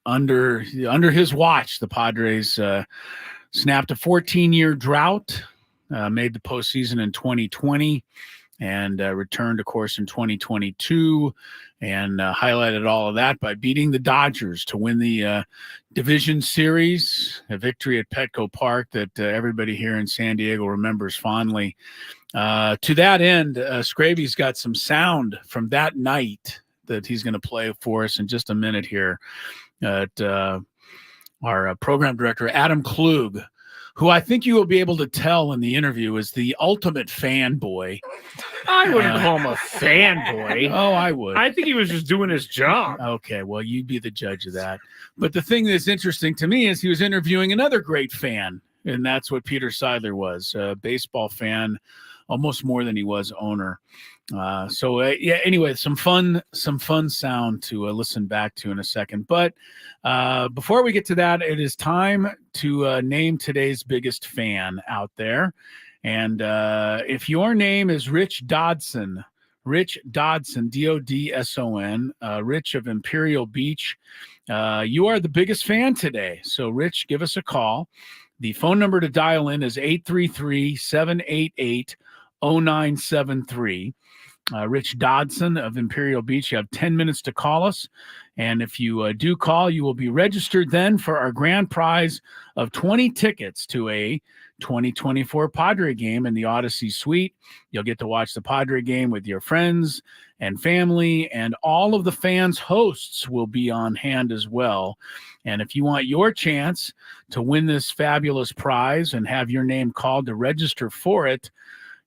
under his watch, the Padres snapped a 14-year drought, made the postseason in 2020, and returned, of course, in 2022, and highlighted all of that by beating the Dodgers to win the division series, a victory at Petco Park that everybody here in San Diego remembers fondly. To that end, Scraby's got some sound from that night that he's going to play for us in just a minute here. Our program director, Adam Klug, who I think you will be able to tell in the interview is the ultimate fanboy. I wouldn't call him a fanboy. Oh, I would. I think he was just doing his job. Okay, well, you'd be the judge of that. But the thing that's interesting to me is he was interviewing another great fan, and that's what Peter Seidler was, a baseball fan, almost more than he was owner. Anyway, some fun sound to listen back to in a second. But before we get to that, it is time to name today's biggest fan out there. And if your name is Rich Dodson, D-O-D-S-O-N, Rich of Imperial Beach, you are the biggest fan today. So, Rich, give us a call. The phone number to dial in is 833-788-0973. Rich Dodson of Imperial Beach. You have 10 minutes to call us. And if you do call, you will be registered then for our grand prize of 20 tickets to a 2024 Padre game in the Odyssey Suite. You'll get to watch the Padre game with your friends and family, and all of the fans' hosts will be on hand as well. And if you want your chance to win this fabulous prize and have your name called to register for it,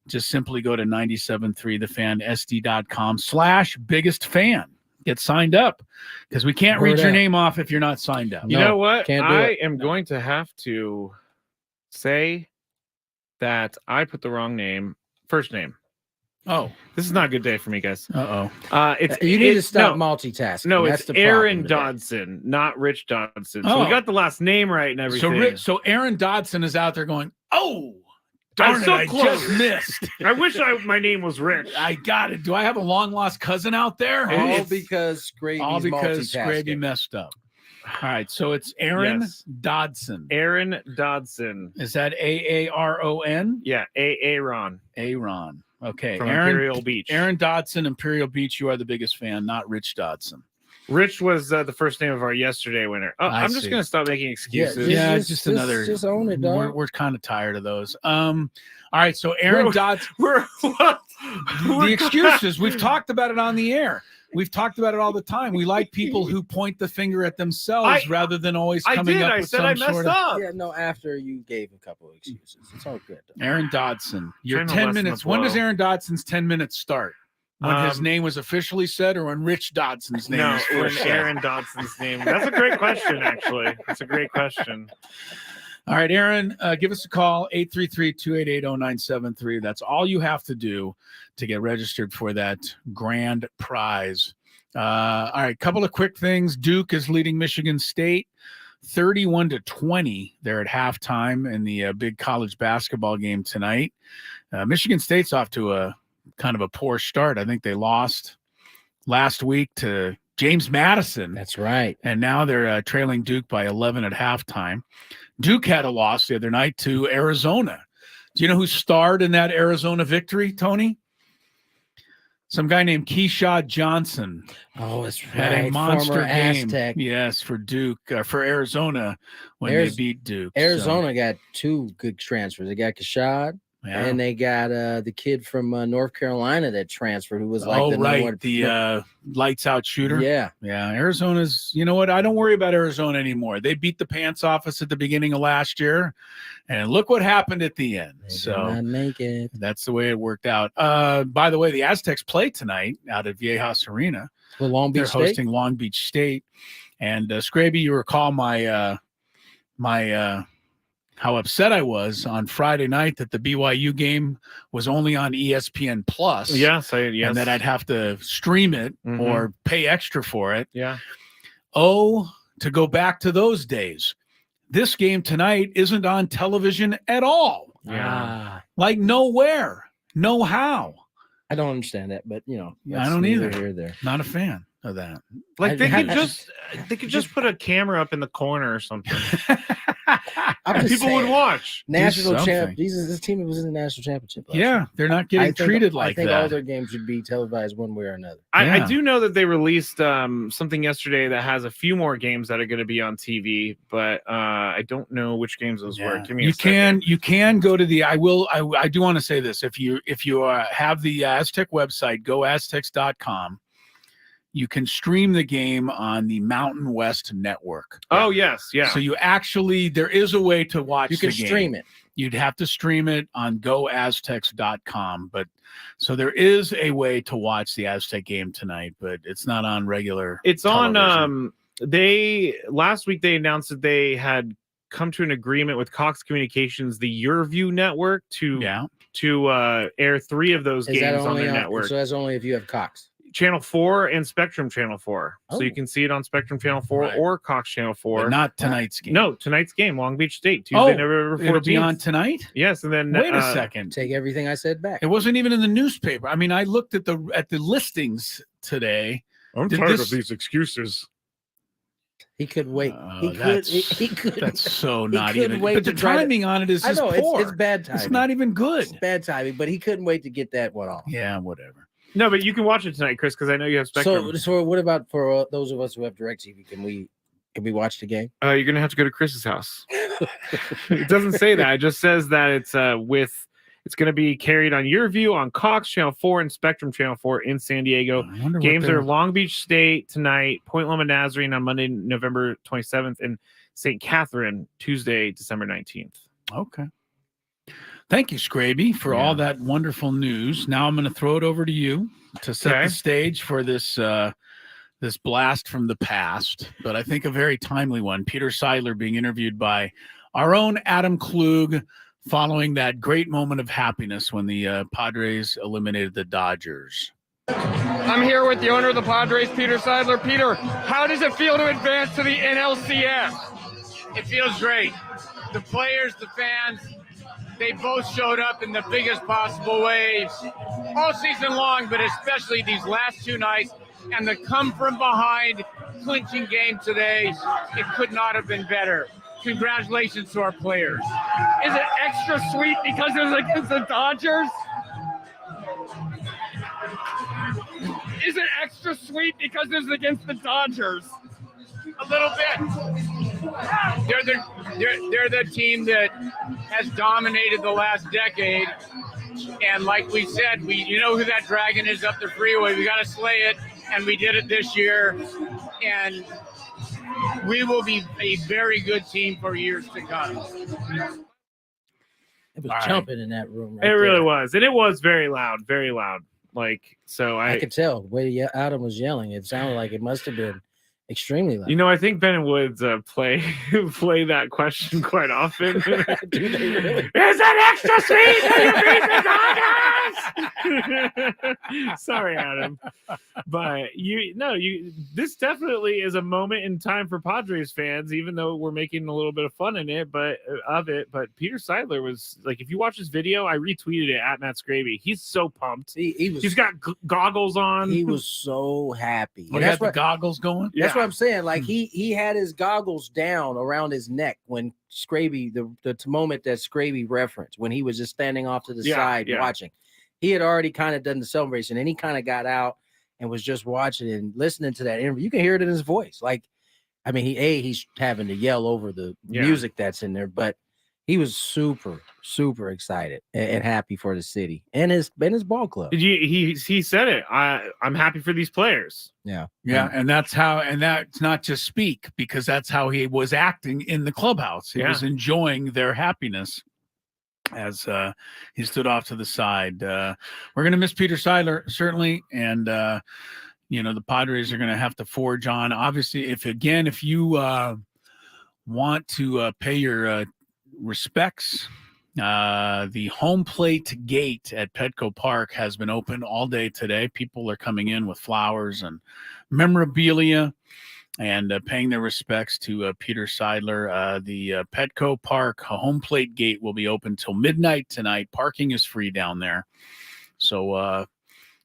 just simply go to 973thefansd.com/biggest fan. Get signed up, because we can't read your name off if you're not signed up. You know what? I am going to have to say that I put the wrong name, first name. Oh, this is not a good day for me, guys. You need to stop multitasking. No, That's it's the problem Aaron today. Dodson, not Rich Dodson. So Oh. we got the last name right and everything. So Aaron Dodson is out there going, oh, I'm darn it, so I close. just missed. I wish my name was Rich. I got it. Do I have a long-lost cousin out there? All because Scraby's All because multitasking. Scraby messed up. All right, so it's Aaron Yes. Dodson. Aaron Dodson. Is that A-A-R-O-N? Yeah, Aaron. Aaron. Okay. From Aaron, Imperial Beach. Aaron Dodson, Imperial Beach. You are the biggest fan, not Rich Dodson. Rich was the first name of our yesterday winner. Oh, I'm just see. going to stop making excuses. Yeah, just another. Just own it, dog. We're kind of tired of those. All right, so Aaron Dodson. The excuses. We've talked about it on the air. We've talked about it all the time. We like people who point the finger at themselves rather than always coming up with some sort of. Yeah, no, after you gave a couple of excuses. It's all good. Aaron Dodson, your Trying to 10 lessen minutes. the When does blow. Aaron Dodson's 10 minutes start? When his name was officially said, or when Rich Dodson's name No, was when first said? Aaron Dodson's name. That's a great question, actually. That's a great question. All right, Aaron, give us a call, 833-288-0973. That's all you have to do to get registered for that grand prize. All right, couple of quick things. Duke is leading Michigan State 31-20. They're at halftime in the big college basketball game tonight. Michigan State's off to a kind of a poor start. I think they lost last week to James Madison. That's right. And now they're trailing Duke by 11 at halftime. Duke had a loss the other night to Arizona. Do you know who starred in that Arizona victory, Tony? Some guy named Keyshawn Johnson. Oh, that's Had right. a monster Former game. Aztec. Yes, for Duke, for Arizona when they beat Duke. Arizona got two good transfers. They got Kashad, Yeah. and they got the kid from North Carolina that transferred, who was like the lights out shooter. Yeah. Arizona's. You know what? I don't worry about Arizona anymore. They beat the pants off us at the beginning of last year, and look what happened at the end. Did not make it. That's the way it worked out. By the way, the Aztecs play tonight out at Viejas Arena. Well, Long Beach They're State? hosting Long Beach State, and Scraby, you recall my how upset I was on Friday night that the BYU game was only on ESPN Plus. Yes, and that I'd have to stream it Mhm. or pay extra for it. Yeah. Oh, to go back to those days. This game tonight isn't on television at all. Yeah. Like nowhere, no how. I don't understand that, but I don't neither either. here or there. Not a fan. of that. Like they could just put a camera up in the corner or something. People would watch. National champ. This team was in the national championship. Yeah, they're not getting treated like that. I think all their games should be televised one way or another. I do know that they released something yesterday that has a few more games that are going to be on TV, but I don't know which games those were. Give me a second. You can go to the. I do want to say this. If you have the Aztec website, goaztecs.com. You can stream the game on the Mountain West Network. Oh, yes. Yeah. So there is a way to watch the game. You can stream it. You'd have to stream it on goaztecs.com. But so there is a way to watch the Aztec game tonight, but it's not on regular. It's television. on. Last week they announced that they had come to an agreement with Cox Communications, the YourView network, to air 3 of those games on their network. So that's only if you have Cox. Channel 4 and Spectrum Channel 4. So you can see it on Spectrum Channel 4 or Cox Channel 4. But not tonight's game. No, tonight's game, Long Beach State, Tuesday, November 14th. It'll be on tonight? Yes, and then wait a second. Take everything I said back. It wasn't even in the newspaper. I mean, I looked at the listings today. I'm tired of these excuses. He could wait. He could. That's so not even. Wait but the timing on it is just poor. It's bad timing. It's not even good. It's bad timing, but he couldn't wait to get that one off. Yeah, whatever. No, but you can watch it tonight, Chris, because I know you have Spectrum. So what about for those of us who have DirecTV? Can we watch the game? You're gonna have to go to Chris's house. It doesn't say that. It just says that it's going to be carried on YourView, on Cox Channel 4 and Spectrum Channel 4 in San Diego. Games are Long Beach State tonight, Point Loma Nazarene on Monday, November 27th, and St. Catherine Tuesday, December 19th. Okay. Thank you, Scraby, for all that wonderful news. Now I'm going to throw it over to you to set the stage for this this blast from the past, but I think a very timely one. Peter Seidler being interviewed by our own Adam Klug following that great moment of happiness when the Padres eliminated the Dodgers. I'm here with the owner of the Padres, Peter Seidler. Peter, how does it feel to advance to the NLCS? It feels great. The players, the fans, they both showed up in the biggest possible ways all season long, but especially these last 2 nights. And the come from behind clinching game today, it could not have been better. Congratulations to our players. Is it extra sweet because it was against the Dodgers? Is it extra sweet because it was against the Dodgers? A little bit. They're the team that has dominated the last decade. And like we said, you know who that dragon is up the freeway. We got to slay it. And we did it this year. And we will be a very good team for years to come. It was jumping in that room. It really was. And it was very loud, very loud. Like, so I could tell the way Adam was yelling. It sounded like it must have been extremely loud. You know, I think Ben and Woods play that question quite often. Do they really? Is it extra sweet when you beat the Dodgers? Sorry, Adam. But this definitely is a moment in time for Padres fans, even though we're making a little bit of fun in it, but Peter Seidler was like, if you watch this video, I retweeted it at Matt Scraby. He's so pumped. He's got goggles on. He was so happy. He had the goggles going. That's what I'm saying. Like he had his goggles down around his neck when Scraby, the moment that Scraby referenced, when he was just standing off to the side watching. He had already kind of done the celebration, and he kind of got out and was just watching and listening to that interview. You can hear it in his voice. Like, I mean, he's having to yell over the music that's in there, but he was super, super excited and happy for the city and his ball club. He said it. I'm happy for these players. Yeah. And that's not just speak, because that's how he was acting in the clubhouse. He was enjoying their happiness as he stood off to the side. We're going to miss Peter Seidler, certainly. And, the Padres are going to have to forge on. Obviously, if you want to pay your respects, the home plate gate at Petco Park has been open all day today. People are coming in with flowers and memorabilia and paying their respects to Peter Seidler. The Petco Park home plate gate will be open till midnight tonight. Parking is free down there. So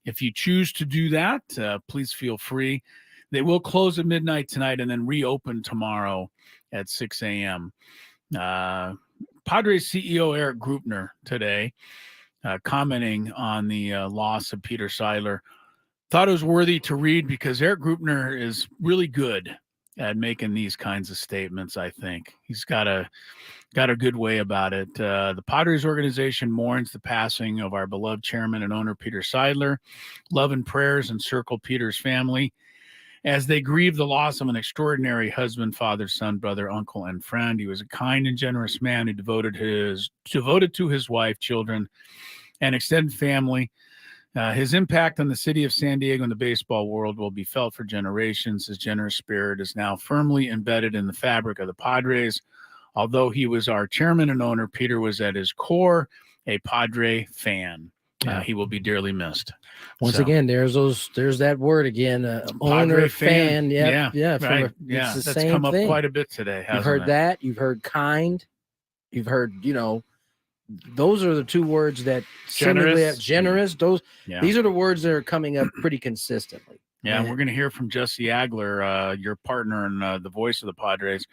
if you choose to do that, please feel free. They will close at midnight tonight and then reopen tomorrow at 6 a.m. Padres CEO Eric Grupner today, commenting on the loss of Peter Seidler, thought it was worthy to read because Eric Grupner is really good at making these kinds of statements. I think he's got a good way about it. The Padres organization mourns the passing of our beloved chairman and owner, Peter Seidler. Love and prayers encircle Peter's family as they grieve the loss of an extraordinary husband, father, son, brother, uncle, and friend. He was a kind and generous man who devoted to his wife, children, and extended family. His impact on the city of San Diego and the baseball world will be felt for generations. His generous spirit is now firmly embedded in the fabric of the Padres. Although he was our chairman and owner, Peter was at his core a Padre fan. He will be dearly missed. Once again, there's that word again, owner, fan. Yeah. That's come up quite a bit today. You've heard that. You've heard kind. You've heard, those are the two words that generous. These are the words that are coming up pretty consistently. Yeah, we're going to hear from Jesse Agler, your partner and the voice of the Padres.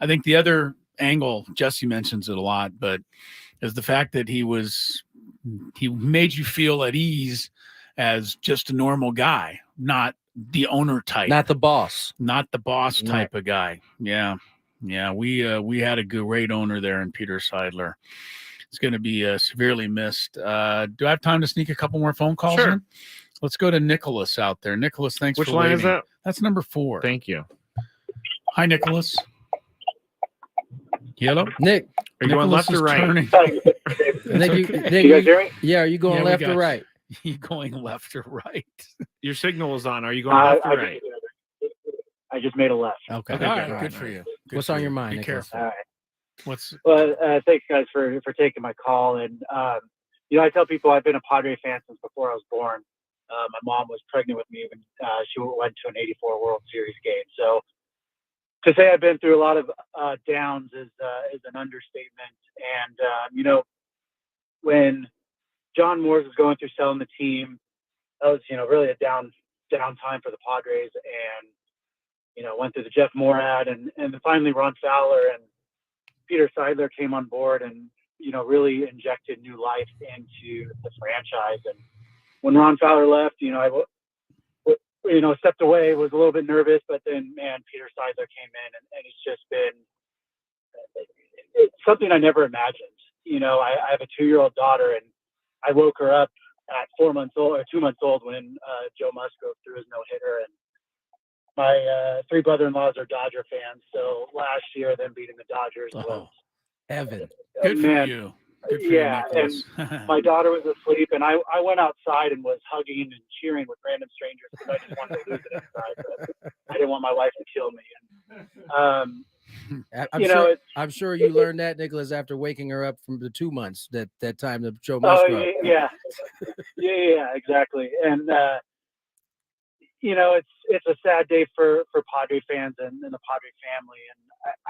I think the other angle, Jesse mentions it a lot, but is the fact that he made you feel at ease as just a normal guy, not the owner type, not the boss type of guy. Yeah. We had a great owner there in Peter Seidler. It's going to be severely missed. Do I have time to sneak a couple more phone calls in? Let's go to Nicholas out there. Nicholas, thanks Which for line waiting. is that? That's number 4. Thank you. Hi, Nicholas. Hello? Nick. Are you going left or right? Nick, you guys hear me? Yeah, are you going left or right? You going left or right? Your signal is on. Are you going left or right? I just made a left. Okay. All right. Good for you. What's on your mind, Be Nicholas? careful. All right. What's Well, thanks guys for taking my call. And I tell people I've been a Padre fan since before I was born. My mom was pregnant with me when she went to an '84 World Series game. So to say I've been through a lot of downs is an understatement. And when John Moores was going through selling the team, that was really a down time for the Padres. And went through the Jeff Morad and then finally Ron Fowler and Peter Seidler came on board and really injected new life into the franchise. And when Ron Fowler left, I stepped away, was a little bit nervous, but then Peter Seidler came in and it's just been it's something I never imagined. I have a 2-year-old daughter and I woke her up at 4 months old or 2 months old when Joe Musgrove threw his no-hitter. And my 3 brother-in-laws are Dodger fans. So last year, them beating the Dodgers was heaven. Good for you. Good for you, Nicholas. And my daughter was asleep, and I went outside and was hugging and cheering with random strangers because I just wanted to lose it inside. But I didn't want my wife to kill me. And I'm sure you learned that, Nicholas, after waking her up from the 2 months that time that Joe Musgrove. Oh yeah, exactly. And it's a sad day for Padre fans and the Padre family. And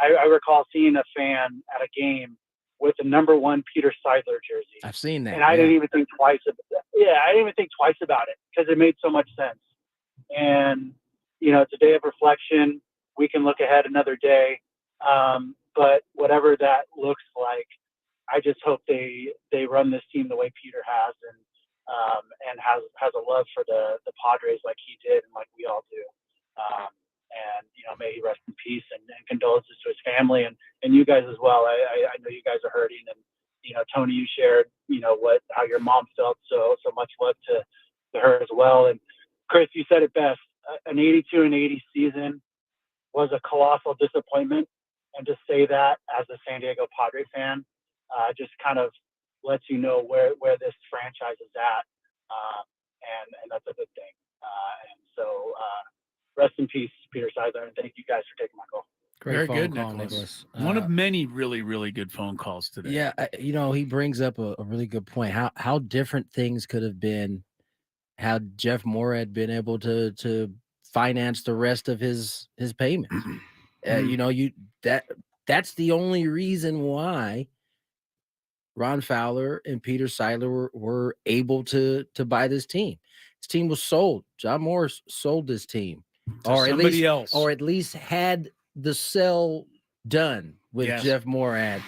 I recall seeing a fan at a game with the number 1 Peter Seidler jersey. I've seen that. And I didn't even think twice about it. Yeah, I didn't even think twice about it because it made so much sense. And, it's a day of reflection. We can look ahead another day. But whatever that looks like, I just hope they run this team the way Peter has and has a love for the Padres like he did and like we all do. And may he rest in peace and condolences to his family and you guys as well. I know you guys are hurting and Tony, you shared how your mom felt, so much love to her as well. And Chris, you said it best. An 82 and 80 season was a colossal disappointment, and to say that as a San Diego Padre fan just kind of lets you know where this franchise is at, and that's a good thing. And so rest in peace, Peter Seidler, and thank you guys for taking my call. Very good, Nicholas. One of many really, really good phone calls today. Yeah, he brings up a really good point. How different things could have been had Jeff Moore had been able to finance the rest of his payments. That's the only reason why Ron Fowler and Peter Seidler were able to buy this team. This team was sold. John Moore sold this team. or at somebody least, else. or at least had the sell done with Yes. Jeff Morad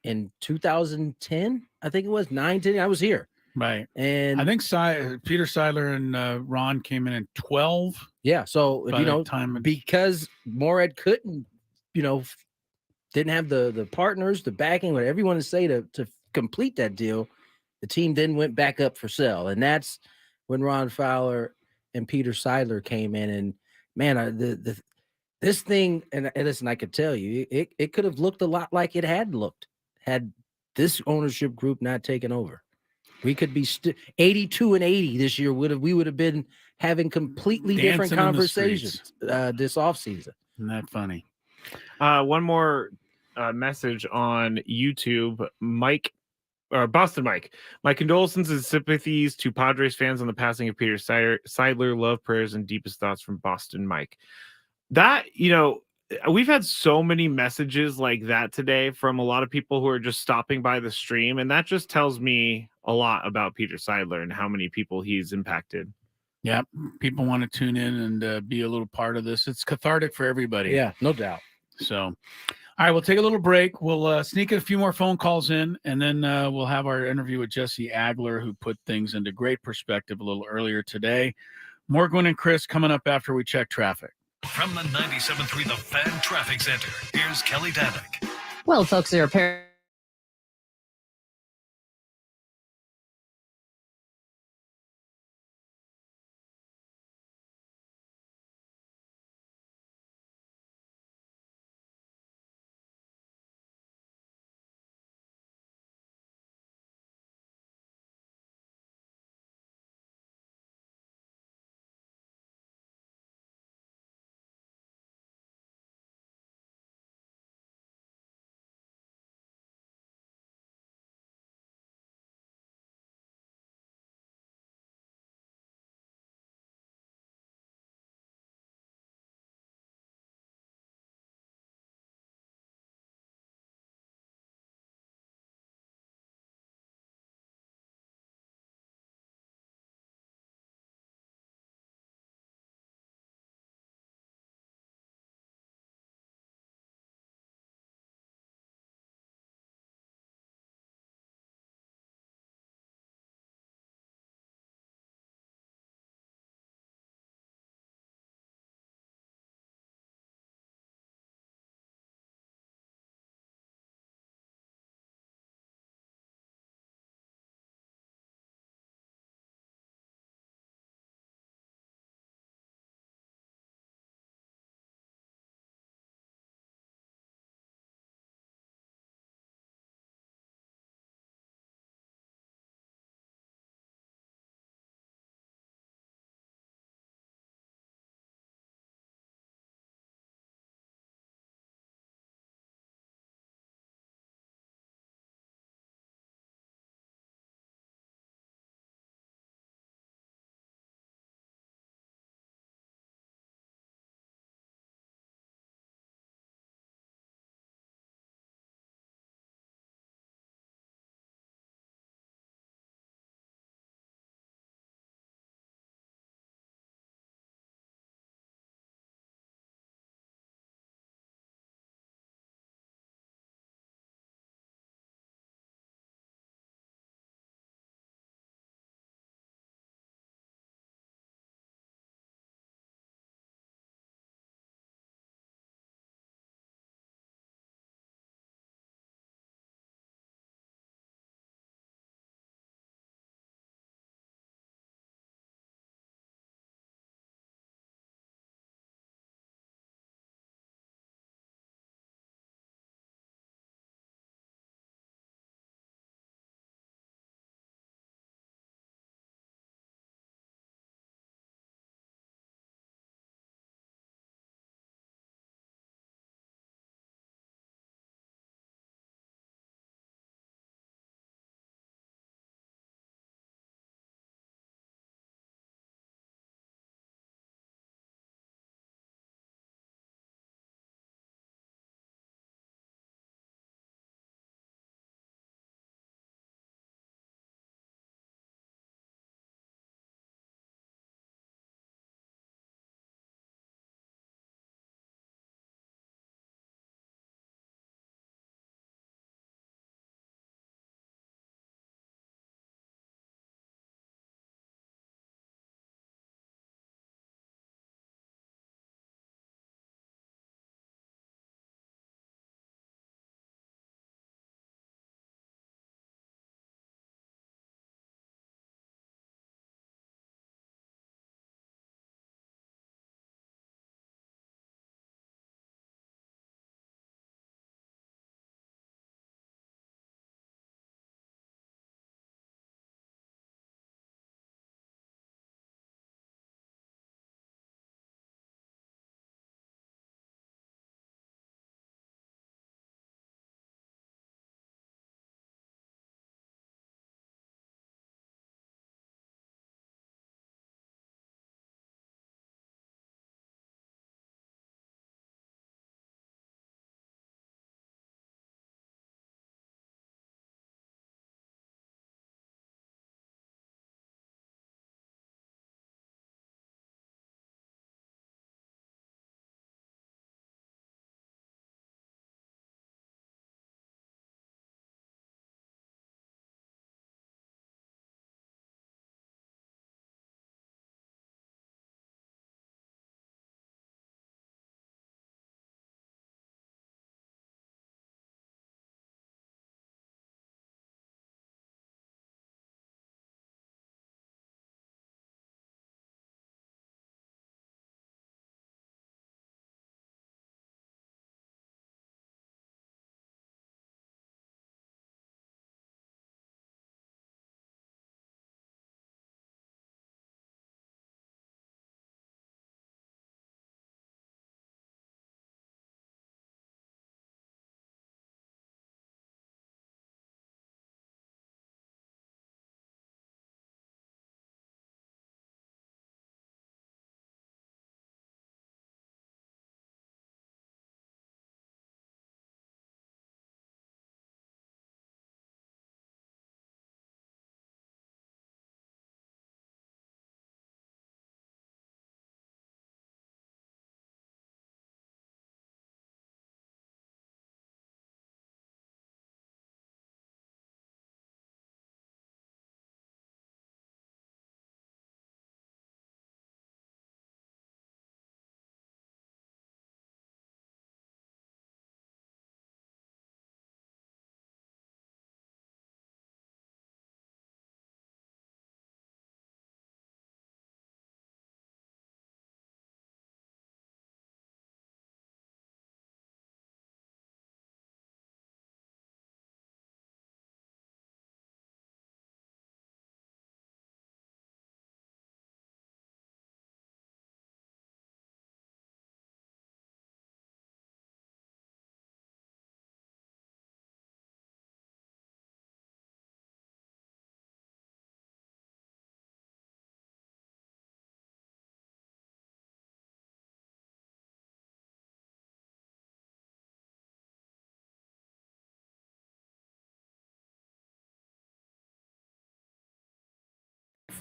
in 2010. I think it was 9-10. I was here. Right. And I think Peter Seidler and Ron came in 12. Yeah. So, by the time because Morad couldn't, didn't have the partners, the backing, what everyone to say to complete that deal, the team then went back up for sale. And that's when Ron Fowler and Peter Seidler came in. And man, this thing, and listen, I could tell you, it could have looked a lot like it had looked had this ownership group not taken over. We could be 82-80 this year. We would have been having completely different Dancing in the conversations this offseason. Isn't that funny? One more message on YouTube. Boston Mike. My condolences and sympathies to Padres fans on the passing of Peter Seidler. Love, prayers, and deepest thoughts from Boston Mike. That, we've had so many messages like that today from a lot of people who are just stopping by the stream. And that just tells me a lot about Peter Seidler and how many people he's impacted. Yeah. People want to tune in and be a little part of this. It's cathartic for everybody. Yeah, no doubt. So, all right, we'll take a little break. We'll sneak a few more phone calls in, and then we'll have our interview with Jesse Agler, who put things into great perspective a little earlier today. More Gwynn and Chris coming up after we check traffic. From the 97.3 The Fan Traffic Center, here's Kelly Danick. Well, folks, there are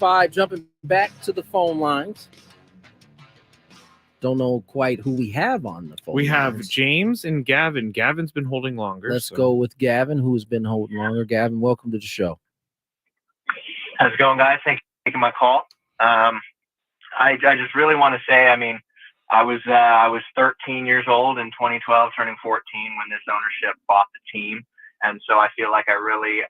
6:05. Jumping back to the phone lines. Don't know quite who we have on the phone. We have lines. James and Gavin. Gavin's been holding longer. Let's go with Gavin, who's been holding longer. Gavin, welcome to the show. How's it going, guys? Thanks for taking my call. I just really want to say, I mean, I was 13 years old in 2012, turning 14 when this ownership bought the team. And so I feel like I really,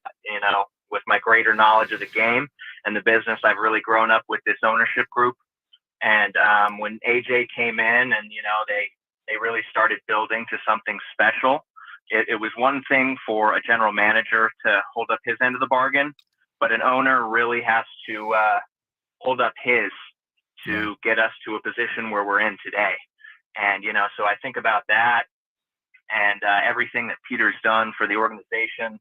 with my greater knowledge of the game and the business, I've really grown up with this ownership group. And when AJ came in and, they really started building to something special, it was one thing for a general manager to hold up his end of the bargain, but an owner really has to hold up his to get us to a position where we're in today. And, so I think about that and everything that Peter's done for the organization.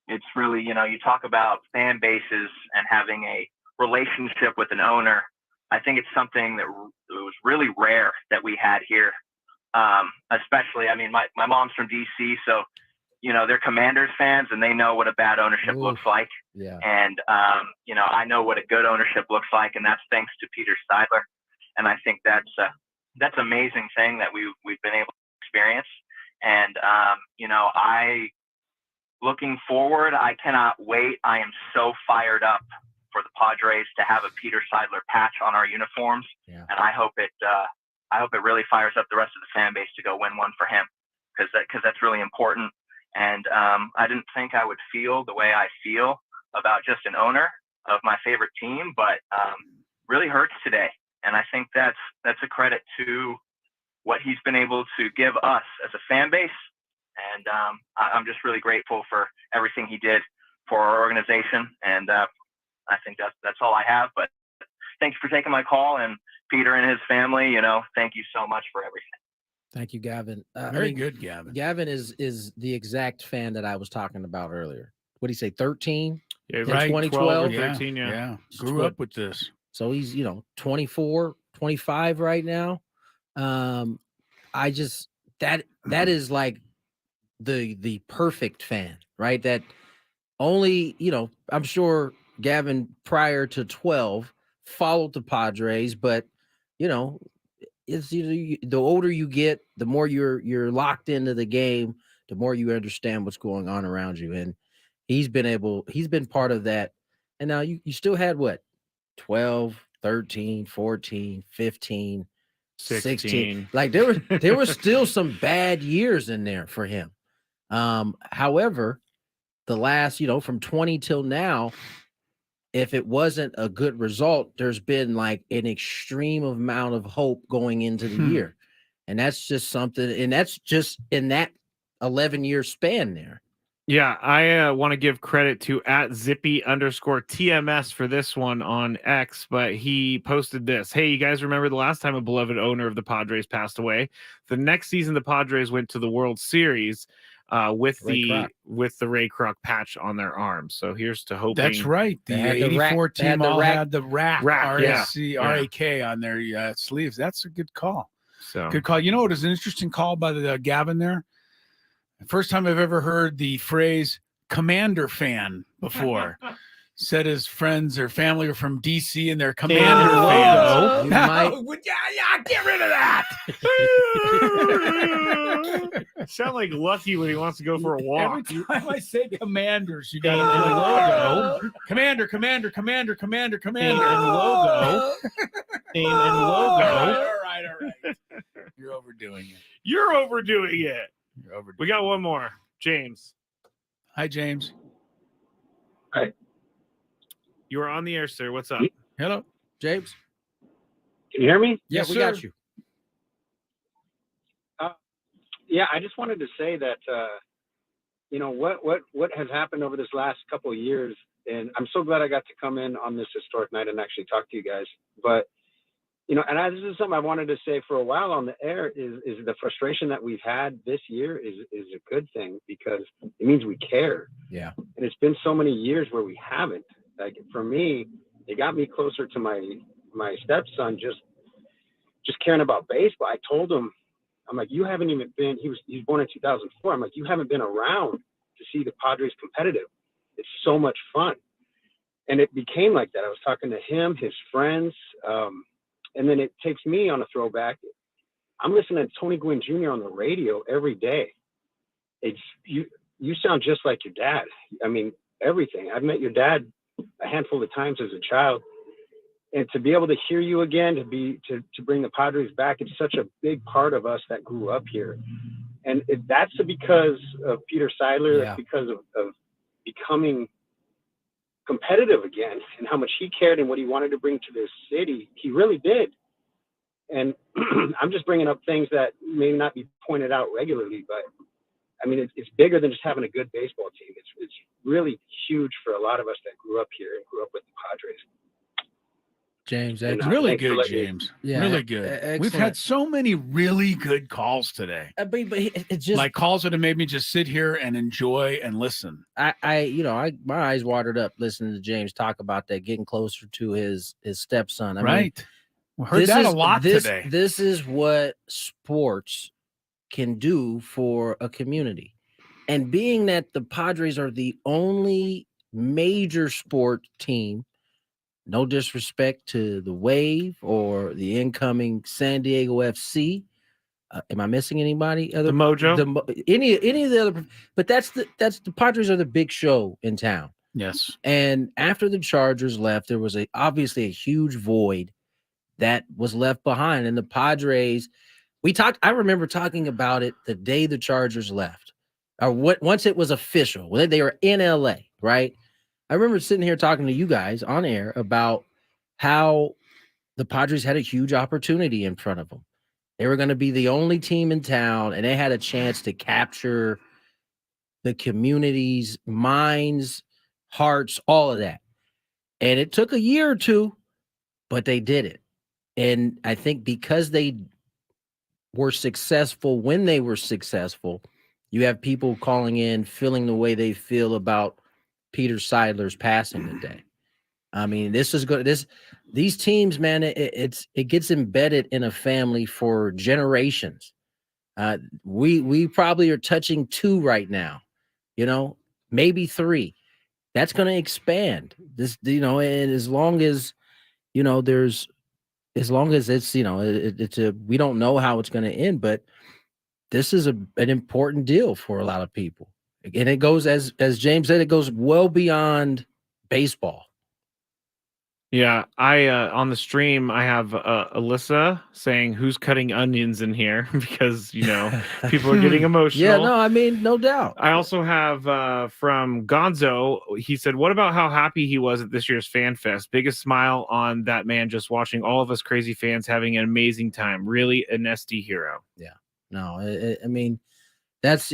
It's really, you talk about fan bases and having a relationship with an owner. I think it's something that was really rare that we had here. Especially, I mean, my mom's from DC, so, they're Commanders fans and they know what a bad ownership looks like. Yeah. And, I know what a good ownership looks like, and that's thanks to Peter Seidler. And I think that's an amazing thing that we've been able to experience. And, looking forward, I cannot wait. I am so fired up for the Padres to have a Peter Seidler patch on our uniforms. Yeah. And I hope it really fires up the rest of the fan base to go win one for him, because that's really important. And I didn't think I would feel the way I feel about just an owner of my favorite team, but really hurts today. And I think that's a credit to what he's been able to give us as a fan base. And I'm just really grateful for everything he did for our organization. And I think that's all I have. But thanks for taking my call, and Peter and his family, thank you so much for everything. Thank you, Gavin. Very good, Gavin. Gavin is the exact fan that I was talking about earlier. What do you say, 13? Yeah, In right, 2012? 12 or 13, yeah. Grew up with this. So he's, 24, 25 right now. I just, that is like the perfect fan, right? That only, I'm sure Gavin prior to 12 followed the Padres, but, it's the older you get, the more you're locked into the game, the more you understand what's going on around you. And he's been part of that. And now you still had what, 12, 13, 14, 15, 16. Like there were still some bad years in there for him. However, the last, from 20 till now, if it wasn't a good result, there's been like an extreme amount of hope going into the year. And that's just something, and that's just in that 11-year span there. Yeah, I want to give credit to @Zippy_TMS for this one on X, but he posted this. Hey, you guys remember the last time a beloved owner of the Padres passed away? The next season, the Padres went to the World Series with the Ray Kroc patch on their arm. So here's to hoping. That's right. The 84 team all had the rack, R-A-C-R-A-K on their sleeves. That's a good call. So good call. You know what is an interesting call by the Gavin there? The first time I've ever heard the phrase Commander fan before. Said his friends or family are from DC and they're Commander fans. Get rid of that. Sound like Lucky when he wants to go for a walk. Every time I say Commanders, you got to name logo. Commander. And logo. And logo. All right. You're overdoing it. We got one more. James. Hi, James. Hi. You are on the air, sir. What's up? Hello, James. Can you hear me? Yes, we got you. Yeah, I just wanted to say that, what has happened over this last couple of years, and I'm so glad I got to come in on this historic night and actually talk to you guys. But, and this is something I wanted to say for a while on the air is the frustration that we've had this year is a good thing, because it means we care. Yeah. And it's been so many years where we haven't. Like, for me, it got me closer to my stepson, just caring about baseball. I told him, I'm like, you haven't even been, he was born in 2004. I'm like, you haven't been around to see the Padres competitive. It's so much fun. And it became like that. I was talking to him, his friends, and then it takes me on a throwback. I'm listening to Tony Gwynn Jr. on the radio every day. It's you sound just like your dad. I mean, everything. I've met your dad a handful of times as a child, and to be able to hear you again, to bring the Padres back, it's such a big part of us that grew up here. And that's because of Peter Seidler. Yeah. That's because of becoming competitive again, and how much he cared and what he wanted to bring to this city. He really did. And I'm just bringing up things that may not be pointed out regularly, but I mean, it's bigger than just having a good baseball team. It's really huge for a lot of us that grew up here and grew up with the Padres. James, And, Really thanks for good, letting me- James. Yeah, Really good. We've excellent. had so many really good calls today. But it's just Like calls that have made me just sit here and enjoy and listen. my eyes watered up listening to James talk about that, getting closer to his stepson. I mean, Right. We heard that a lot today. This is what sports can do for a community. And being that the Padres are the only major sport team, no disrespect to the Wave or the incoming San Diego FC. Am I missing anybody? The Mojo? Any of the other, but that's the Padres are the big show in town. Yes. And after the Chargers left, there was obviously a huge void that was left behind. And the Padres, I remember talking about it the day the Chargers left, or once it was official, when they were in LA, right? I remember sitting here talking to you guys on air about how the Padres had a huge opportunity in front of them. They were going to be the only team in town, and they had a chance to capture the community's minds, hearts, all of that. And it took a year or two, but they did it. And I think because they were successful when they were successful, you have people calling in, feeling the way they feel about Peter Seidler's passing today. I mean, this is good. These teams, man, it gets embedded in a family for generations. We probably are touching 2 right now, maybe 3. That's going to expand. And as long as as long as it's we don't know how it's going to end, but this is an important deal for a lot of people, and it goes as James said, it goes well beyond baseball. Yeah, I on the stream I have Alyssa saying who's cutting onions in here because people are getting emotional. Yeah, no, I mean, no doubt. I also have from Gonzo. He said, "What about how happy he was at this year's Fan Fest? Biggest smile on that man just watching all of us crazy fans having an amazing time. Really an SD hero." Yeah, no, I mean, that's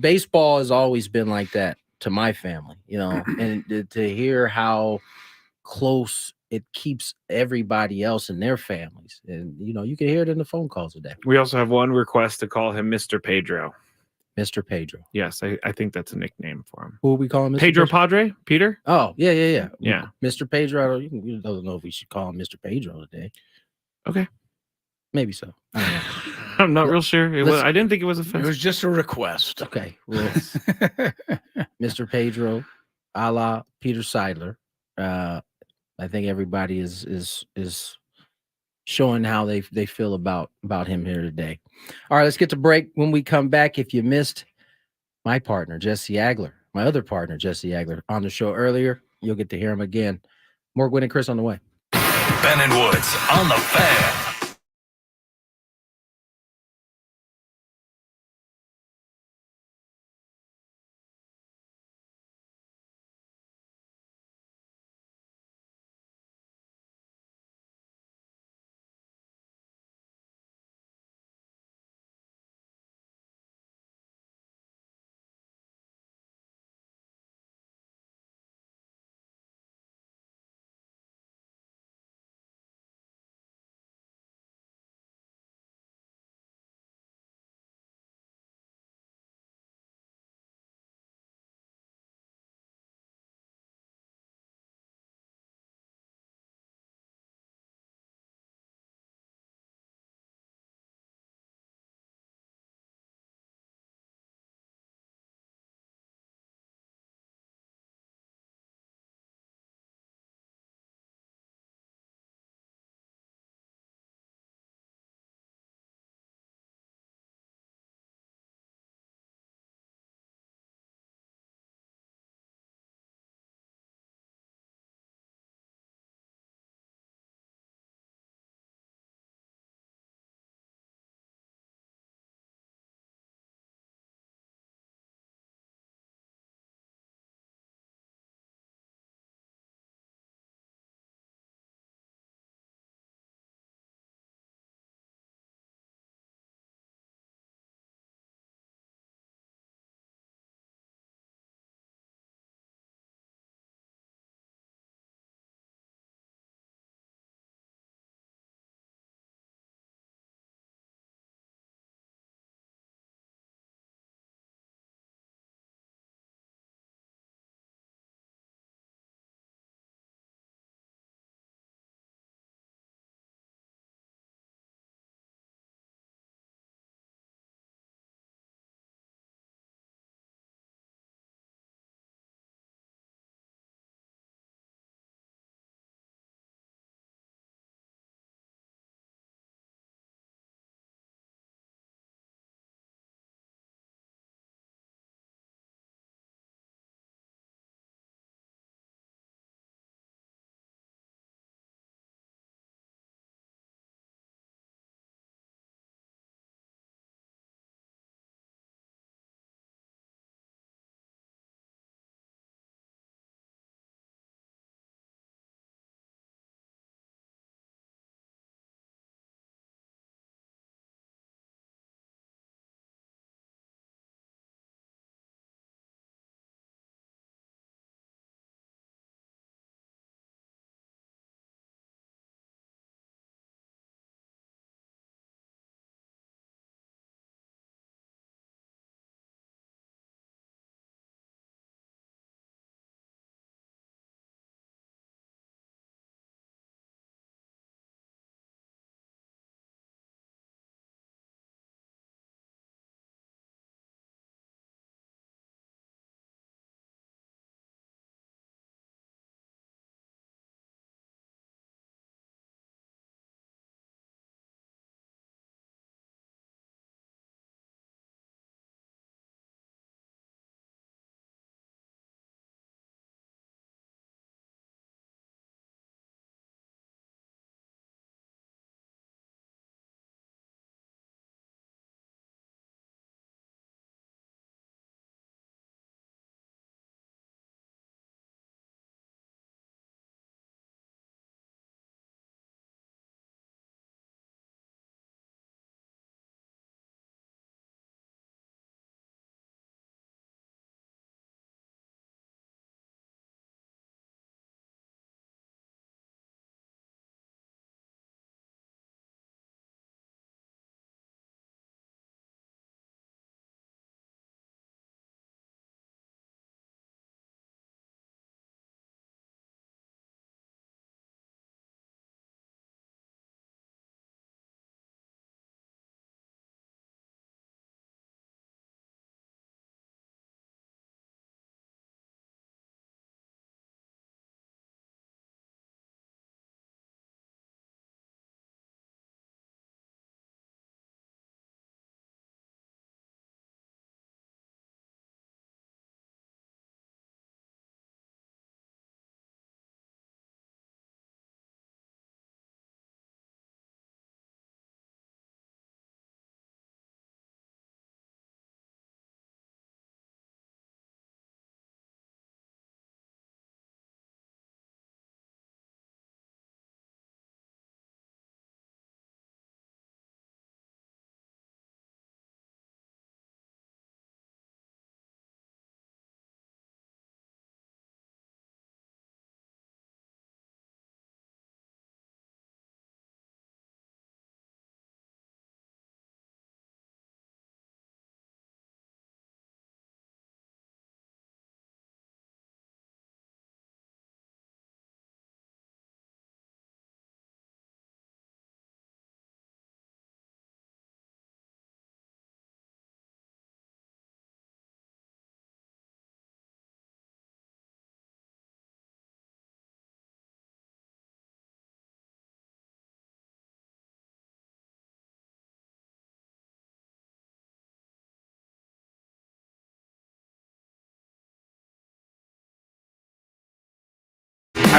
baseball has always been like that to my family, and to hear how close it keeps everybody else in their families, and you can hear it in the phone calls today. We also have one request to call him Mr. Pedro. Mr. Pedro. Yes, I think that's a nickname for him. Who are we calling Mr. Pedro Padre? Peter? Oh, yeah. Yeah. Mr. Pedro. I don't know if we should call him Mr. Pedro today. Okay. Maybe so. I don't know. I'm not real sure. I didn't think it was offensive. It was just a request. Okay. Well, Mr. Pedro, a la Peter Seidler. I think everybody is showing how they feel about him here today. All right, let's get to break. When we come back, if you missed my partner, Jesse Agler, my other partner, Jesse Agler, on the show earlier, you'll get to hear him again. More Gwynn and Chris on the way. Ben and Woods on the Fan.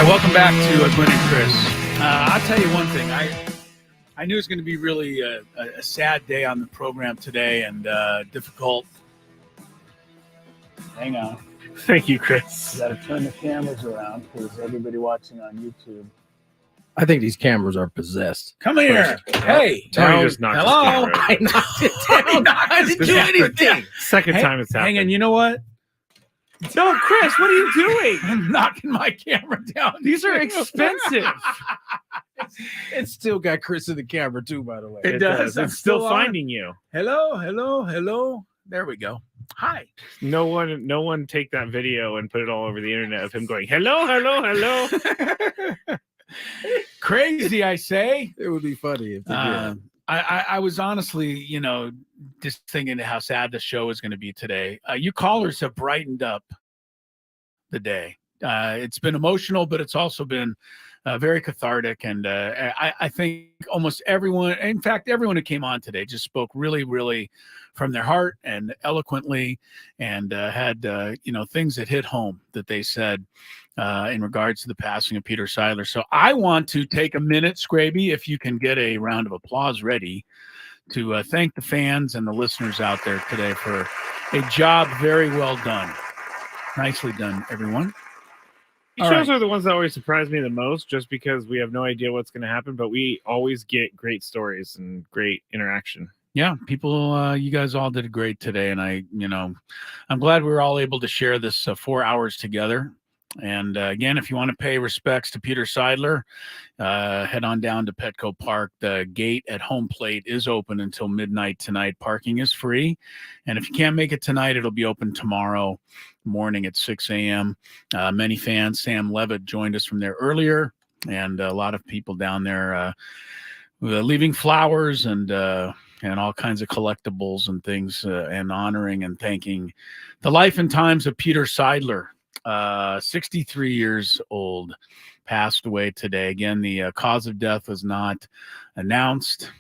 right, welcome back to Gwynn and Chris. I'll tell you one thing. I knew it was going to be really a sad day on the program today and difficult. Hang on. Thank you, Chris. Got to turn the cameras around because everybody watching on YouTube. I think these cameras are possessed. Come here. Hey. Tony just knocked his Hello. camera over. I knocked it down. I didn't do anything. Second time it's happened. Hang on. You know what? No, Chris, what are you doing? I'm knocking my camera down. These are expensive. It's still got Chris in the camera too, by the way. It does. I'm It's still on. finding you. Hello. There we go. Hi. No one take that video and put it all over the internet of him going, hello. Crazy, I say. It would be funny if they did. I was honestly, just thinking how sad the show is going to be today. You callers have brightened up the day. It's been emotional, but it's also been very cathartic. And I think almost everyone, in fact, everyone who came on today just spoke really, really from their heart and eloquently and had, things that hit home that they said in regards to the passing of Peter Seidler. So I want to take a minute, Scraby, if you can get a round of applause ready, to thank the fans and the listeners out there today for a job very well done. Nicely done, everyone. These shows are the ones that always surprise me the most just because we have no idea what's going to happen, but we always get great stories and great interaction. Yeah, people, you guys all did great today. And I'm glad we were all able to share this 4 hours together. And again, if you want to pay respects to Peter Seidler, head on down to Petco Park. The gate at home plate is open until midnight tonight. Parking is free. And if you can't make it tonight, it'll be open tomorrow morning at 6 a.m. Many fans, Sam Levitt joined us from there earlier, and a lot of people down there leaving flowers and all kinds of collectibles and things, and honoring and thanking the life and times of Peter Seidler. 63 years old, passed away today. Again, the cause of death was not announced.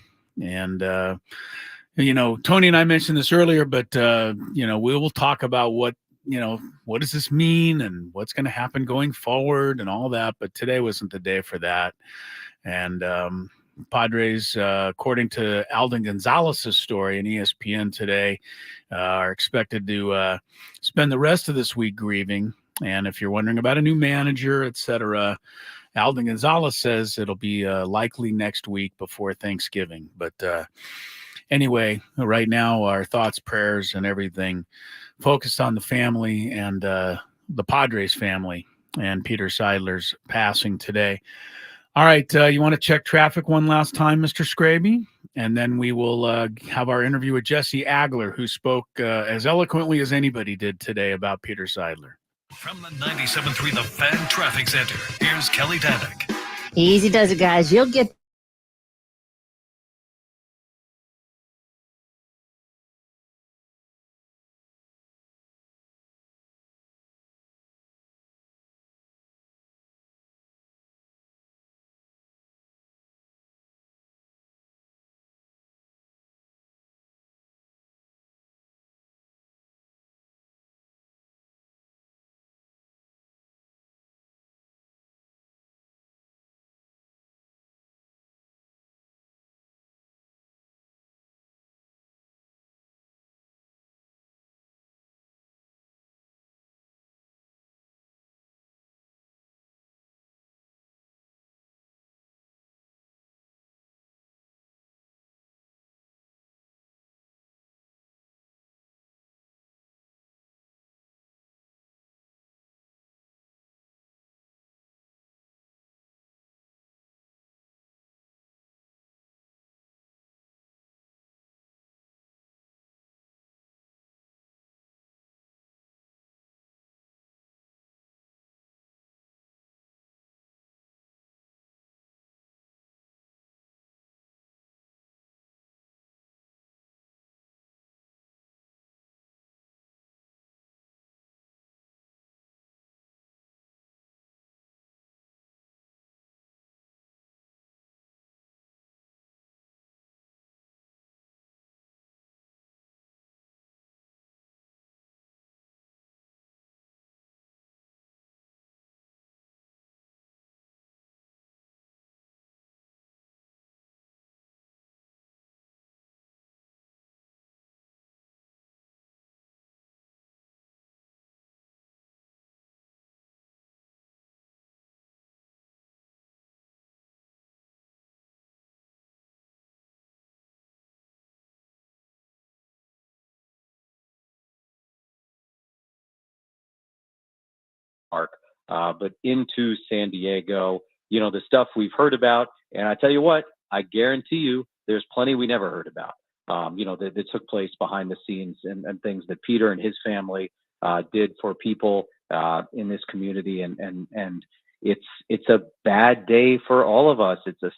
And, Tony and I mentioned this earlier, but, we will talk about what does this mean and what's going to happen going forward and all that. But today wasn't the day for that. And Padres, according to Alden Gonzalez's story in ESPN today, are expected to spend the rest of this week grieving. And if you're wondering about a new manager, etc., Alden Gonzalez says it'll be likely next week before Thanksgiving. But anyway, right now, our thoughts, prayers, and everything focused on the family and the Padres family and Peter Seidler's passing today. All right, you want to check traffic one last time, Mr. Scraby? And then we will have our interview with Jesse Agler, who spoke as eloquently as anybody did today about Peter Seidler. From the 97.3 The Fan Traffic Center, here's Kelly Danick. Easy does it, guys. You'll get Park, but into San Diego. You know, the stuff we've heard about, and I tell you what, I guarantee you there's plenty we never heard about, you know, that took place behind the scenes and things that Peter and his family did for people in this community. And it's a bad day for all of us. It's a